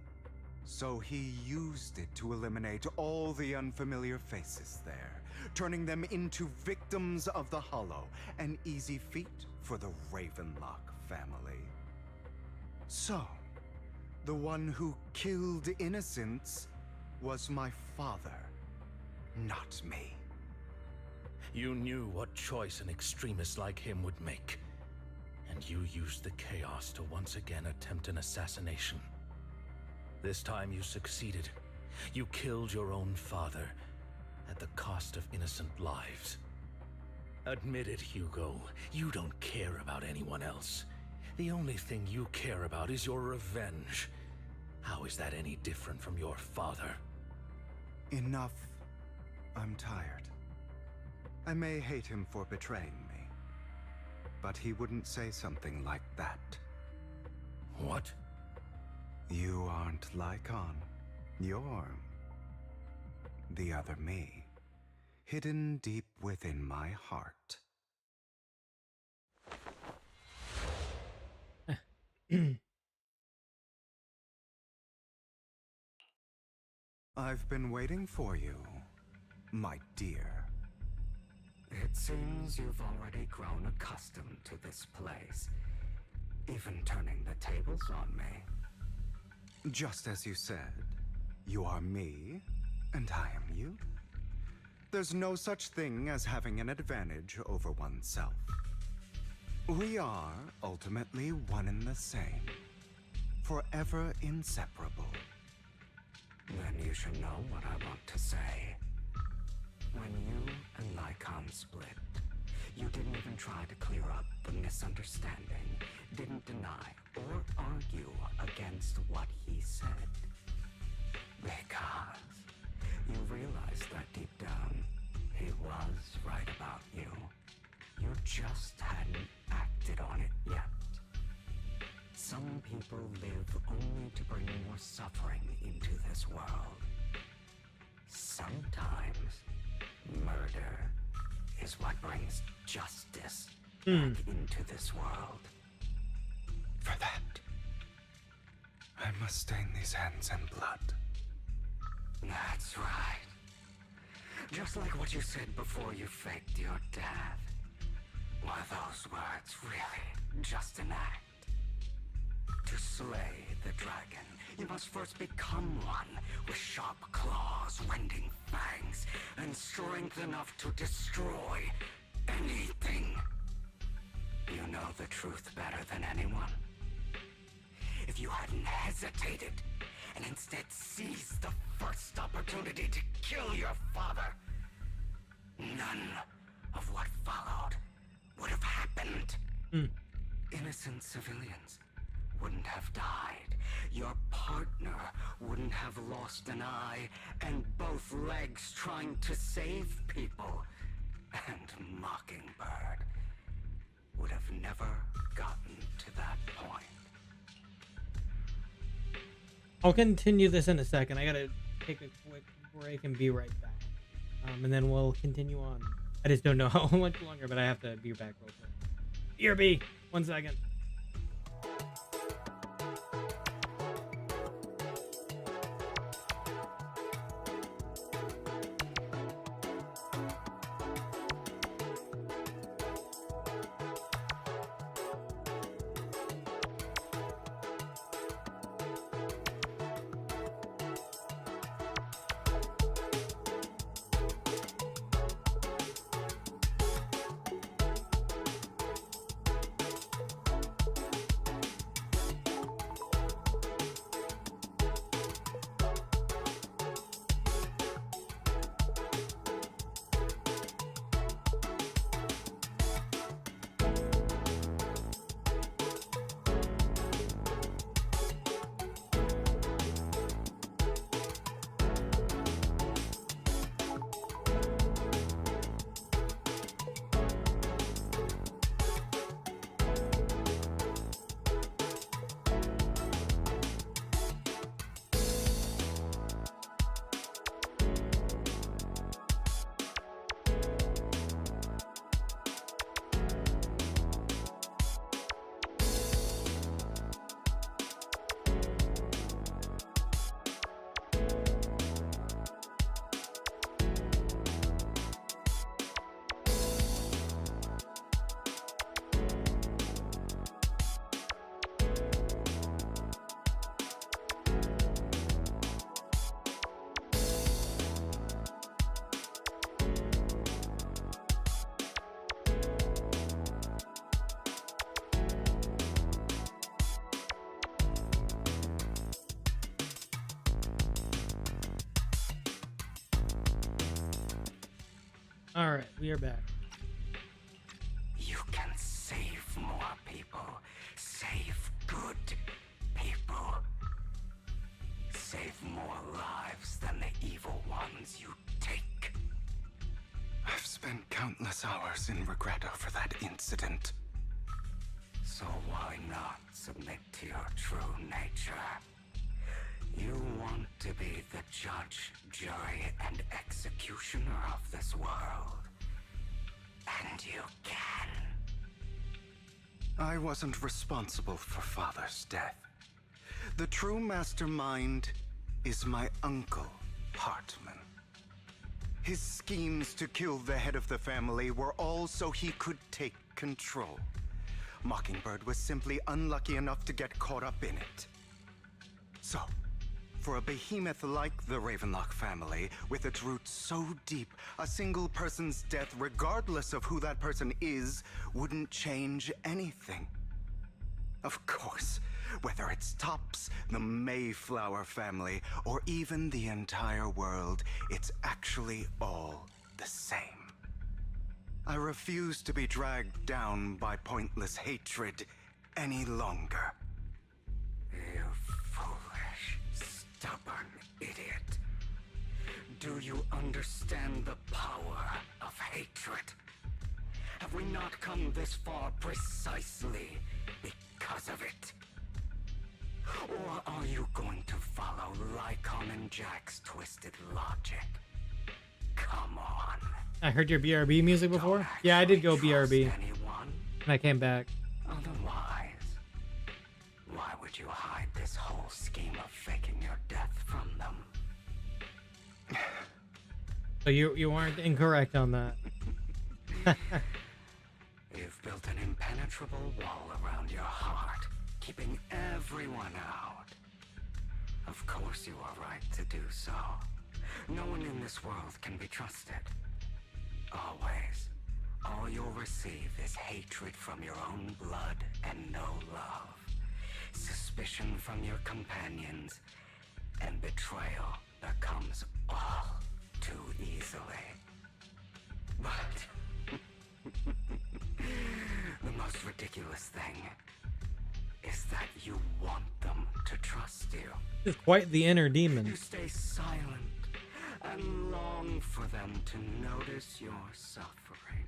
So he used it to eliminate all the unfamiliar faces there, turning them into victims of the hollow, an easy feat for the Ravenlock family. So, the one who killed innocents was my father, not me. You knew what choice an extremist like him would make, and you used the chaos to once again attempt an assassination. This time you succeeded. You killed your own father, at the cost of innocent lives. Admit it, Hugo. You don't care about anyone else. The only thing you care about is your revenge. How is that any different from your father? Enough. I'm tired. I may hate him for betraying me, but he wouldn't say something like that. What? You aren't Lycon. You're the other me, hidden deep within my heart. I've been waiting for you, my dear. It seems you've already grown accustomed to this place, even turning the tables on me. Just as you said, you are me, and I am you. There's no such thing as having an advantage over oneself. We are ultimately one and the same, forever inseparable. Then you should know what I want to say. When you and Lycon split, you didn't even try to clear up the misunderstanding, didn't deny or argue against what he said. Because you realized that deep down, he was right about you. You just hadn't acted on it yet. Some people live only to bring more suffering into this world. Sometimes, murder is what brings justice back into this world. For that, I must stain these hands in blood. That's right. Just like what you said before you faked your death. Were those words really just an act? To slay the dragon, you must first become one with sharp claws, rending fangs, and strength enough to destroy anything. You know the truth better than anyone. If you hadn't hesitated and instead seized the first opportunity to kill your father, none of what followed would have happened. Innocent civilians wouldn't have died. Your partner wouldn't have lost an eye and both legs trying to save people. And Mockingbird would have never gotten to that point. I'll continue this in a second. I gotta take a quick break and be right back. And then we'll continue on. I just don't know how much longer, but I have to be back real quick. BRB, 1 second. All right, we are back. You can save more people. Save good people. Save more lives than the evil ones you take. I've spent countless hours in regret over that incident. So why not submit to your true nature? You want to be the judge, jury, and executioner of this world. And you can. I wasn't responsible for Father's death. The true mastermind is my uncle, Hartman. His schemes to kill the head of the family were all so he could take control. Mockingbird was simply unlucky enough to get caught up in it. So, for a behemoth like the Ravenlock family, with its roots so deep, a single person's death, regardless of who that person is, wouldn't change anything. Of course, whether it's Tops, the Mayflower family, or even the entire world, it's actually all the same. I refuse to be dragged down by pointless hatred any longer. You foolish, stubborn idiot. Do you understand the power of hatred? Have we not come this far precisely because of it? Or are you going to follow Lycon and Jack's twisted logic? Come on. I heard your BRB music before. Yeah, I did go BRB. And I came back. Otherwise, why would you hide this whole scheme of faking your death from them? So you weren't incorrect on that. You've built an impenetrable wall around your heart, keeping everyone out. Of course you are right to do so. No one in this world can be trusted. Always. All you'll receive is hatred from your own blood and no love. Suspicion from your companions, and betrayal that comes all too easily. But the most ridiculous thing is that you want them to trust you. It's quite the inner demon. You stay silent and long for them to notice your suffering.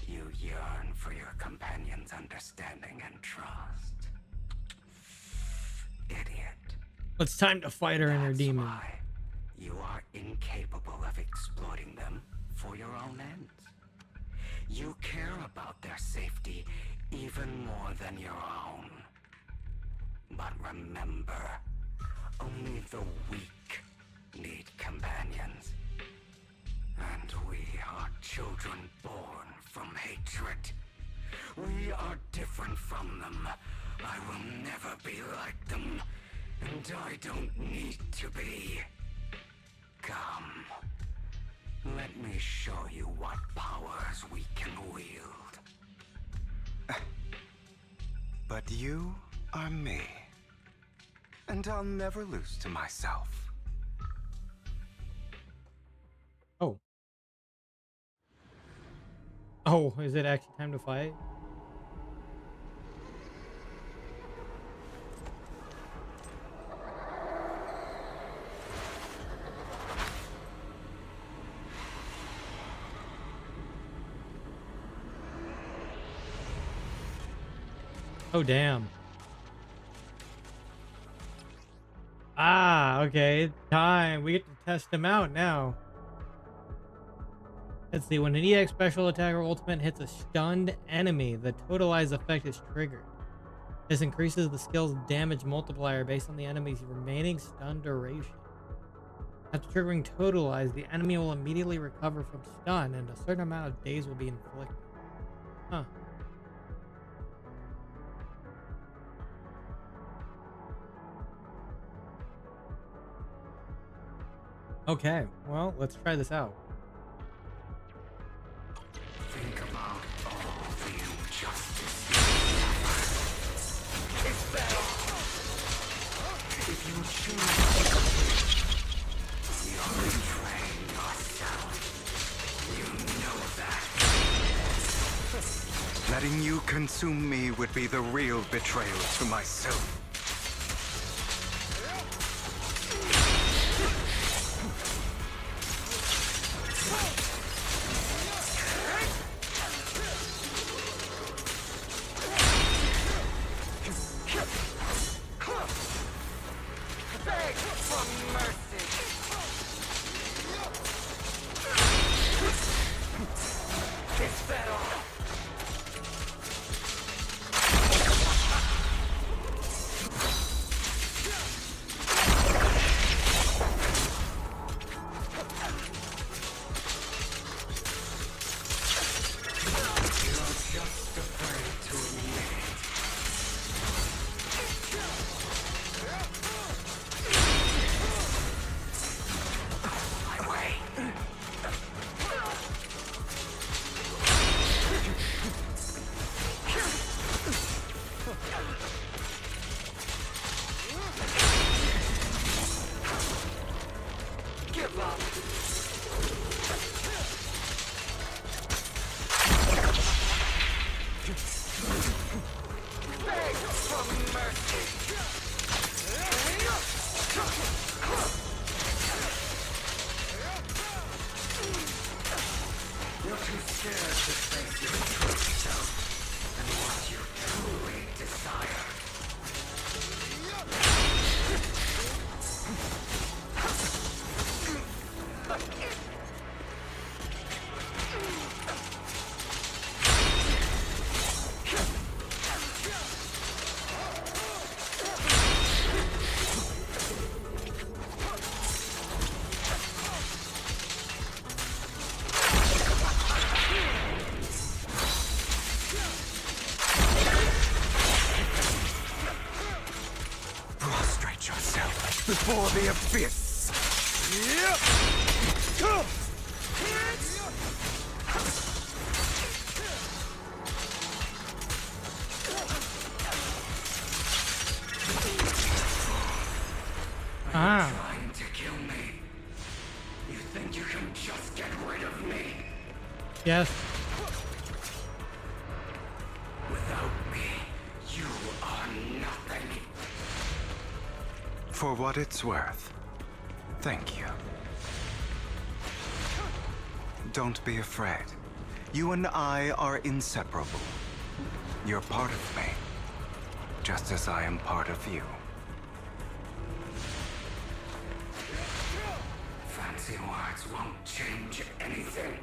You yearn for your companion's understanding and trust. Idiot. It's time to fight our inner demon. Why you are incapable of exploiting them for your own ends. You care about their safety even more than your own. But remember, only the weak need companions. And we are children born from hatred. We are different from them. I will never be like them, and I don't need to be. Come, let me show you what powers we can wield. But you are me, and I'll never lose to myself. Oh. Oh, is it actually time to fight? Oh, damn. Ah, okay. Time. We get to test him out now. Let's see. When an EX special attack or ultimate hits a stunned enemy, the totalize effect is triggered. This increases the skill's damage multiplier based on the enemy's remaining stun duration. After triggering totalize, the enemy will immediately recover from stun and a certain amount of days will be inflicted. Huh. Okay, well, let's try this out. Think about all the injustice. It's better if you choose. You're betraying yourself. You know that. Letting you consume me would be the real betrayal to myself. before the abyss. Ah. Trying to kill me. You think you can just get rid of me? Yes. Without me, you are nothing. For what it's worth, thank you. Don't be afraid. You and I are inseparable. You're part of me, just as I am part of you. Fancy words won't change anything.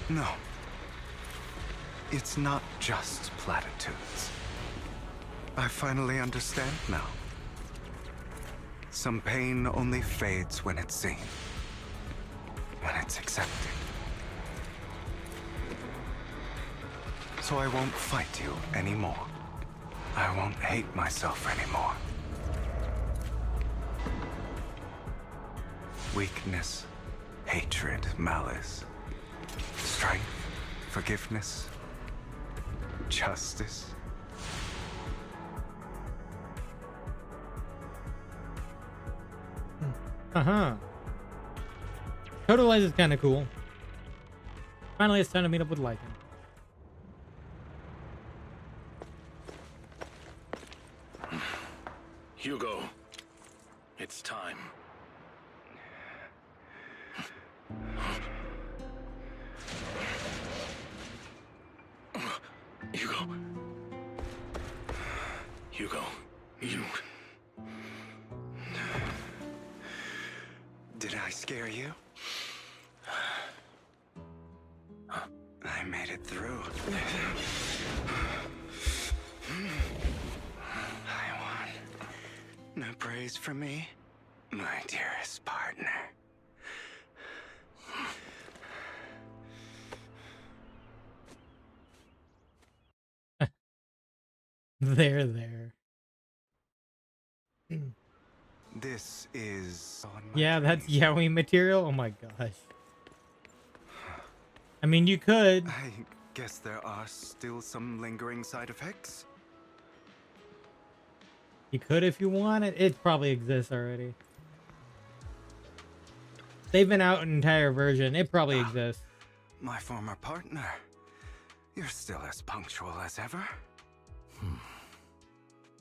No. It's not just platitudes. I finally understand now. Some pain only fades when it's seen. When it's accepted. So I won't fight you anymore. I won't hate myself anymore. Weakness, hatred, malice, strength, forgiveness, justice. Totalize is kind of cool. Finally, it's time to meet up with Lycan. Hugo, it's time. Hugo. Hugo, you... Did I scare you? I made it through. I won. No praise from me, my dearest partner. There. This is... Yeah, that's yaoi material? Oh my gosh. I mean, you could. I guess there are still some lingering side effects. You could if you wanted. It probably exists already. They've been out an entire version. It probably exists. My former partner. You're still as punctual as ever.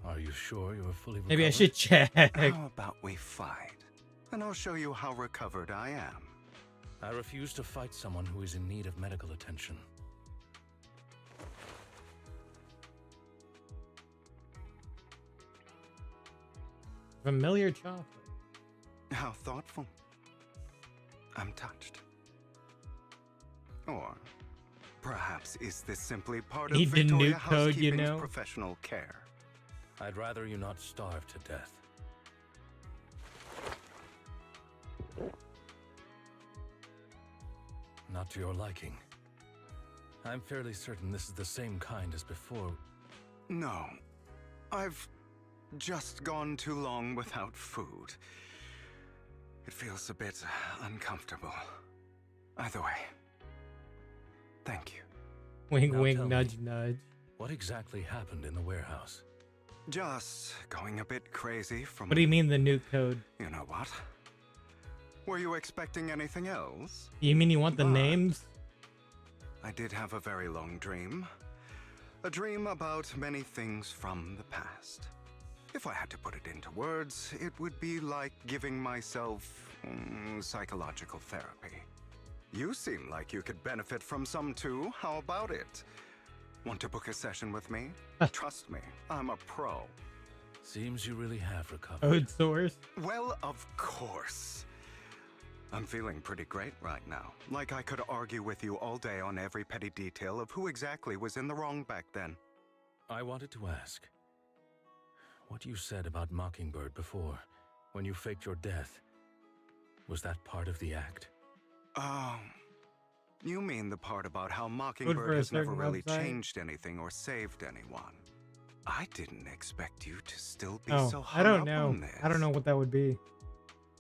Are you sure you're fully recovered? Maybe I should check. How about we fight? And I'll show you how recovered I am. I refuse to fight someone who is in need of medical attention. Familiar chocolate. How thoughtful. I'm touched. Or perhaps is this simply part of Need the Victoria nuke code, you Housekeeping's know? professional care? I'd rather you not starve to death. Not to your liking. I'm fairly certain this is the same kind as before. No. I've just gone too long without food. It feels a bit uncomfortable. Either way, thank you. Wink, Now wink, tell nudge, me, nudge. What exactly happened in the warehouse? Just going a bit crazy from... What do you mean the nuke code? You know what? Were you expecting anything else? You mean you want the names? I did have a very long dream. A dream about many things from the past. If I had to put it into words, it would be like giving myself psychological therapy. You seem like you could benefit from some too. How about it? Want to book a session with me? Trust me, I'm a pro. Seems you really have recovered. Code source? Well, of course. I'm feeling pretty great right now. Like I could argue with you all day on every petty detail of who exactly was in the wrong back then. I wanted to ask, what you said about Mockingbird before, when you faked your death, was that part of the act? You mean the part about how Mockingbird has never really changed anything or saved anyone? I didn't expect you to still be Oh, so I hung don't up know. on this. I don't know what that would be.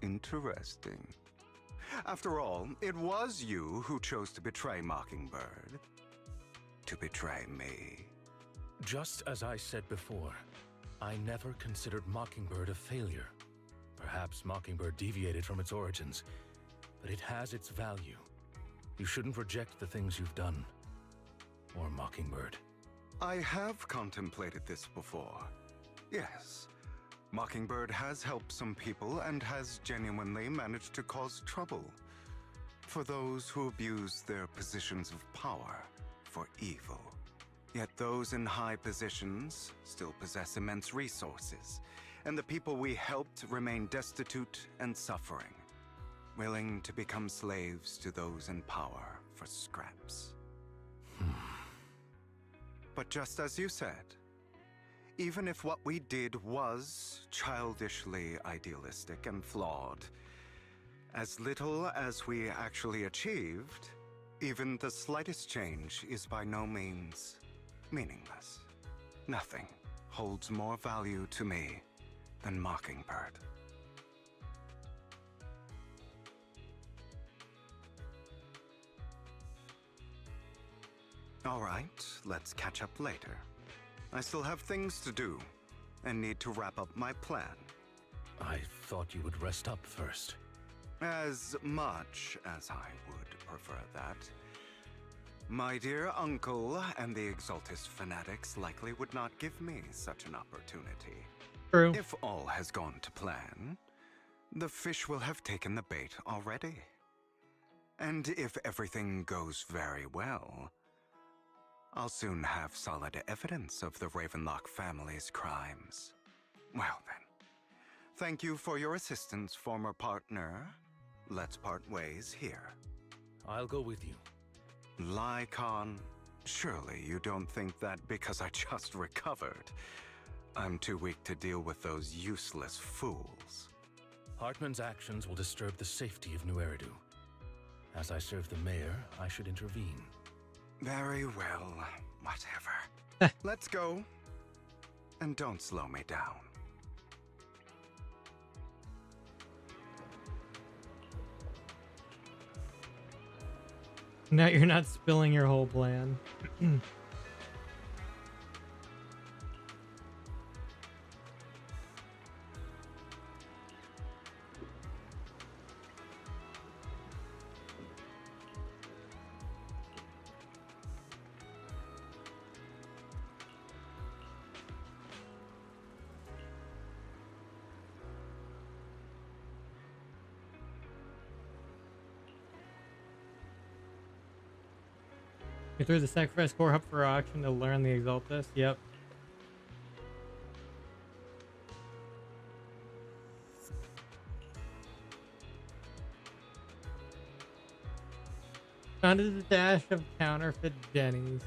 Interesting. After all, it was you who chose to betray Mockingbird. To betray me. Just as I said before, I never considered Mockingbird a failure. Perhaps Mockingbird deviated from its origins, but it has its value. You shouldn't reject the things you've done. Or Mockingbird. I have contemplated this before. Yes. Mockingbird has helped some people and has genuinely managed to cause trouble. For those who abuse their positions of power for evil. Yet those in high positions still possess immense resources, and the people we helped remain destitute and suffering, willing to become slaves to those in power for scraps. But just as you said, even if what we did was childishly idealistic and flawed, as little as we actually achieved, even the slightest change is by no means meaningless. Nothing holds more value to me than Mockingbird. All right, let's catch up later. I still have things to do and need to wrap up my plan. I thought you would rest up first. As much as I would prefer that. My dear uncle and the Exaltist fanatics likely would not give me such an opportunity. True. If all has gone to plan, the fish will have taken the bait already. And if everything goes very well, I'll soon have solid evidence of the Ravenlock family's crimes. Well then, thank you for your assistance, former partner. Let's part ways here. I'll go with you. Lycon, surely you don't think that because I just recovered, I'm too weak to deal with those useless fools. Hartman's actions will disturb the safety of New Eridu. As I serve the mayor, I should intervene. Very well, whatever. Let's go. And don't slow me down. Now you're not spilling your whole plan. You threw the sacrifice core up for auction to learn the Exaltus? Yep. Found a dash of counterfeit Jennies.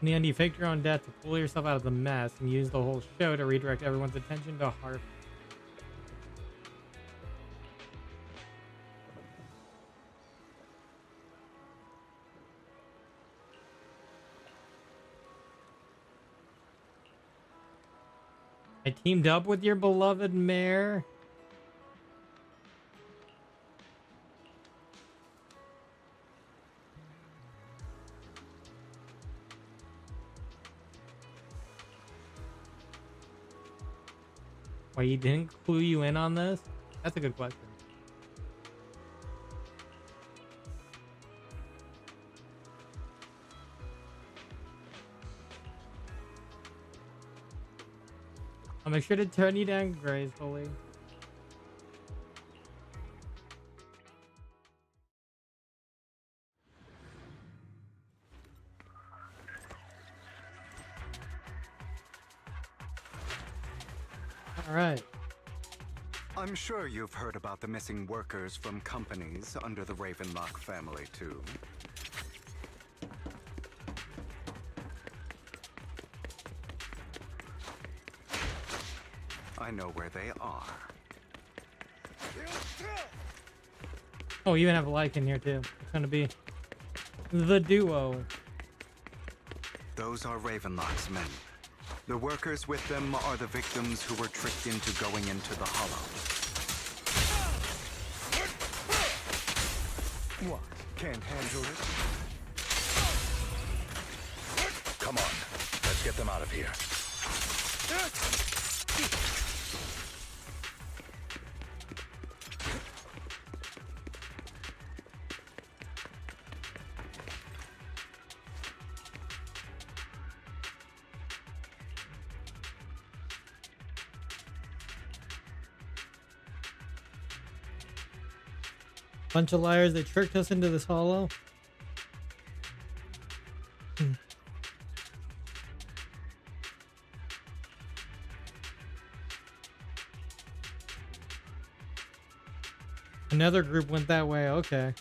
In the end, you faked your own death to pull yourself out of the mess and use the whole show to redirect everyone's attention to Harp. I teamed up with your beloved mayor. Why, he didn't clue you in on this? That's a good question. I'll make sure to turn you down gracefully. All right. I'm sure you've heard about the missing workers from companies under the Ravenlock family, too. I know where they are. Oh, we even have a like in here too. It's gonna be the duo. Those are Ravenlock's men. The workers with them are the victims who were tricked into going into the Hollow. What? Can't handle it? Come on, let's get them out of here. Bunch of liars, they tricked us into this hollow. Another group went that way, okay.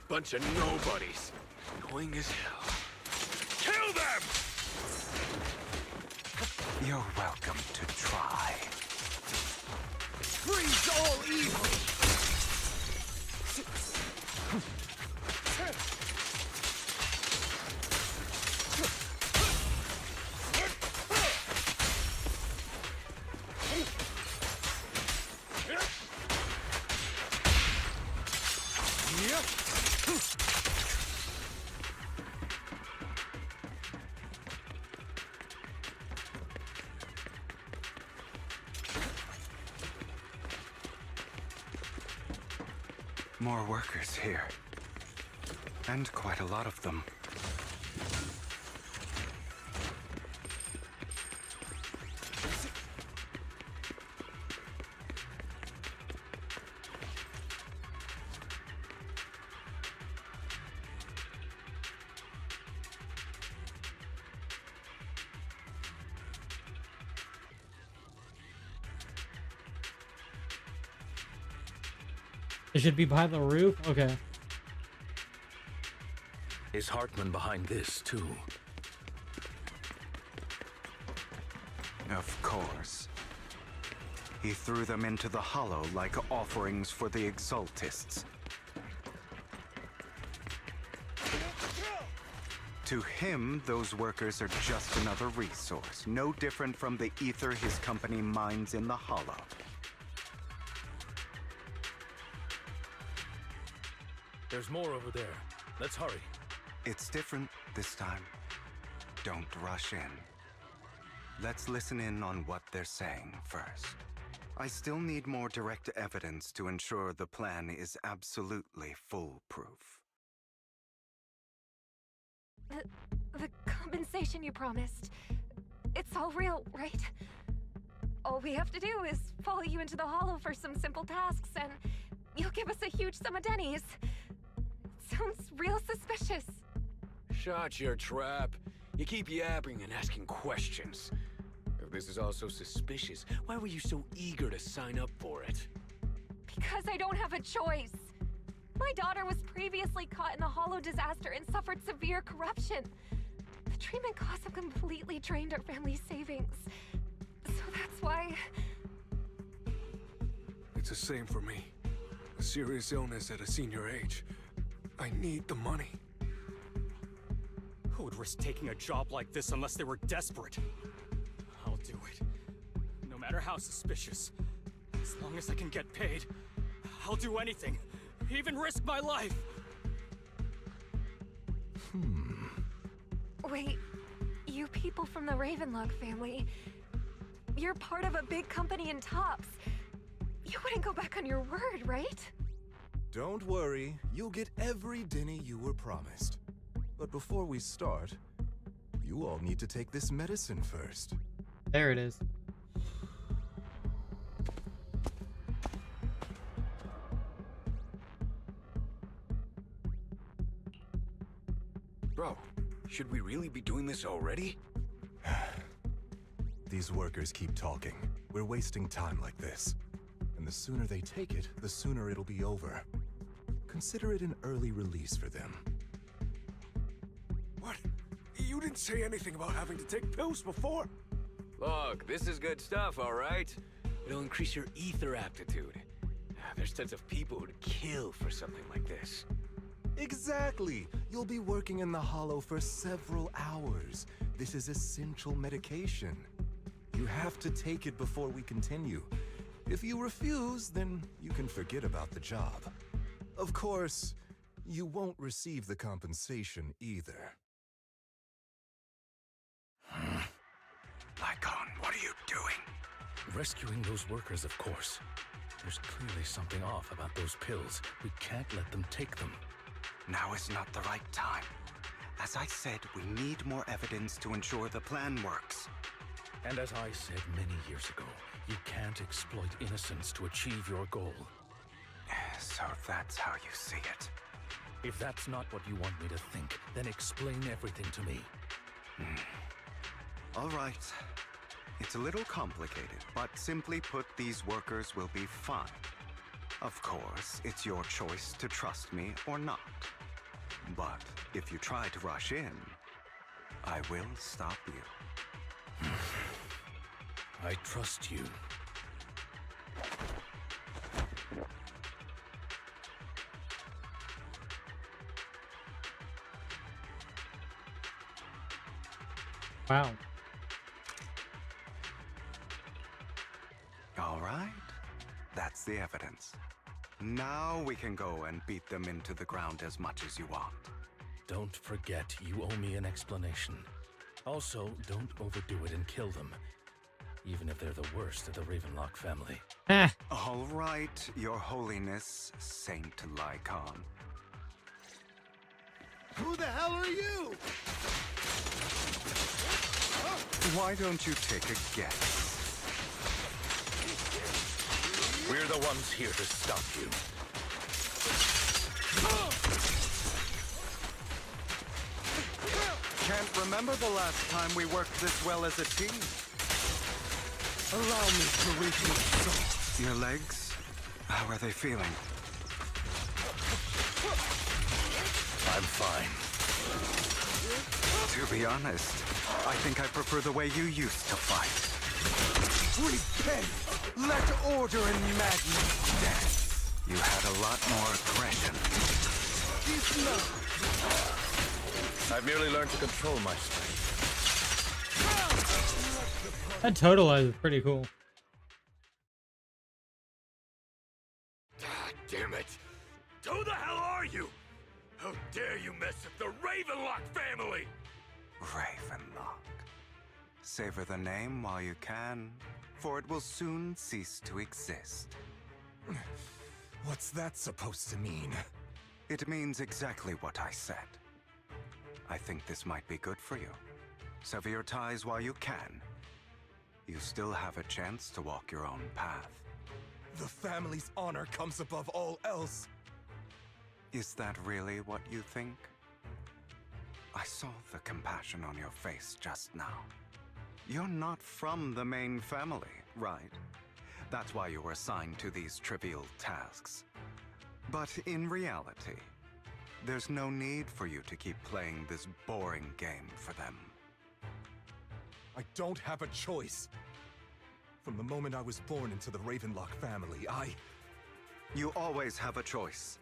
Bunch of nobodies. Annoying as hell. Kill them! You're welcome to try. Freeze all evil! More workers here. And quite a lot of them. It should be by the roof? Okay. Is Hartman behind this, too? Of course. He threw them into the Hollow like offerings for the Exaltists. To him, those workers are just another resource, no different from the ether his company mines in the Hollow. There's more over there. Let's hurry. It's different this time. Don't rush in. Let's listen in on what they're saying first. I still need more direct evidence to ensure the plan is absolutely foolproof. The compensation you promised, it's all real, right? All we have to do is follow you into the Hollow for some simple tasks, and you'll give us a huge sum of dennies. Sounds real suspicious. Shut your trap. You keep yapping and asking questions. If this is all so suspicious, why were you so eager to sign up for it? Because I don't have a choice. My daughter was previously caught in the Hollow disaster and suffered severe corruption. The treatment costs have completely drained our family's savings. So that's why... It's the same for me. A serious illness at a senior age. I need the money. Who would risk taking a job like this unless they were desperate? I'll do it. No matter how suspicious. As long as I can get paid, I'll do anything. Even risk my life. Wait, you people from the Ravenlock family, you're part of a big company in Tops. You wouldn't go back on your word, right? Don't worry, you'll get every denny you were promised. But before we start, you all need to take this medicine first. There it is. Bro, should we really be doing this already? these workers keep talking. We're wasting time like this. And the sooner they take it, the sooner it'll be over. Consider it an early release for them. What? You didn't say anything about having to take pills before. Look, this is good stuff, all right? It'll increase your ether aptitude. There's tons of people who'd kill for something like this. Exactly! You'll be working in the Hollow for several hours. This is essential medication. You have to take it before we continue. If you refuse, then you can forget about the job. Of course, you won't receive the compensation either. Lycon, what are you doing? Rescuing those workers, of course. There's clearly something off about those pills. We can't let them take them. Now is not the right time. As I said, we need more evidence to ensure the plan works. And as I said many years ago, you can't exploit innocence to achieve your goal. So that's how you see it. If that's not what you want me to think, then explain everything to me. All right. It's a little complicated, but simply put, these workers will be fine. Of course, it's your choice to trust me or not. But if you try to rush in, I will stop you. I trust you. Wow. All right. That's the evidence. Now we can go and beat them into the ground as much as you want. Don't forget, you owe me an explanation. Also, don't overdo it and kill them. Even if they're the worst of the Ravenlock family. All right, Your Holiness, Saint Lycon. Who the hell are you? Why don't you take a guess? We're the ones here to stop you. Can't remember the last time we worked this well as a team. Allow me to reach your soul. Your legs? How are they feeling? I'm fine. To be honest, I think I prefer the way you used to fight. Repent! Let order and madness dance! You had a lot more aggression. He's not. I've merely learned to control my strength. That totalize is pretty cool. God damn it! Who the hell are you? How dare you mess with the Ravenlock family? Ravenlock. Savor the name while you can, for it will soon cease to exist. What's that supposed to mean? It means exactly what I said. I think this might be good for you. Sever your ties while you can. You still have a chance to walk your own path. The family's honor comes above all else. Is that really what you think? I saw the compassion on your face just now. You're not from the main family, right? That's why you were assigned to these trivial tasks. But in reality, there's no need for you to keep playing this boring game for them. I don't have a choice. From the moment I was born into the Ravenlock family, You always have a choice,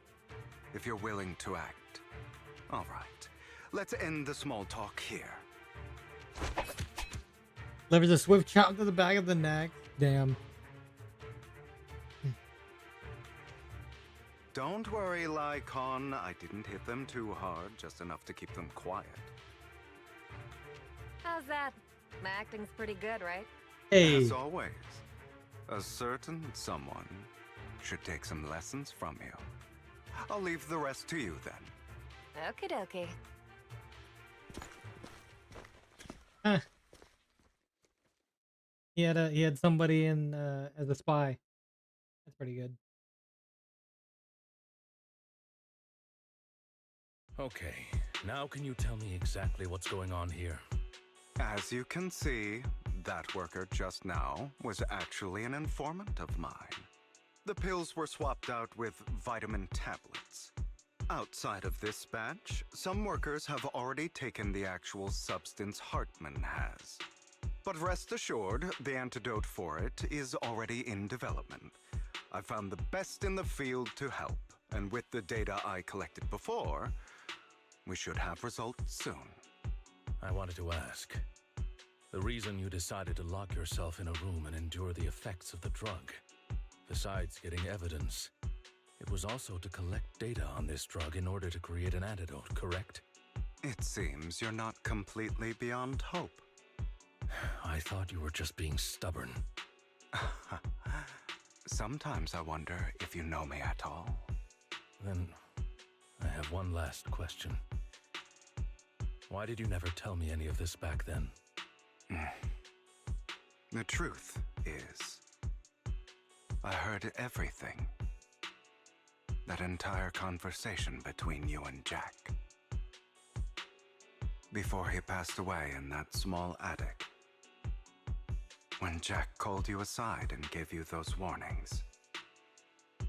if you're willing to act. All right, let's end the small talk here. Delivers a swift chop to the back of the neck. Damn. Don't worry, Lycon. I didn't hit them too hard, just enough to keep them quiet. How's that? My acting's pretty good, right? Hey. As always, a certain someone should take some lessons from you. I'll leave the rest to you then. Okie dokie. Huh. He had somebody in as a spy. That's pretty good. Okay, now can you tell me exactly what's going on here? As you can see, that worker just now was actually an informant of mine. The pills were swapped out with vitamin tablets. Outside of this batch, some workers have already taken the actual substance Hartman has. But rest assured, the antidote for it is already in development. I found the best in the field to help, and with the data I collected before, we should have results soon. I wanted to ask, the reason you decided to lock yourself in a room and endure the effects of the drug, besides getting evidence, it was also to collect data on this drug in order to create an antidote, correct? It seems you're not completely beyond hope. I thought you were just being stubborn. Sometimes I wonder if you know me at all. Then, I have one last question. Why did you never tell me any of this back then? The truth is, I heard everything. That entire conversation between you and Jack. Before he passed away in that small attic. When Jack called you aside and gave you those warnings.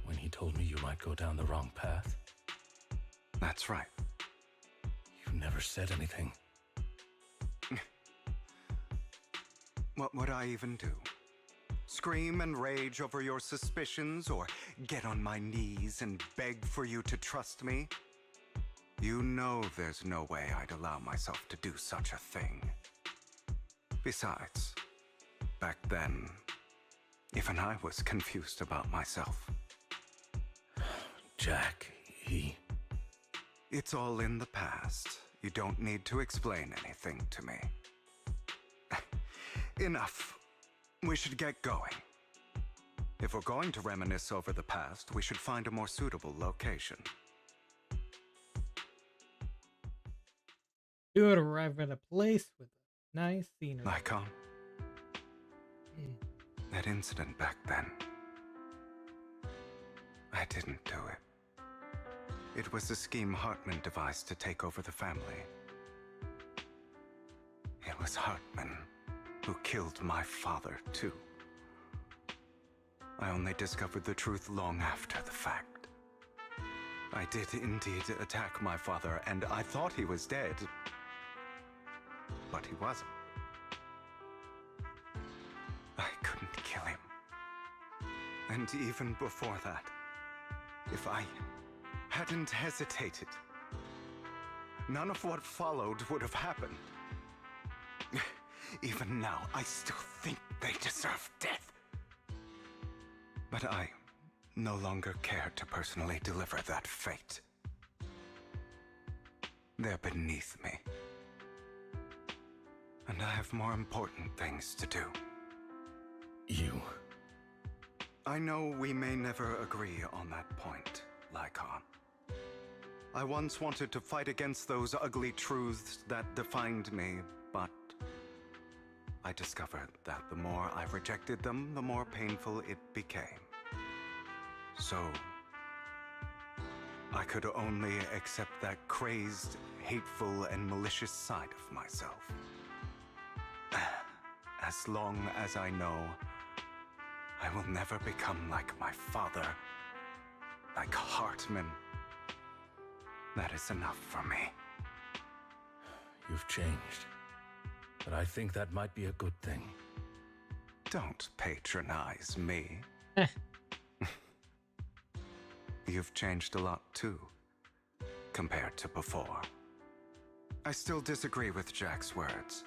When he told me you might go down the wrong path? That's right. You never said anything. What would I even do? Scream and rage over your suspicions, or get on my knees and beg for you to trust me? You know there's no way I'd allow myself to do such a thing. Besides, back then, even I was confused about myself. Jack, he... It's all in the past. You don't need to explain anything to me. Enough. We should get going. If we're going to reminisce over the past, we should find a more suitable location. You would arrive at a place with nice scenery. Lycon? That incident back then. I didn't do it. It was a scheme Hartman devised to take over the family. It was Hartman who killed my father, too. I only discovered the truth long after the fact. I did indeed attack my father, and I thought he was dead. But he wasn't. I couldn't kill him. And even before that, if I hadn't hesitated, none of what followed would have happened. Even now, I still think they deserve death. But I no longer care to personally deliver that fate. They're beneath me. And I have more important things to do. You... I know we may never agree on that point, Lycon. I once wanted to fight against those ugly truths that defined me, but I discovered that the more I rejected them, the more painful it became. So, I could only accept that crazed, hateful, and malicious side of myself. As long as I know I will never become like my father, like Hartman, that is enough for me. You've changed. But I think that might be a good thing. Don't patronize me. You've changed a lot too, compared to before. I still disagree with Jack's words.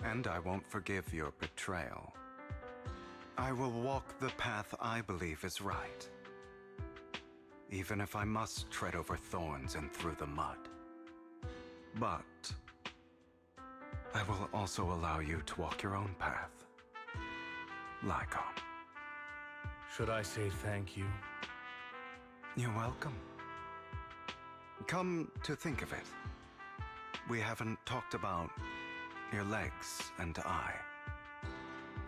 And I won't forgive your betrayal. I will walk the path I believe is right. Even if I must tread over thorns and through the mud. But I will also allow you to walk your own path. Lycon. Should I say thank you? You're welcome. Come to think of it, we haven't talked about your legs and eye.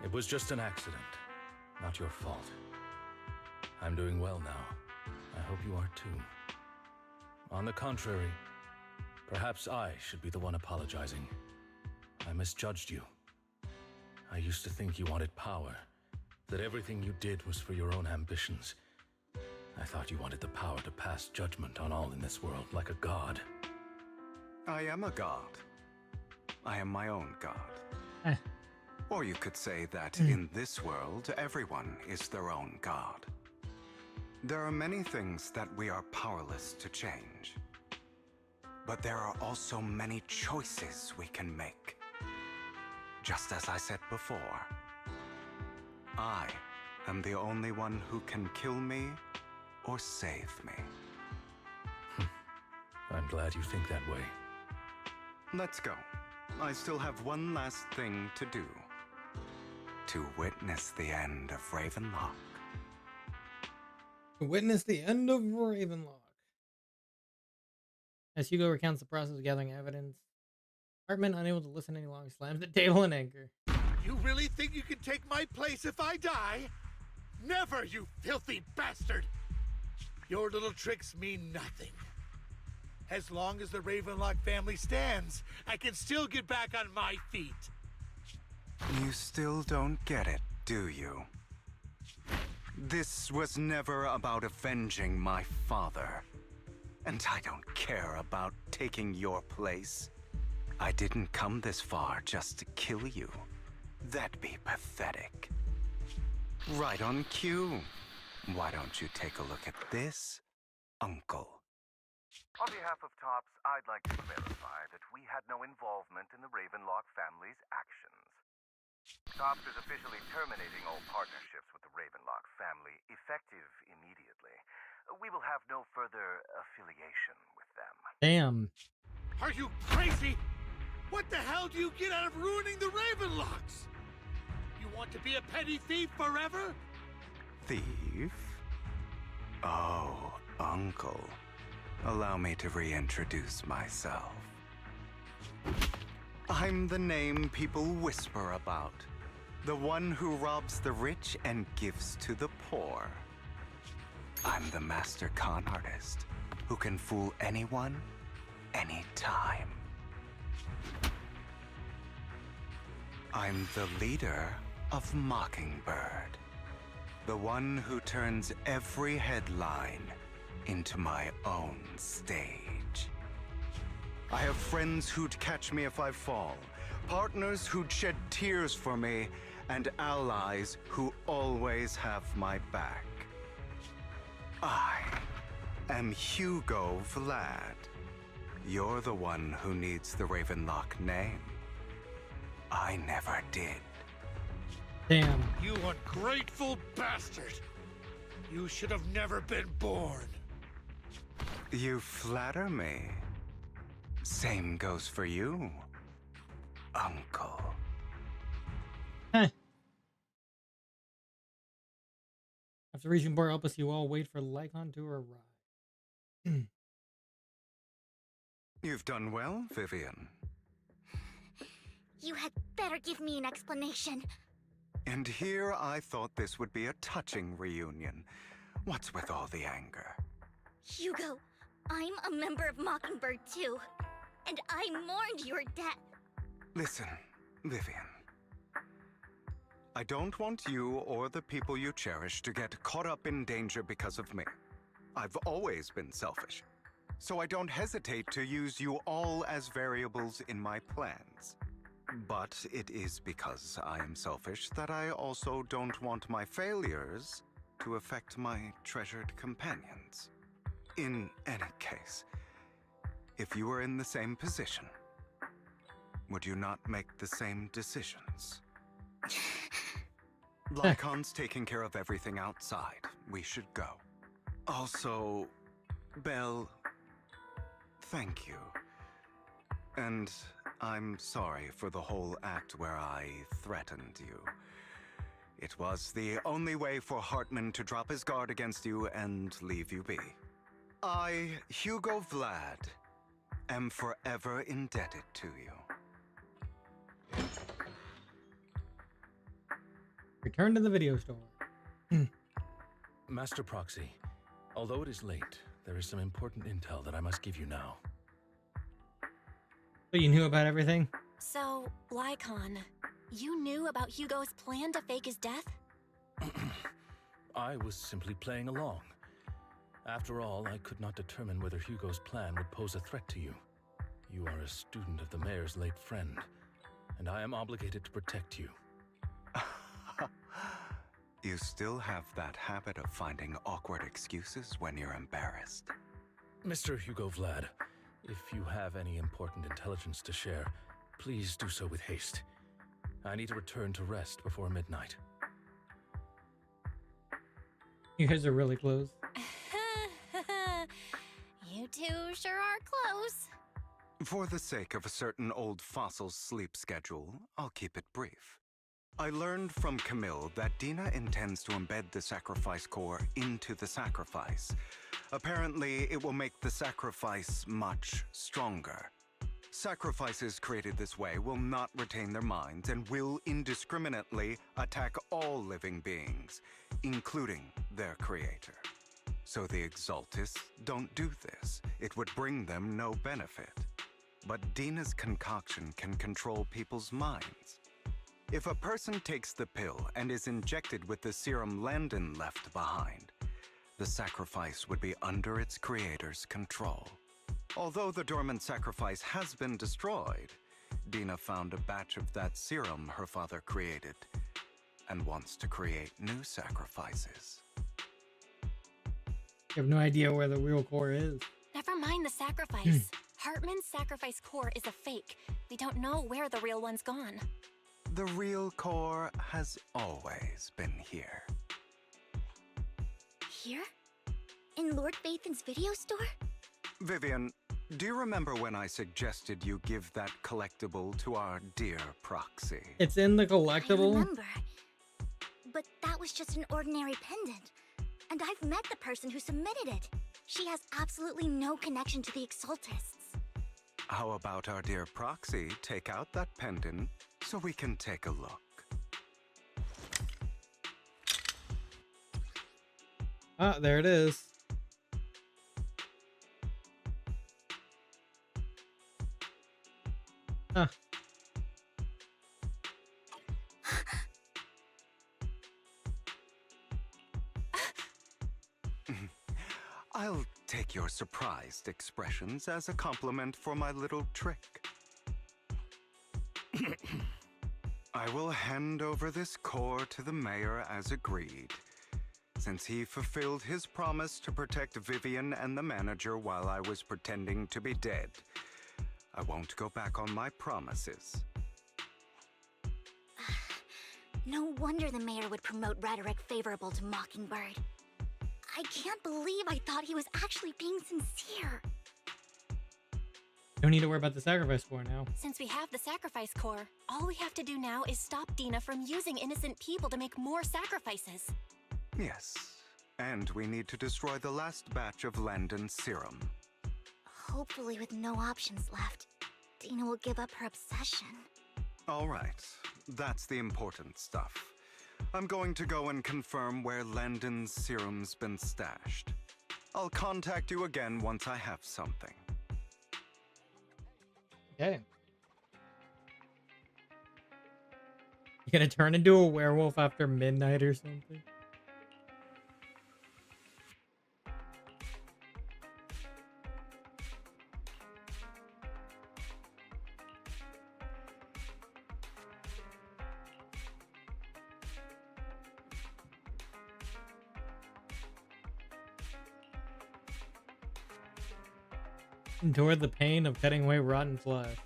It was just an accident, not your fault. I'm doing well now. I hope you are too. On the contrary, perhaps I should be the one apologizing. I misjudged you. I used to think you wanted power, that everything you did was for your own ambitions. I thought you wanted the power to pass judgment on all in this world like a god. I am a god. I am my own god. Or you could say that in this world, everyone is their own god. There are many things that we are powerless to change. But there are also many choices we can make. Just as I said before, I am the only one who can kill me or save me. I'm glad you think that way. Let's go. I still have one last thing to do. To witness the end of Ravenlock. To witness the end of Ravenlock. As Hugo recounts the process of gathering evidence, Hartman, unable to listen any longer, slams the table in anger. You really think you can take my place if I die? Never, you filthy bastard! Your little tricks mean nothing. As long as the Ravenlock family stands, I can still get back on my feet. You still don't get it, do you? This was never about avenging my father. And I don't care about taking your place. I didn't come this far just to kill you. That'd be pathetic. Right on cue. Why don't you take a look at this, Uncle? On behalf of TOPS, I'd like to clarify that we had no involvement in the Ravenlock family's actions. TOPS is officially terminating all partnerships with the Ravenlock family, effective immediately. We will have no further affiliation with them. Damn. Are you crazy? What the hell do you get out of ruining the Ravenlocks? You want to be a petty thief forever? Thief? Oh, Uncle. Allow me to reintroduce myself. I'm the name people whisper about. The one who robs the rich and gives to the poor. I'm the master con artist who can fool anyone, anytime. I'm the leader of Mockingbird. The one who turns every headline into my own stage. I have friends who'd catch me if I fall, partners who'd shed tears for me, and allies who always have my back. I am Hugo Vlad. You're the one who needs the Ravenlock name. I never did. Damn. You ungrateful bastard! You should have never been born. You flatter me. Same goes for you, Uncle. After reaching Bar Elpis, you all wait for Lycon to arrive. You've done well, Vivian. You had better give me an explanation. And here I thought this would be a touching reunion. What's with all the anger? Hugo, I'm a member of Mockingbird too. And I mourned your death. Listen, Vivian. I don't want you or the people you cherish to get caught up in danger because of me. I've always been selfish, so I don't hesitate to use you all as variables in my plans. But it is because I am selfish that I also don't want my failures to affect my treasured companions. In any case, if you were in the same position, would you not make the same decisions? Lycon's taking care of everything outside. We should go. Also, Belle, thank you. And I'm sorry for the whole act where I threatened you. It was the only way for Hartman to drop his guard against you and leave you be. I, Hugo Vlad, am forever indebted to you. Return to the video store. Master Proxy, although it is late, there is some important intel that I must give you now. So you knew about everything? So, Lycon, You knew about Hugo's plan to fake his death? I was simply playing along. After all, I could not determine whether Hugo's plan would pose a threat to you. You are a student of the mayor's late friend, and I am obligated to protect you. You still have that habit of finding awkward excuses when you're embarrassed. Mr. Hugo Vlad, if you have any important intelligence to share, please do so with haste. I need to return to rest before midnight. You guys are really close. You two sure are close. For the sake of a certain old fossil's sleep schedule, I'll keep it brief. I learned from Camille that Dina intends to embed the sacrifice core into the sacrifice. Apparently, it will make the sacrifice much stronger. Sacrifices created this way will not retain their minds and will indiscriminately attack all living beings, including their creator. So the Exaltists don't do this. It would bring them no benefit. But Dina's concoction can control people's minds. If a person takes the pill and is injected with the serum Landon left behind, the sacrifice would be under its creator's control. Although the dormant sacrifice has been destroyed, Dina found a batch of that serum her father created and wants to create new sacrifices. You have no idea where the real core is. Never mind the sacrifice. Hartman's sacrifice core is a fake. We don't know where the real one's gone. The real core has always been here. Here? In Lord Bathan's video store? Vivian, do you remember when I suggested you give that collectible to our dear Proxy? It's in the collectible? I remember. But that was just an ordinary pendant. And I've met the person who submitted it. She has absolutely no connection to the Exaltists. How about our dear Proxy take out that pendant so we can take a look? Ah, there it is. Huh. I'll take your surprised expressions as a compliment for my little trick. I will hand over this core to the mayor as agreed, since he fulfilled his promise to protect Vivian and the manager while I was pretending to be dead. I won't go back on my promises. No wonder the mayor would promote rhetoric favorable to Mockingbird. I can't believe I thought he was actually being sincere. Don't need to worry about the sacrifice core now. Since we have the sacrifice core, all we have to do now is stop Dina from using innocent people to make more sacrifices. Yes, and we need to destroy the last batch of Landon's serum. Hopefully with no options left, Dina will give up her obsession. All right, that's the important stuff. I'm going to go and confirm where Landon's serum's been stashed. I'll contact you again once I have something. Okay. You gonna turn into a werewolf after midnight or something? Endure the pain of cutting away rotten flesh.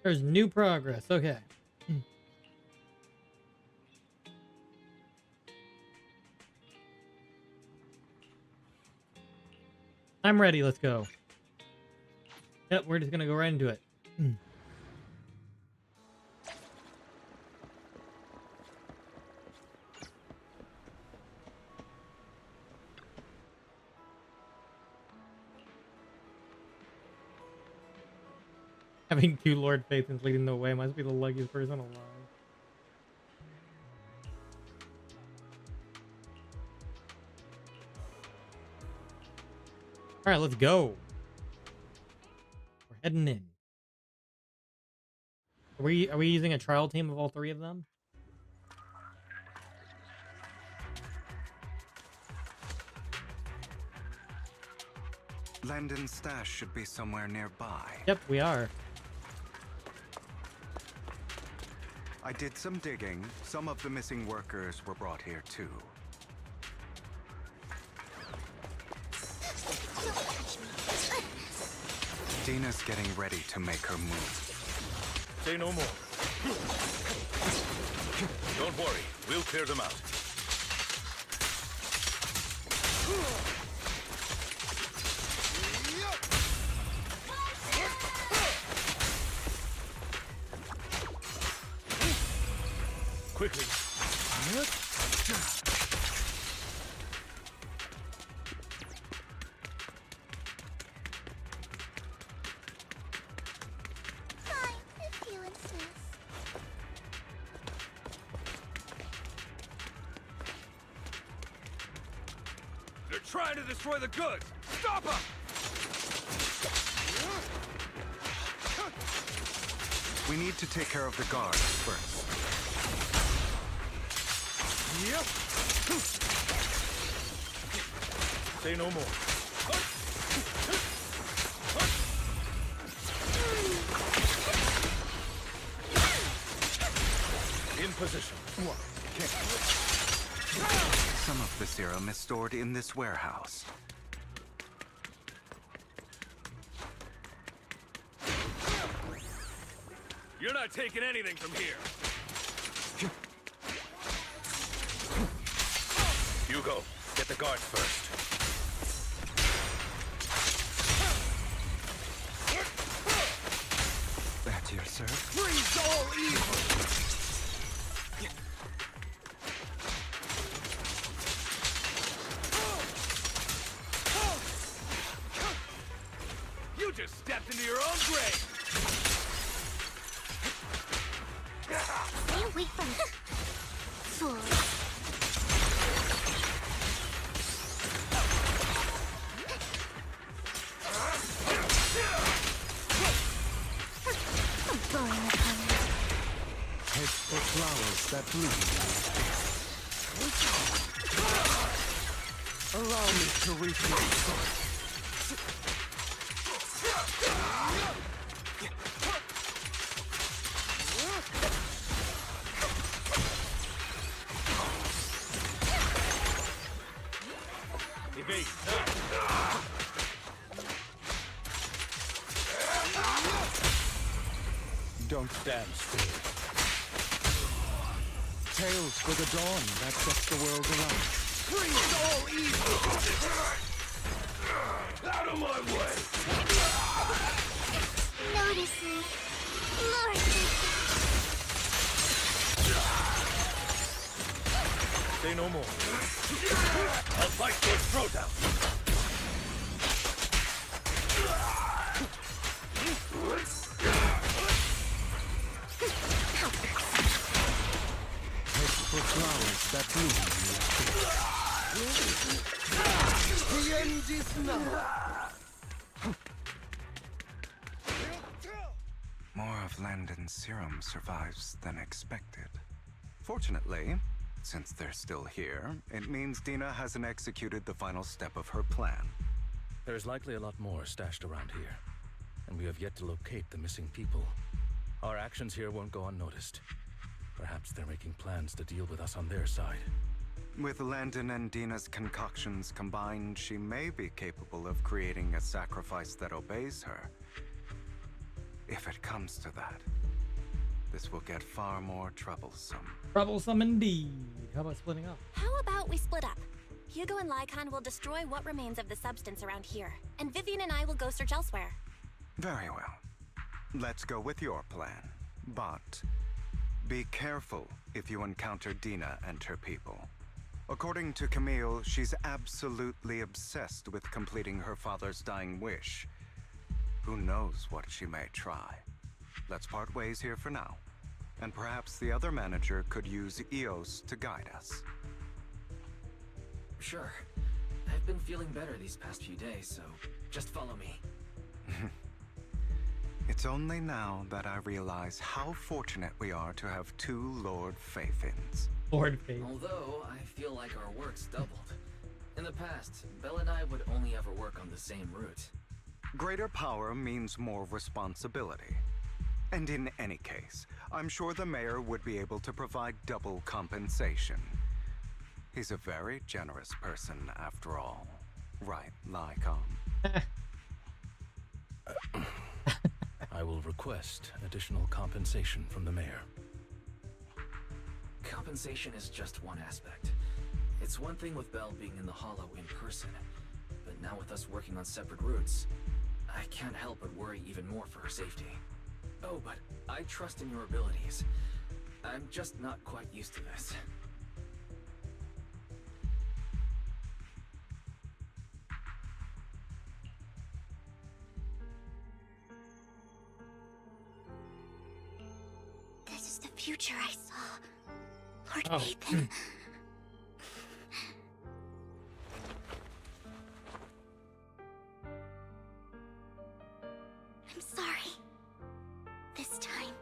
There's new progress. Okay. I'm ready. Let's go. Yep, we're just gonna go right into it. Having 2 Lord Phaethons leading the way must be the luckiest person alive. All right, let's go. We're heading in. Are we using a trial team of all 3 of them? Landon's stash should be somewhere nearby. Yep, we are. I did some digging. Some of the missing workers were brought here too. Dina's getting ready to make her move. Say no more. Don't worry, we'll clear them out. Quickly. Fine, if you insist. They're trying to destroy the goods! Stop them! We need to take care of the guards first. Yep. Say no more. In position. Some of the serum is stored in this warehouse. You're not taking anything from here. Hugo, get the guards first. At your service. Freeze all evil! You just stepped into your own grave! Stay away from me. Fools. Head for flowers that bloom. Allow me to reach my soul. Evade. Don't stand still. Tales for the dawn that sets the world alight. Freeze all evil! Out of my way! Notice me. Lord. Say no more. I'll fight for its throwdown. For flowers that bloom. The end is now. More of Landon's serum survives than expected. Fortunately, since they're still here, it means Dina hasn't executed the final step of her plan. There's likely a lot more stashed around here, and we have yet to locate the missing people. Our actions here won't go unnoticed. Perhaps they're making plans to deal with us on their side. With Landon and Dina's concoctions combined, she may be capable of creating a sacrifice that obeys her. If it comes to that, this will get far more troublesome. Troublesome indeed. How about splitting up? How about we split up? Hugo and Lycon will destroy what remains of the substance around here, and Vivian and I will go search elsewhere. Very well. Let's go with your plan. But be careful if you encounter Dina and her people. According to Camille, she's absolutely obsessed with completing her father's dying wish. Who knows what she may try? let's part ways here for now. And perhaps the other manager could use Eos to guide us. Sure. I've been feeling better these past few days, so just follow me. It's only now that I realize how fortunate we are to have two Lord Fayfins. Lord Faith. Although, I feel like our work's doubled. In the past, Belle and I would only ever work on the same route. Greater power means more responsibility. And in any case, I'm sure the mayor would be able to provide double compensation. He's a very generous person, after all. Right, Lycon? I will request additional compensation from the mayor. Compensation is just one aspect. It's one thing with Belle being in the Hollow in person, but now with us working on separate routes, I can't help but worry even more for her safety. Oh, but I trust in your abilities. I'm just not quite used to this. This is the future I saw. Lord Oh. Nathan. I'm sorry. This time,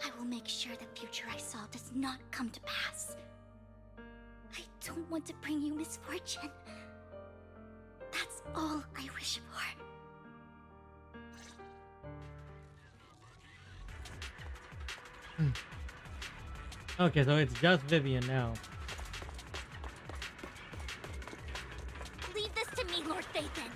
I will make sure the future I saw does not come to pass. I don't want to bring you misfortune. That's all I wish for. Okay, so it's just Vivian now. Leave this to me, Lord Phaethon.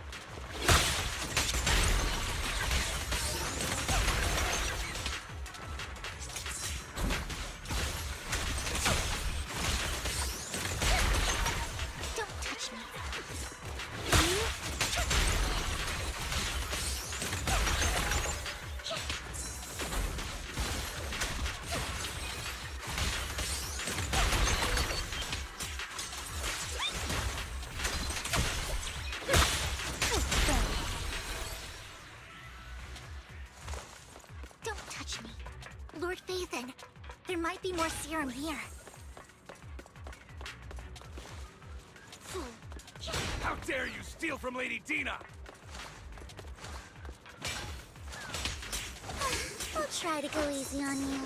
Don't touch me. Don't touch me. Lord Phaethon, there might be more serum here. How dare you steal from Lady Dina! I'll try to go easy on you.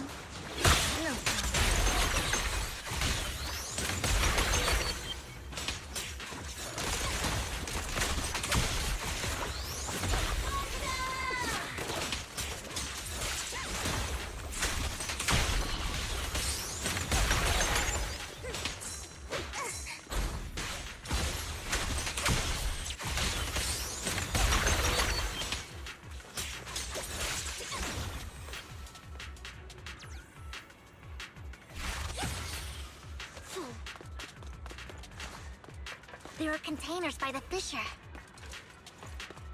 No problem. There are containers by the fissure.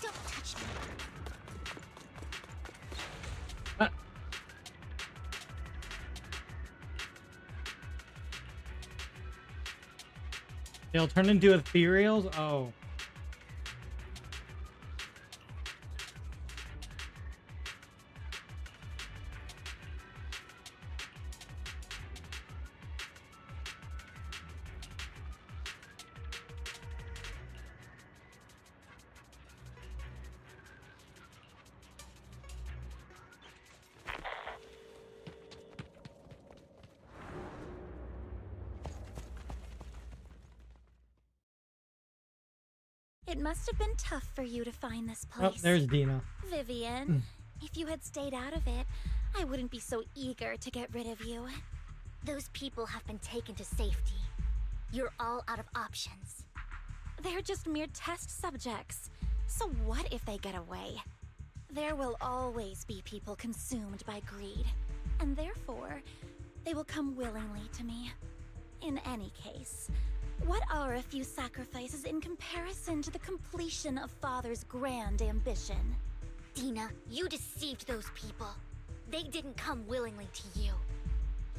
Don't touch me. They'll turn into ethereals? Oh. It must have been tough for you to find this Oh, place. there's Dina. Vivian, if you had stayed out of it, I wouldn't be so eager to get rid of you. Those people have been taken to safety. You're all out of options. They're just mere test subjects. So what if they get away? There will always be people consumed by greed, and therefore, they will come willingly to me. In any case, what are a few sacrifices in comparison to the completion of Father's grand ambition? Dina, you deceived those people. They didn't come willingly to you.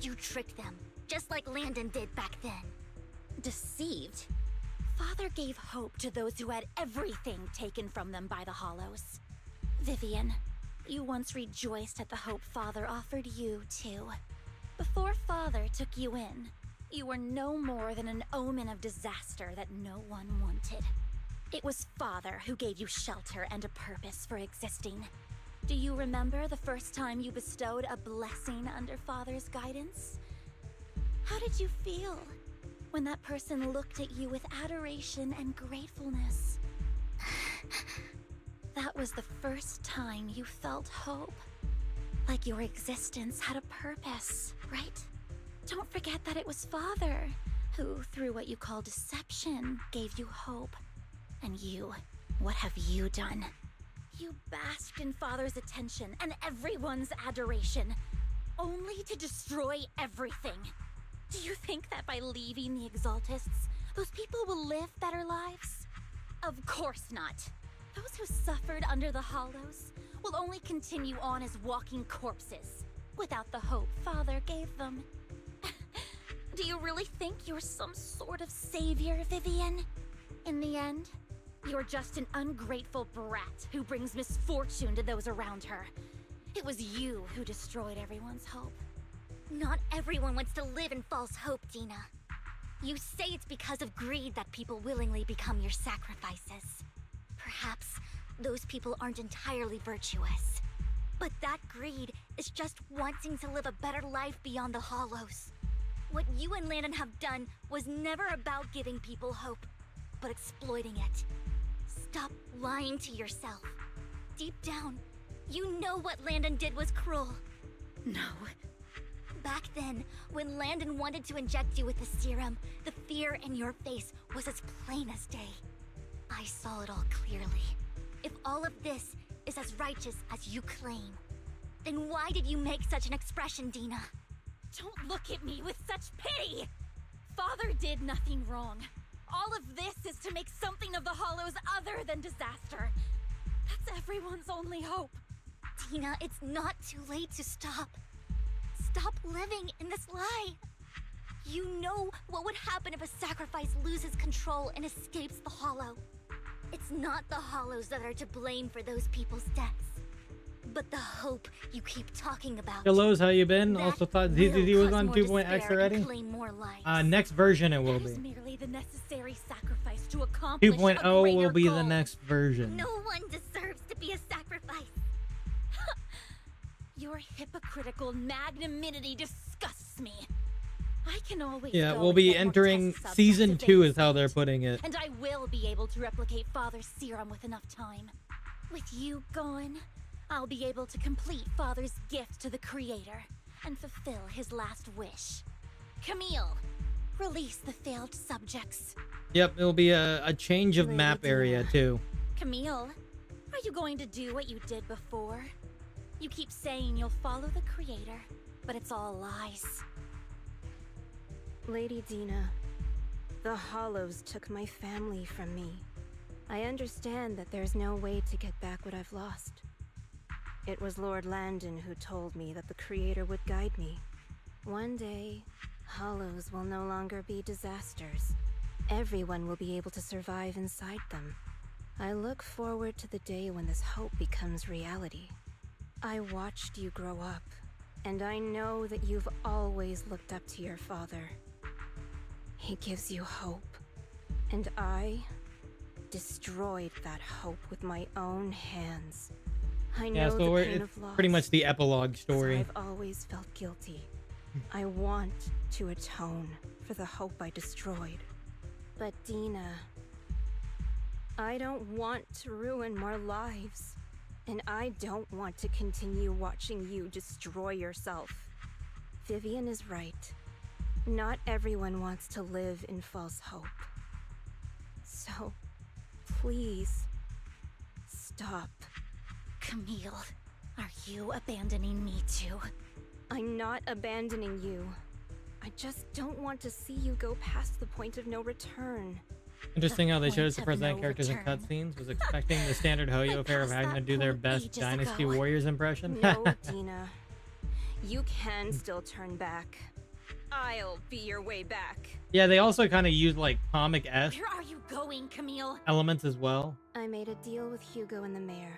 You tricked them, just like Landon did back then. Deceived? Father gave hope to those who had everything taken from them by the Hollows. Vivian, You once rejoiced at the hope Father offered you, too. Before Father took you in, you were no more than an omen of disaster that no one wanted. It was Father who gave you shelter and a purpose for existing. Do you remember the first time you bestowed a blessing under Father's guidance? How did you feel when that person looked at you with adoration and gratefulness? That was the first time you felt hope. Like your existence had a purpose, right? Don't forget that it was Father who, through what you call deception, gave you hope. And you, what have you done? You basked in Father's attention and everyone's adoration, only to destroy everything. Do you think that by leaving the Exaltists, those people will live better lives? Of course not. Those who suffered under the Hollows will only continue on as walking corpses, without the hope Father gave them. Do you really think you're some sort of savior, Vivian? In the end, you're just an ungrateful brat who brings misfortune to those around her. It was you who destroyed everyone's hope. Not everyone wants to live in false hope, Dina. You say it's because of greed that people willingly become your sacrifices. Perhaps those people aren't entirely virtuous. But that greed is just wanting to live a better life beyond the Hollows. What you and Landon have done was never about giving people hope, but exploiting it. Stop lying to yourself. Deep down, you know what Landon did was cruel. No. Back then, when Landon wanted to inject you with the serum, the fear in your face was as plain as day. I saw it all clearly. If all of this is as righteous as you claim, then why did you make such an expression, Dina? Don't look at me with such pity! Father did nothing wrong. All of this is to make something of the Hollows other than disaster. That's everyone's only hope. Dina, it's not too late to stop. Stop living in this lie. You know what would happen if a sacrifice loses control and escapes the Hollow. It's not the Hollows that are to blame for those people's deaths, but the hope you keep talking about. Hello's, how you been? That Also thought ZZZ was on 2.x despair and already. claim more lives. Next version it will That is be. merely the necessary sacrifice to accomplish 2.0 a will greater be the goal. next version. No one deserves to be a sacrifice. Your hypocritical magnanimity disgusts me. I can always Yeah, go we'll and be get more entering test subjects season if they 2 is how insist. they're putting it. And I will be able to replicate Father's serum with enough time. With you gone, I'll be able to complete Father's gift to the Creator and fulfill his last wish. Camille, release the failed subjects. Yep, it'll be a change of map area too. Camille, are you going to do what you did before? You keep saying you'll follow the Creator, but it's all lies. Lady Dina, the Hollows took my family from me. I understand that there's no way to get back what I've lost. It was Lord Landon who told me that the Creator would guide me. One day, Hollows will no longer be disasters. Everyone will be able to survive inside them. I look forward to the day when this hope becomes reality. I watched you grow up, and I know that you've always looked up to your father. He gives you hope, and I destroyed that hope with my own hands. I know Yeah, the so pain it's of loss. pretty much the epilogue So story. I've always felt guilty. I want to atone for the hope I destroyed. But Dina, I don't want to ruin more lives. And I don't want to continue watching you destroy yourself. Vivian is right. Not everyone wants to live in false hope. So, please, stop. Camille, are you abandoning me too? I'm not abandoning you. I just don't want to see you go past the point of no return. Interesting how they showed us point the of present no characters in return. cutscenes. Was expecting the standard Hoyo fare of having to do their best ages Dynasty ago. Warriors impression. No, Dina. You can still turn back. I'll be your way back. Yeah, they also kind of use like comic-esque Where are you going, Camille? elements as well. I made a deal with Hugo and the mayor.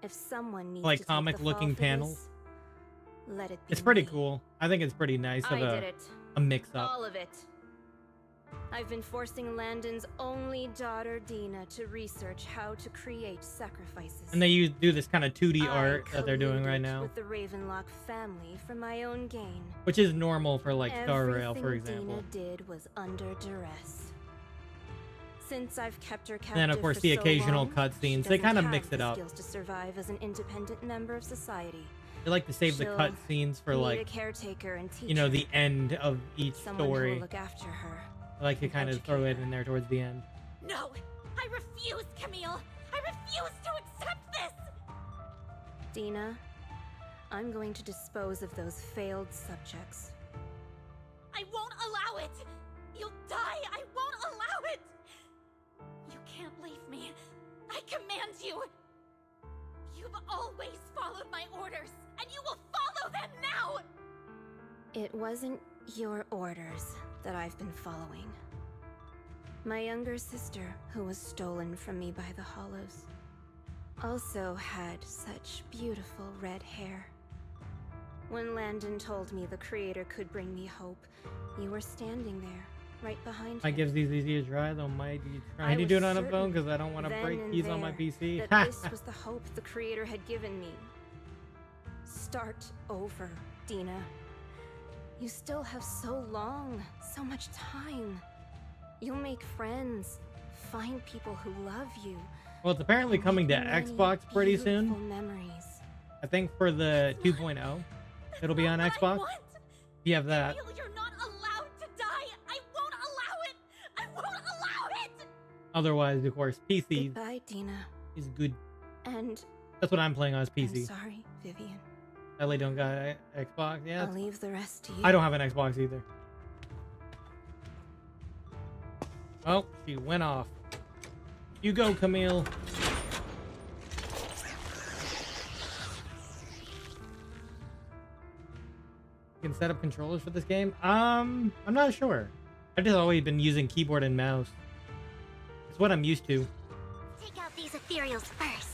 If someone needs like to take comic the fall looking for panels. this, let it be It's pretty me. cool. I think it's pretty nice of I did it. a mix up. All of it. I've been forcing Landon's only daughter, Dina, to research how to create sacrifices. And they do this kind of 2D I art that they're doing right colluded now, with the Ravenlock family for my own gain. which is normal for like Star Rail, for Everything example. Dina did was under duress. Since I've kept her captive And then of course for the so occasional long, cutscenes. she They kind of doesn't mix have it the up. skills to survive as an independent member of society. They like to save the She'll cutscenes for need like, a caretaker and you know, teacher. the end of each Someone who will story. look after her. I like to kind of throw it in there towards the end. No! I refuse, Camille! I refuse to accept this! Dina, I'm going to dispose of those failed subjects. I won't allow it! You'll die! I won't allow it! You can't leave me. I command you! You've always followed my orders, and you will follow them now! It wasn't your orders that I've been following. My younger sister, who was stolen from me by the Hollows, also had such beautiful red hair. When Landon told me the Creator could bring me hope, you were standing there, right behind I him. gives these easy to try, though. Might you try I to was do it on a certain phone because I don't want to then break and keys on my there PC. that this was the hope the Creator had given me. Start over, Dina. You still have so long, so much time. You'll make friends, find people who love you. Well, it's apparently coming to Many Xbox pretty soon. beautiful memories. I think for the 2.0, it'll be on Xbox. You have that. You're not allowed to die! I won't allow it! I won't allow it! Otherwise, of course, PC Goodbye, Dina. is good. And That's what I'm playing on is I'm PC. sorry, Vivian. Ellie don't got Xbox. Yeah, I'll leave the rest to you. I don't have an Xbox either. Oh, she went off. You go, Camille. You can set up controllers for this game? I'm not sure. I've just always been using keyboard and mouse. It's what I'm used to. Take out these ethereals first.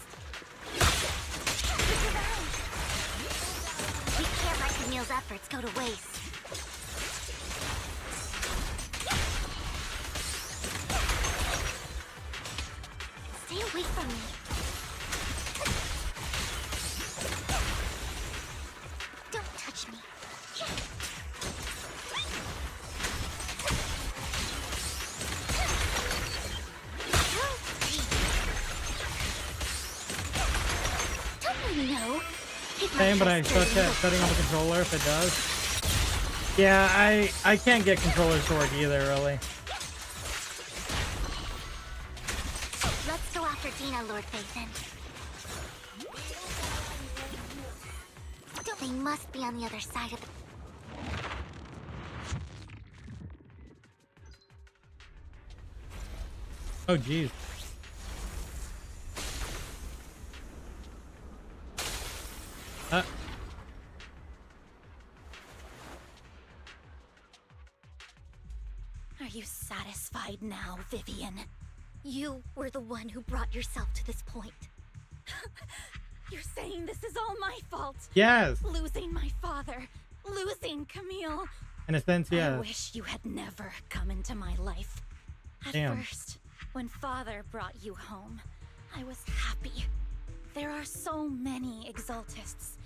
We can't let Camille's efforts go to waste. Stay away from me. Don't touch me. Don't let me know. Take my Same, but I trust suck dirty. at setting up a controller if it does. Yeah, I can't get controllers to work either, really. Let's go after Dina, Lord Phaethon. They must be on the other side of the... Oh, jeez. Are you satisfied now, Vivian? You were the one who brought yourself to this point. You're saying this is all my fault? Yes. Losing my father, losing Camille. In a sense, I yeah. wish you had never come into my life. At Damn. first, when father brought you home, I was happy. There are so many Exaltists,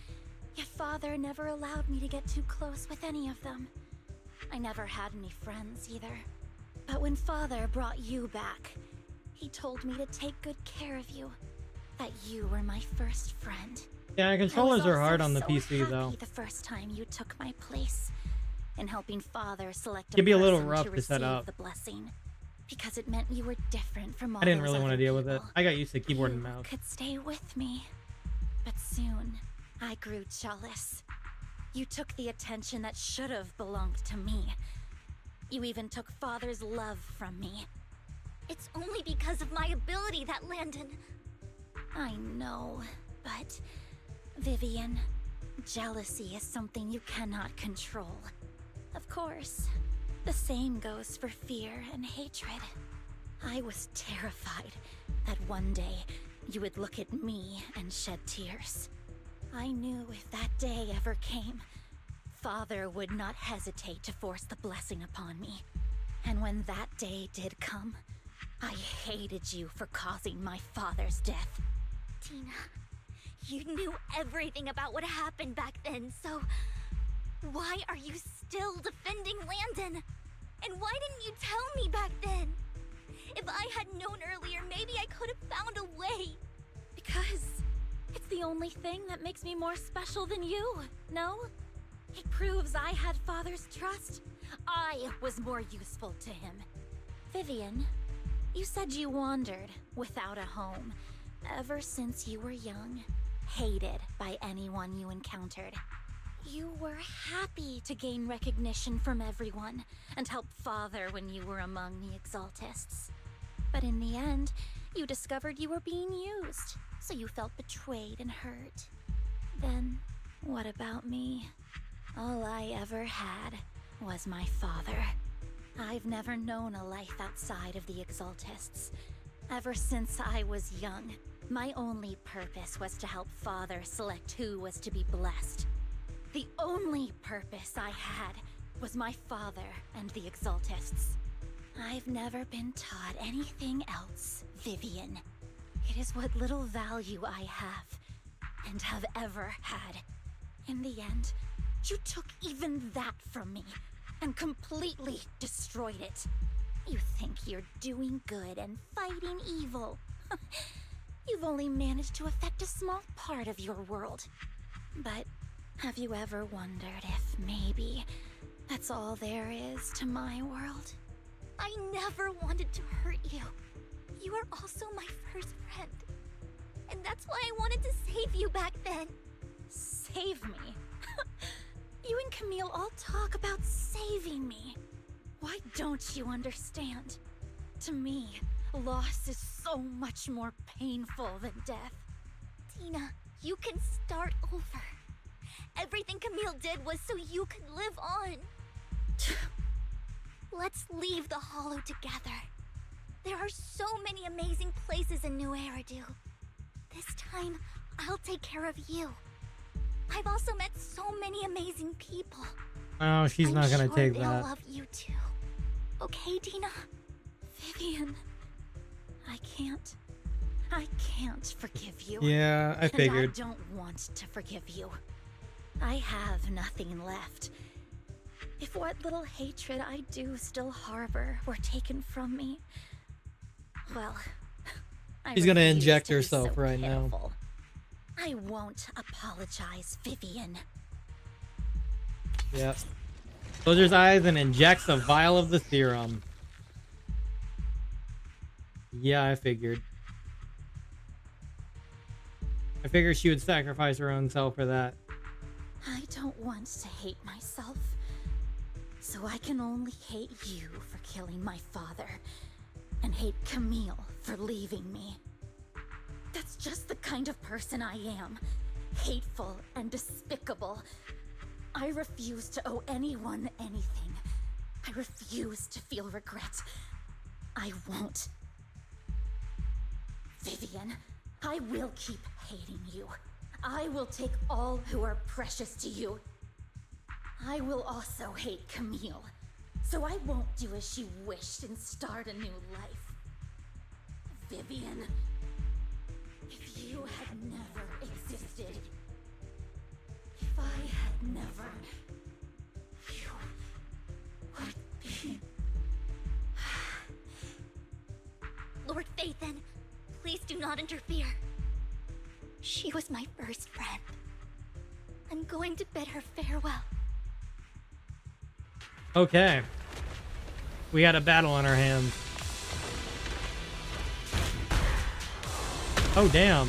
yet father never allowed me to get too close with any of them. I never had any friends either. But when father brought you back, he told me to take good care of you. That you were my first friend. Yeah, controllers I was are hard also on the so PC, happy though. the first time you took my place in helping father select Can be a little person rough to to set receive up. the blessing, because it meant you were different from all I didn't those really want to other deal with it. people. I got used to keyboard and You mouse. could stay with me, but soon I grew jealous. You took the attention that should have belonged to me. You even took father's love from me. It's only because of my ability that Landon... I know, but Vivian, jealousy is something you cannot control. Of course, the same goes for fear and hatred. I was terrified that one day you would look at me and shed tears. I knew if that day ever came, Father would not hesitate to force the blessing upon me. And when that day did come, I hated you for causing my father's death. Tina, you knew everything about what happened back then, so why are you still defending Landon? And why didn't you tell me back then? If I had known earlier, maybe I could have found a way. Because it's the only thing that makes me more special than you, no? It proves I had Father's trust. I was more useful to him. Vivian, you said you wandered without a home ever since you were young, hated by anyone you encountered. You were happy to gain recognition from everyone and help Father when you were among the Exaltists. But in the end, you discovered you were being used, so you felt betrayed and hurt. Then, what about me? All I ever had was my father. I've never known a life outside of the Exaltists. Ever since I was young, my only purpose was to help Father select who was to be blessed. The only purpose I had was my father and the Exaltists. I've never been taught anything else, Vivian. It is what little value I have, and have ever had. In the end, you took even that from me, and completely destroyed it. You think you're doing good and fighting evil. You've only managed to affect a small part of your world. But have you ever wondered if maybe that's all there is to my world? I never wanted to hurt you. You were also my first friend. And that's why I wanted to save you back then. Save me? You and Camille all talk about saving me. Why don't you understand? To me, loss is so much more painful than death. Tina, you can start over. Everything Camille did was so you could live on. Let's leave the Hollow together. There are so many amazing places in New Eridu. This time, I'll take care of you. I've also met so many amazing people. Oh, she's not gonna take they'll that. love you too. Okay, Tina? Vivian, I can't forgive you. Yeah, I figured. And I don't want to forgive you. I have nothing left. If what little hatred I do still harbor were taken from me, well, She's gonna refuse inject to be herself so right now. pitiful. I won't apologize, Vivian. Yep. Closes eyes and injects a vial of the serum. Yeah, I figured. I figured she would sacrifice her own self for that. I don't want to hate myself, so I can only hate you for killing my father, and hate Camille for leaving me. That's just the kind of person I am. Hateful and despicable. I refuse to owe anyone anything. I refuse to feel regret. I won't. Vivian, I will keep hating you. I will take all who are precious to you. I will also hate Camille, so I won't do as she wished and start a new life. Vivian, if you had never existed, if I had never, you would be... Lord Phaethon, please do not interfere. She was my first friend. I'm going to bid her farewell. Okay. We got a battle on our hands. Oh, damn.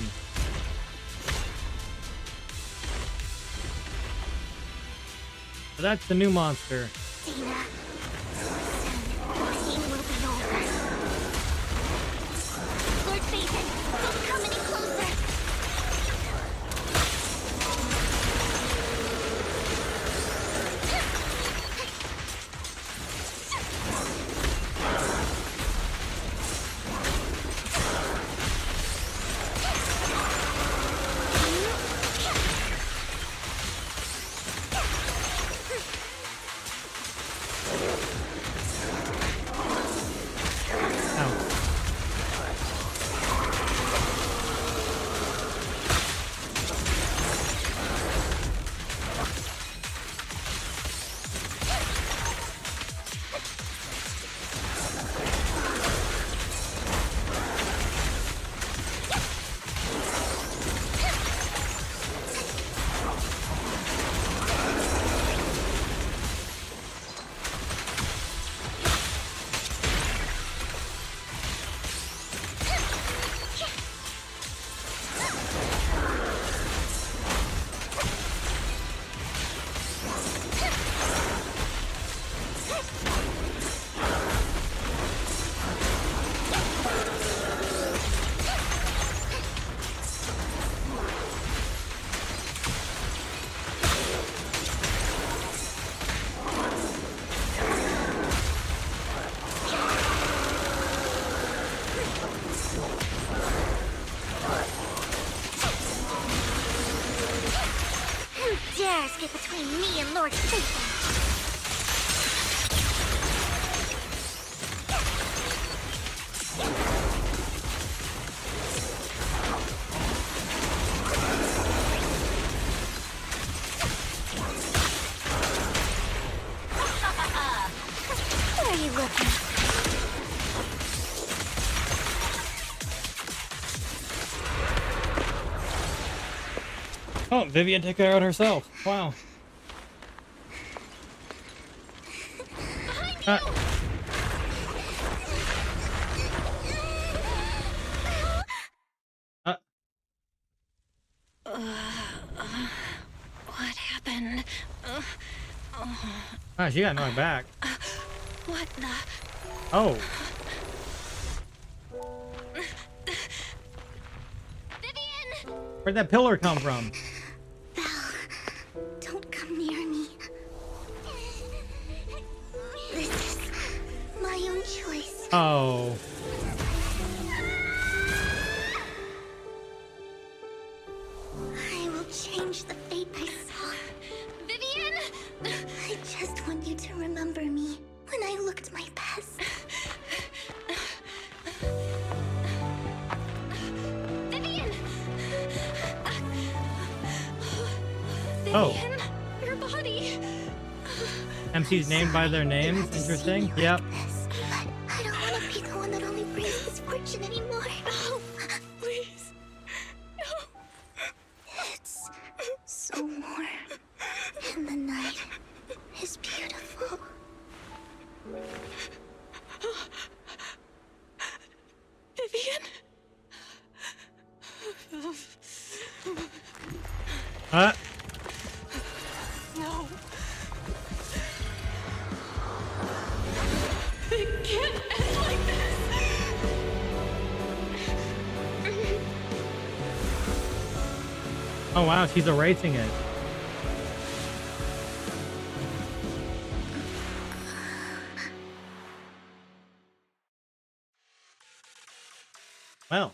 So that's the new monster. Tina, listen, will be over. Lord Phaethon, don't come any closer. it between me and Lord Satan. Where are you looking? Oh, Vivian took her out herself. Wow. What happened? Ah, she got knocked back. What the? Oh. Vivian! Where'd that pillar come from? Don't come near me. This is my own choice. Oh. I will change the fate I saw. Vivian! I just want you to remember me when I looked my best. Vivian! Oh. Your body! MC's named by their names. Interesting. Yep. I don't want to be the one that only brings misfortune anymore. No, please. No. It's so warm. And the night is beautiful. Vivian? No. It can't end like this. Oh wow, she's erasing it. Well.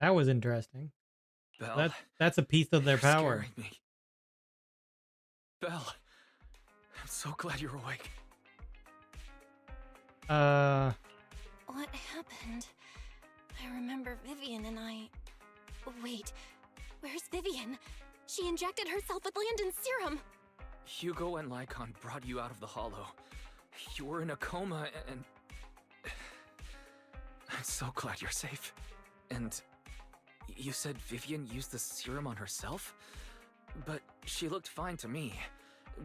That was interesting. Belle, That's a piece of their you're power. scaring me. Belle, I'm so glad you're awake. What happened? I remember Vivian and I... Wait, where's Vivian? She injected herself with Landon's serum. Hugo and Lycon brought you out of the hollow. You were in a coma and... I'm so glad you're safe. And you said Vivian used the serum on herself? But she looked fine to me,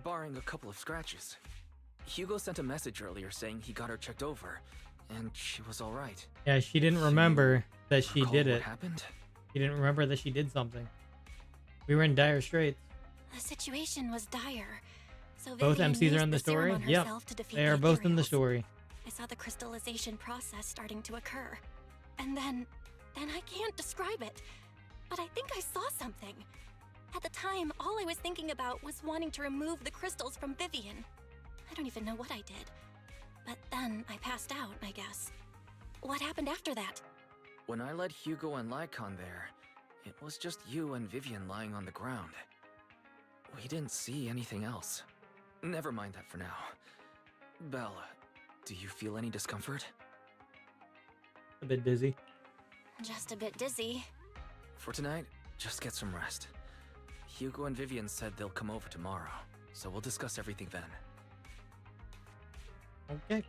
barring a couple of scratches. Hugo sent a message earlier saying he got her checked over, and she was alright. Yeah, she didn't remember that she did what it. happened? She didn't remember that she did something. We were in dire straits. The situation was dire. So Both Vivian MCs are used in the story? serum on Yep. herself to defeat They are the both in the Imperials. story. I saw the crystallization process starting to occur. And then I can't describe it. But I think I saw something. At the time, all I was thinking about was wanting to remove the crystals from Vivian. I don't even know what I did. But then I passed out, I guess. What happened after that? When I led Hugo and Lycon there, it was just you and Vivian lying on the ground. We didn't see anything else. Never mind that for now. Belle, do you feel any discomfort? A bit dizzy. Just a bit dizzy. For tonight, just get some rest. Hugo and Vivian said they'll come over tomorrow, so we'll discuss everything then. Okay.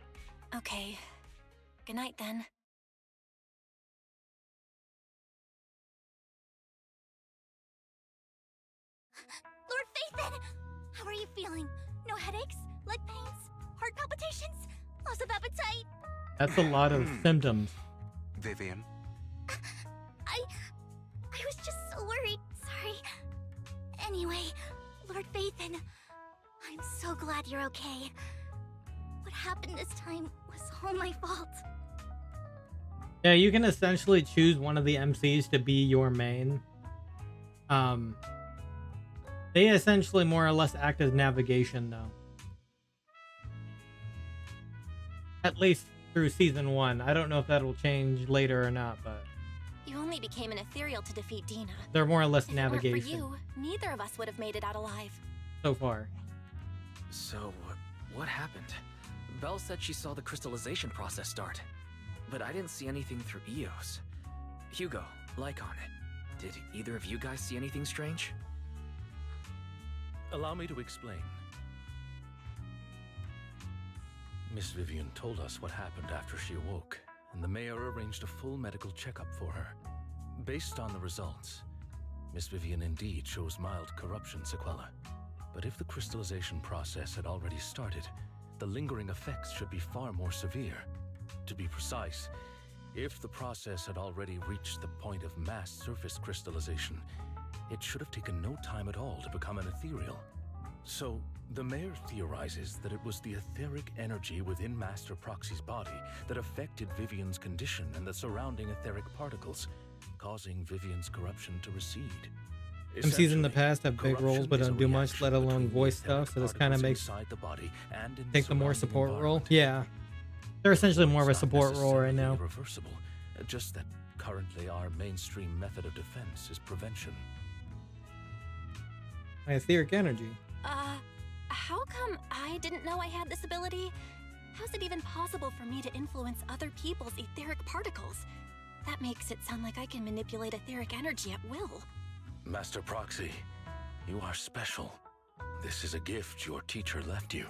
Okay. Good night then. Lord Phaethon! How are you feeling? No headaches? Leg pains? Heart palpitations? Loss of appetite? That's a lot of symptoms. Vivian? I was just so worried. Sorry. Anyway, Lord Phaethon, I'm so glad you're okay. What happened this time was all my fault. Yeah, you can essentially choose one of the MCs to be your main. They essentially more or less act as navigation, though. At least through season 1. I don't know if that'll change later or not, but You only became an ethereal to defeat Dina. they're more or less If it weren't navigation for you, neither of us would have made it out alive. so far. So, what happened? Belle said she saw the crystallization process start, but I didn't see anything through Eos. Hugo, Lycon, did either of you guys see anything strange? Allow me to explain. Miss Vivian told us what happened after she awoke, and the mayor arranged a full medical checkup for her. Based on the results, Miss Vivian indeed shows mild corruption sequelae. But if the crystallization process had already started, the lingering effects should be far more severe. To be precise, if the process had already reached the point of mass surface crystallization, it should have taken no time at all to become an ethereal. So, the mayor theorizes that it was the etheric energy within Master Proxy's body that affected Vivian's condition and the surrounding etheric particles, causing Vivian's corruption to recede. MCs in the past have big roles but Corruption is don't a do much, reaction let alone between voice the etheric stuff, so this kind of particles makes inside the body and in take the more surrounding support role. environment. Yeah. They're essentially more of a It's not support role right now. necessarily irreversible, just that currently our mainstream method of defense is prevention. My etheric energy. How come I didn't know I had this ability? How's it even possible for me to influence other people's etheric particles? That makes it sound like I can manipulate etheric energy at will. Master Proxy, you are special. This is a gift your teacher left you.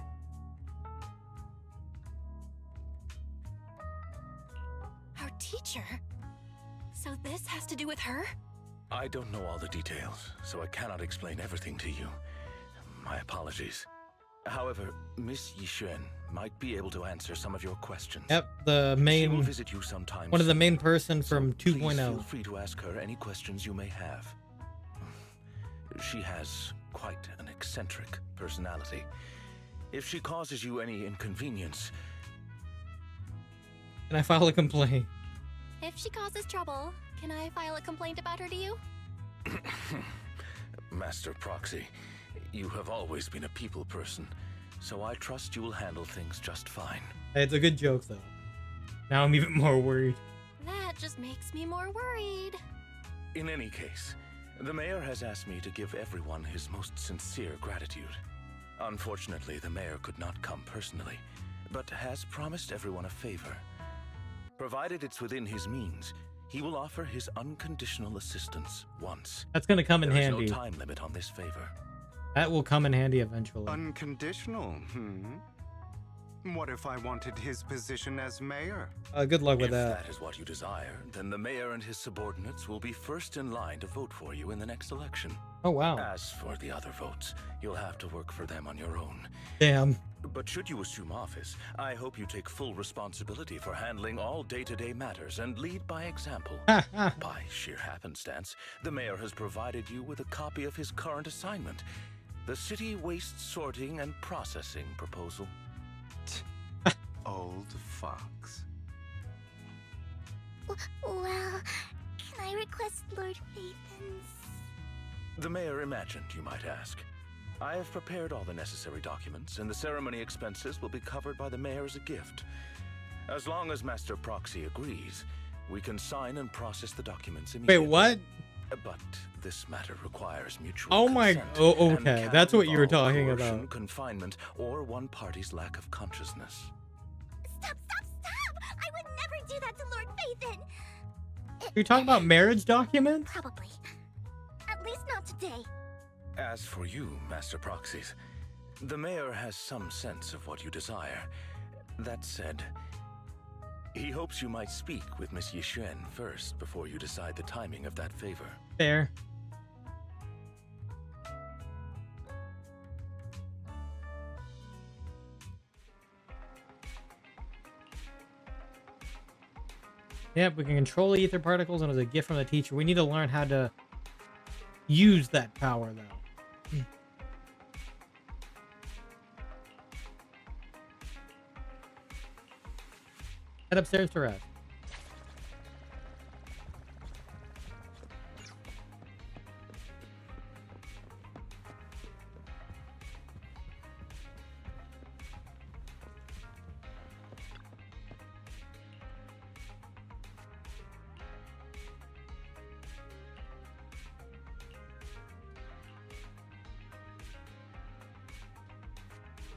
Our teacher? So this has to do with her? I don't know all the details, so I cannot explain everything to you. My apologies. However, Miss Yixuan might be able to answer some of your questions. Yep, the She will main visit you sometime one of the soon. main person from Please feel 2.0. free to ask her any questions you may have. She has quite an eccentric personality. If she causes you any inconvenience, Can I file a complaint? If she causes trouble, can I file a complaint about her to you? Master Proxy, you have always been a people person, so I trust you will handle things just fine. It's a good joke though. Now I'm even more worried. That just makes me more worried. In any case, the mayor has asked me to give everyone his most sincere gratitude. Unfortunately, the mayor could not come personally, but has promised everyone a favor. Provided it's within his means, he will offer his unconditional assistance once. That's gonna come in There is handy. no time limit on this favor. That will come in handy eventually. Unconditional, What if I wanted his position as mayor? Good luck with If that. that is what you desire, then the mayor and his subordinates will be first in line to vote for you in the next election. Oh wow. As for the other votes, you'll have to work for them on your own. Damn. But should you assume office, I hope you take full responsibility for handling all day-to-day matters and lead by example. By sheer happenstance, the mayor has provided you with a copy of his current assignment, the City Waste Sorting and Processing proposal. Old fox. Well, can I request Lord Phaethon's? The mayor imagined, you might ask. I have prepared all the necessary documents, and the ceremony expenses will be covered by the mayor as a gift. As long as Master Proxy agrees, we can sign and process the documents Wait, immediately. what? But this matter requires mutual Oh my. consent Oh, and okay. can That's what you were involve talking coercion, about. confinement, or one party's lack of consciousness. Stop! I would never do that to Lord Phaethon! You're talking about marriage documents? Probably. At least not today. As for you, Master Proxies, the mayor has some sense of what you desire. That said, he hopes you might speak with Miss Yixuan first before you decide the timing of that favor. Fair. Yep, we can control the ether particles, and it was a gift from the teacher. We need to learn how to use that power, though. Head upstairs to rest.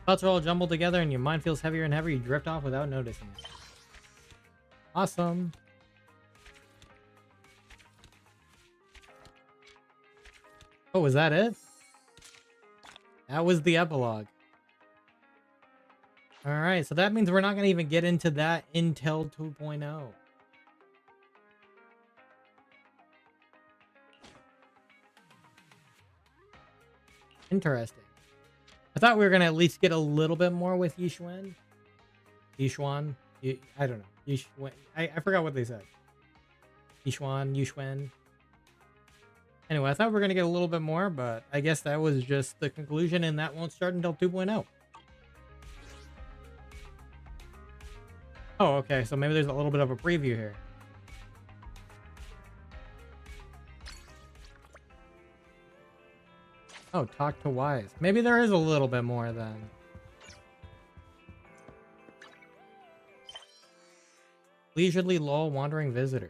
Thoughts are all jumbled together and your mind feels heavier and heavier. You drift off without noticing it. Awesome. Oh, was that it? That was the epilogue. Alright, so that means we're not going to even get into that until 2.0. Interesting. I thought we were going to at least get a little bit more with Yishuan. Yishuan? I don't know. Yishuan. I forgot what they said. Yishuan. Anyway, I thought we were going to get a little bit more, but I guess that was just the conclusion, and that won't start until 2.0. Oh, okay. So maybe there's a little bit of a preview here. Oh, talk to Wise. Maybe there is a little bit more then. Leisurely lull wandering visitor.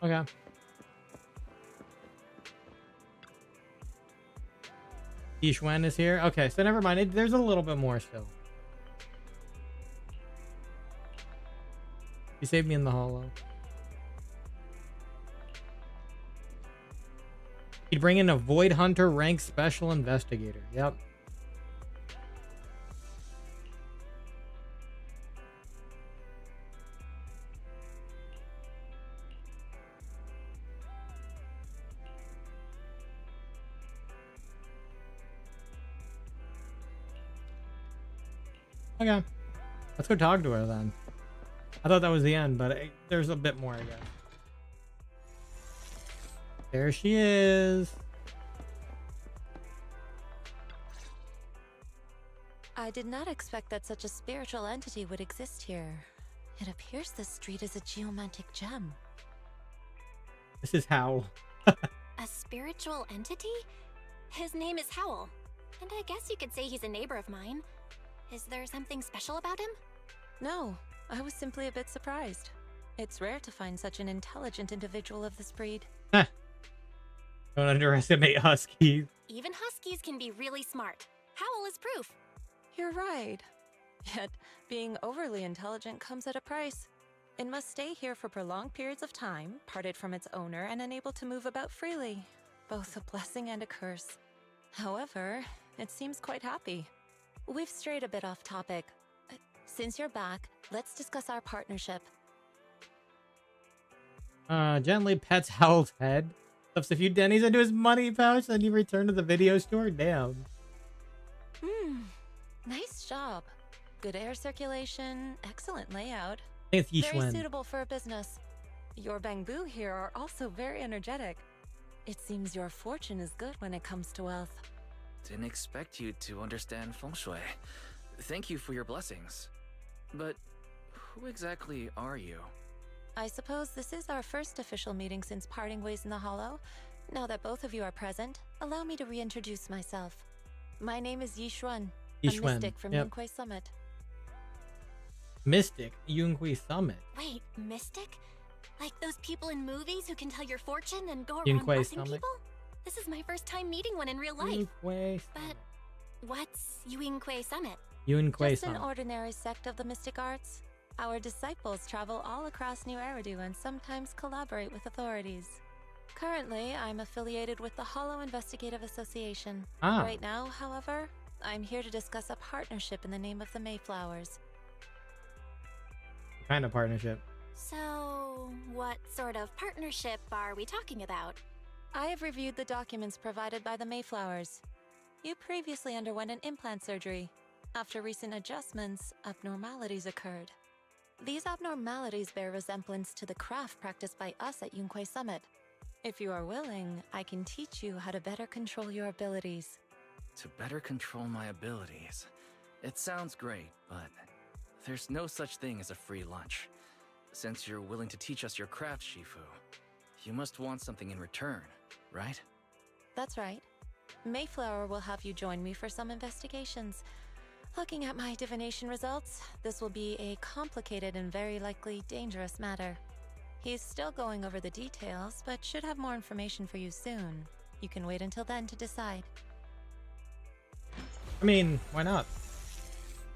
Okay. Yishuan is here. Okay, so never mind. There's a little bit more still. You saved me in the hollow. He'd bring in a Void Hunter rank special investigator. Yep. Okay. Let's go talk to her then. I thought that was the end, but there's a bit more, I guess. There she is. I did not expect that such a spiritual entity would exist here. It appears this street is a geomantic gem. This is Howl. A spiritual entity? His name is Howl. And I guess you could say he's a neighbor of mine. Is there something special about him? No, I was simply a bit surprised. It's rare to find such an intelligent individual of this breed. Don't underestimate huskies. Even huskies can be really smart. Howl is proof. You're right. Yet, being overly intelligent comes at a price. It must stay here for prolonged periods of time, parted from its owner and unable to move about freely. Both a blessing and a curse. However, it seems quite happy. We've strayed a bit off topic. Since you're back, let's discuss our partnership. Gently pets Howl's head. Stuffs a few dennies into his money pouch, then you return to the video store. Damn. Nice job. Good air circulation, excellent layout. I think it's Very Yishuan. suitable for a business. Your bamboo here are also very energetic. It seems your fortune is good when it comes to wealth. Didn't expect you to understand feng shui. Thank you for your blessings. But who exactly are you? I suppose this is our first official meeting since parting ways in the Hollow. Now that both of you are present, allow me to reintroduce myself. My name is Yishuan, a mystic from Yunquei Summit. Mystic? Yunquei Summit? Wait, mystic? Like those people in movies who can tell your fortune and go around Yunquei blessing Summit. people? This is my first time meeting one in real life. Yunquei But what's Yunquei Summit? Yunquei Just an Summit. ordinary sect of the mystic arts. Our disciples travel all across New Eridu and sometimes collaborate with authorities. Currently, I'm affiliated with the Hollow Investigative Association. Ah. Right now, however, I'm here to discuss a partnership in the name of the Mayflowers. What kind of partnership? So, what sort of partnership are we talking about? I have reviewed the documents provided by the Mayflowers. You previously underwent an implant surgery. After recent adjustments, abnormalities occurred. These abnormalities bear resemblance to the craft practiced by us at Yunquei Summit. If you are willing, I can teach you how to better control your abilities. To better control my abilities. It sounds great, but there's no such thing as a free lunch. Since you're willing to teach us your craft, Shifu, you must want something in return, right? That's right. Mayflower will have you join me for some investigations. Looking at my divination results, this will be a complicated and very likely dangerous matter. He's still going over the details, but should have more information for you soon. You can wait until then to decide. I mean, why not?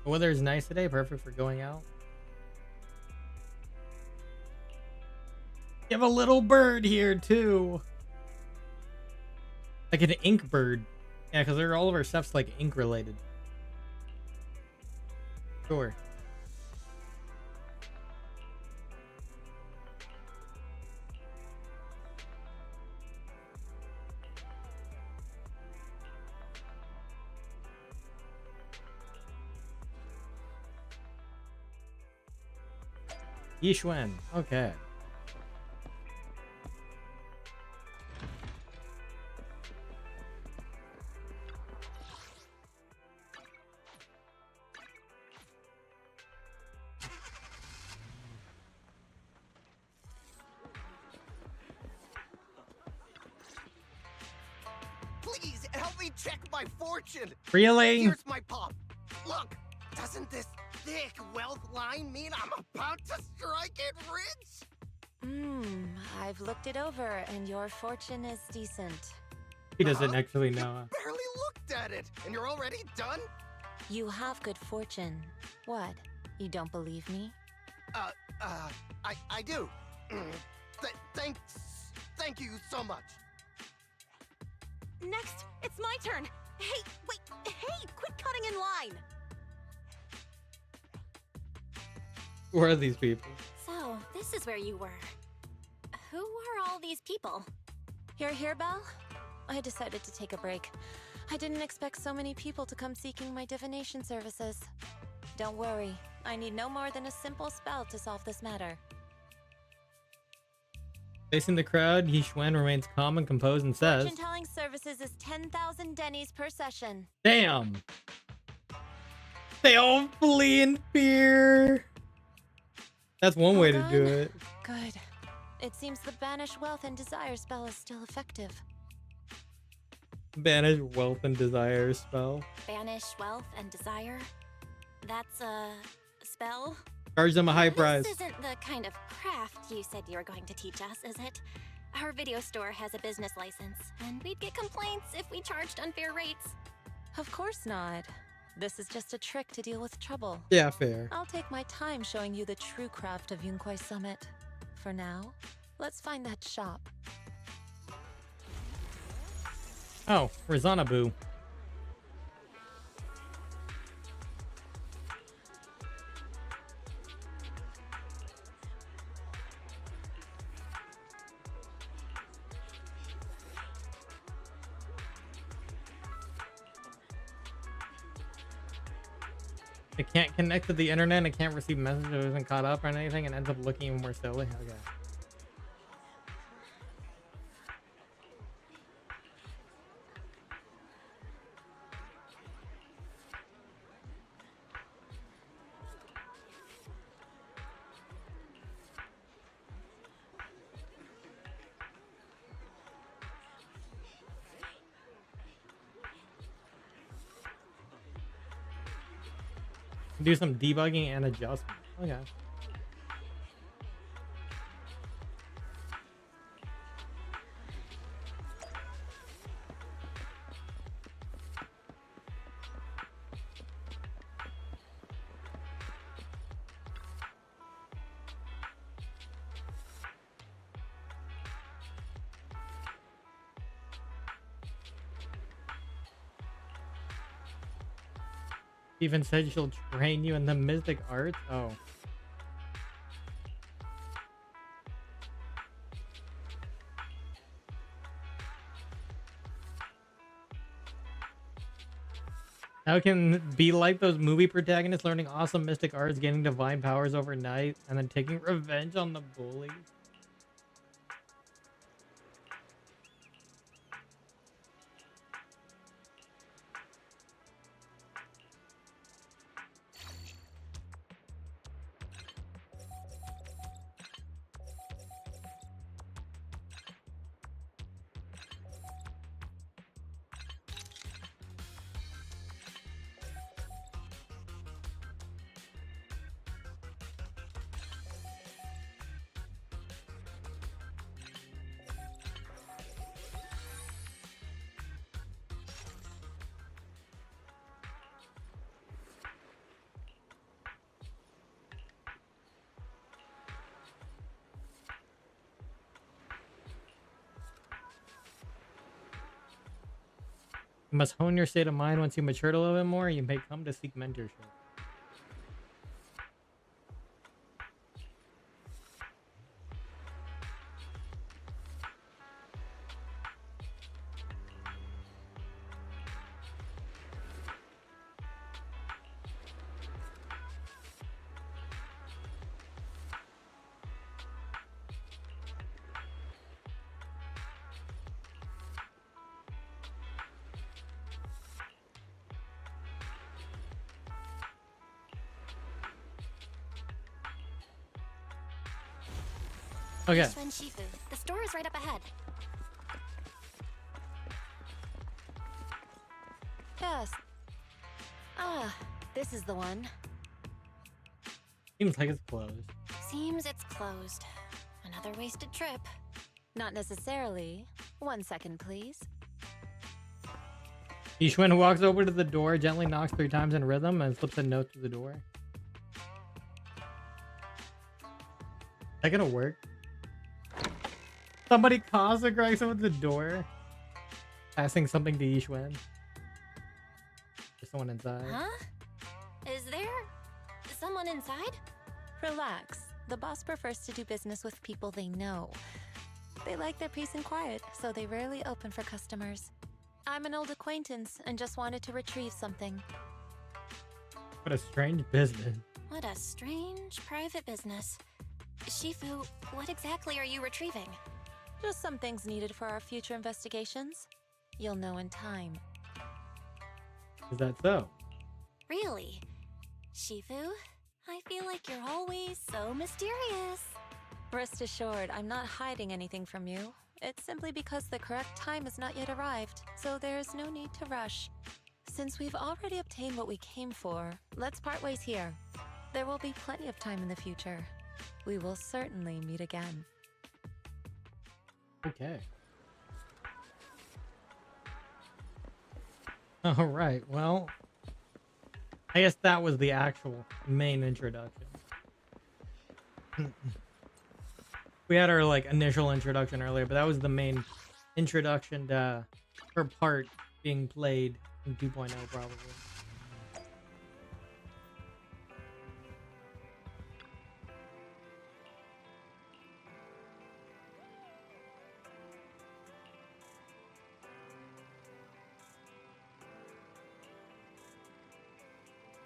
The weather is nice today, perfect for going out. You have a little bird here too. Like an ink bird. Yeah, because all of our stuff's like ink related. Sure. Yishwen. Okay. Please help me check my fortune. Really? Here's my pop. Look, doesn't this thick wealth line mean I'm about to strike it rich? I've looked it over, and your fortune is decent. He doesn't actually know. Barely looked at it, and you're already done? You have good fortune. What? You don't believe me? I do. Thank you so much. Next, it's my turn. Hey, wait, hey, quit cutting in line. Who are these people? So, this is where you were. Who are all these people? You're here, Belle? I decided to take a break. I didn't expect so many people to come seeking my divination services. Don't worry, I need no more than a simple spell to solve this matter. Facing the crowd, Yishwen remains calm and composed and says, Fortune-telling services is 10,000 dennies per session. Damn! They all flee in fear! That's one way to do it. Good. It seems the Banish Wealth and Desire spell is still effective. Banish wealth and desire spell. Banish wealth and desire? That's a spell? Charge them a high price. This isn't the kind of craft you said you were going to teach us, is it? Our video store has a business license, and we'd get complaints if we charged unfair rates. Of course not. This is just a trick to deal with trouble. Yeah, fair. I'll take my time showing you the true craft of Yunkwai Summit. For now, let's find that shop. Oh, Razanabu. It can't connect to the internet, it can't receive messages, it isn't caught up or anything, and ends up looking even more silly. Okay. Do some debugging and adjustment. Okay. Even said she'll train you in the mystic arts. Oh. How can it be like those movie protagonists learning awesome mystic arts, gaining divine powers overnight, and then taking revenge on the bullies? You must hone your state of mind. Once you mature a little bit more, you may come to seek mentorship. Okay. Friend Shifu, the store is right up ahead. Yes. Ah, this is the one. Seems like it's closed. Seems it's closed. Another wasted trip. Not necessarily. 1 second, please. Yishwen walks over to the door, gently knocks 3 times in rhythm, and flips a note to the door. Is that gonna work? Somebody calls the Gregson with the door. Passing something to Yishwen. There's someone inside. Huh? Is there someone inside? Relax. The boss prefers to do business with people they know. They like their peace and quiet, so they rarely open for customers. I'm an old acquaintance and just wanted to retrieve something. What a strange business. What a strange private business. Shifu, what exactly are you retrieving? Just some things needed for our future investigations. You'll know in time. Is that so? Really? Shifu, I feel like you're always so mysterious. Rest assured, I'm not hiding anything from you. It's simply because the correct time has not yet arrived, so there is no need to rush. Since we've already obtained what we came for, let's part ways here. There will be plenty of time in the future. We will certainly meet again. Okay. All right. Well, I guess that was the actual main introduction. We had our like initial introduction earlier, but that was the main introduction to her part being played in 2.0 probably.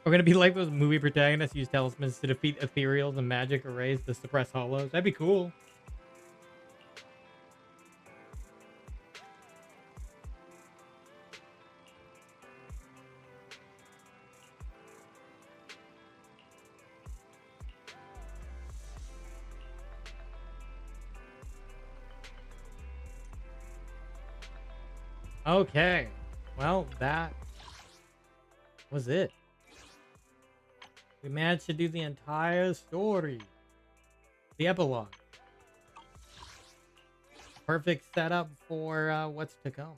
We're gonna be like those movie protagonists use talismans to defeat ethereals and magic arrays to suppress hollows. That'd be cool. Okay, well, that was it. We managed to do the entire story. The epilogue. Perfect setup for what's to come.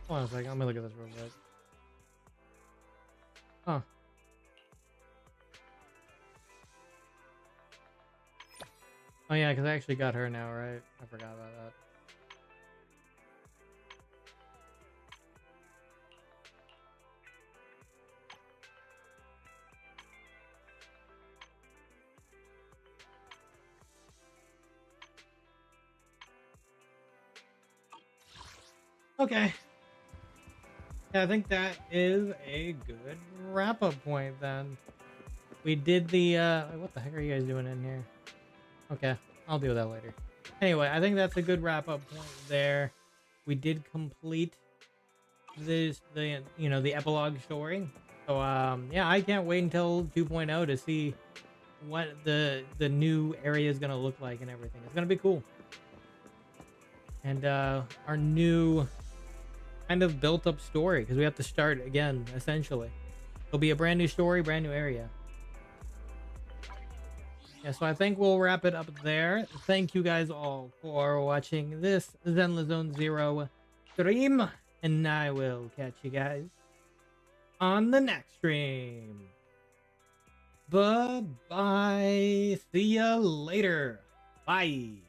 Hold on a second, let me look at this real quick. Huh. Oh yeah, because I actually got her now, right? I forgot about that. Okay. Yeah, I think that is a good wrap-up point then. We did the, what the heck are you guys doing in here? Okay, I'll do that later. Anyway, I think that's a good wrap-up point there. We did complete this, the epilogue story. So, yeah, I can't wait until 2.0 to see what the new area is going to look like and everything. It's going to be cool. And, our new kind of built up story, because we have to start again, essentially. It'll be a brand new story, brand new area. Yeah, so I think we'll wrap it up there. Thank you guys all for watching this Zenless Zone Zero stream, and I will catch you guys on the next stream. Bye-bye. See ya later. Bye.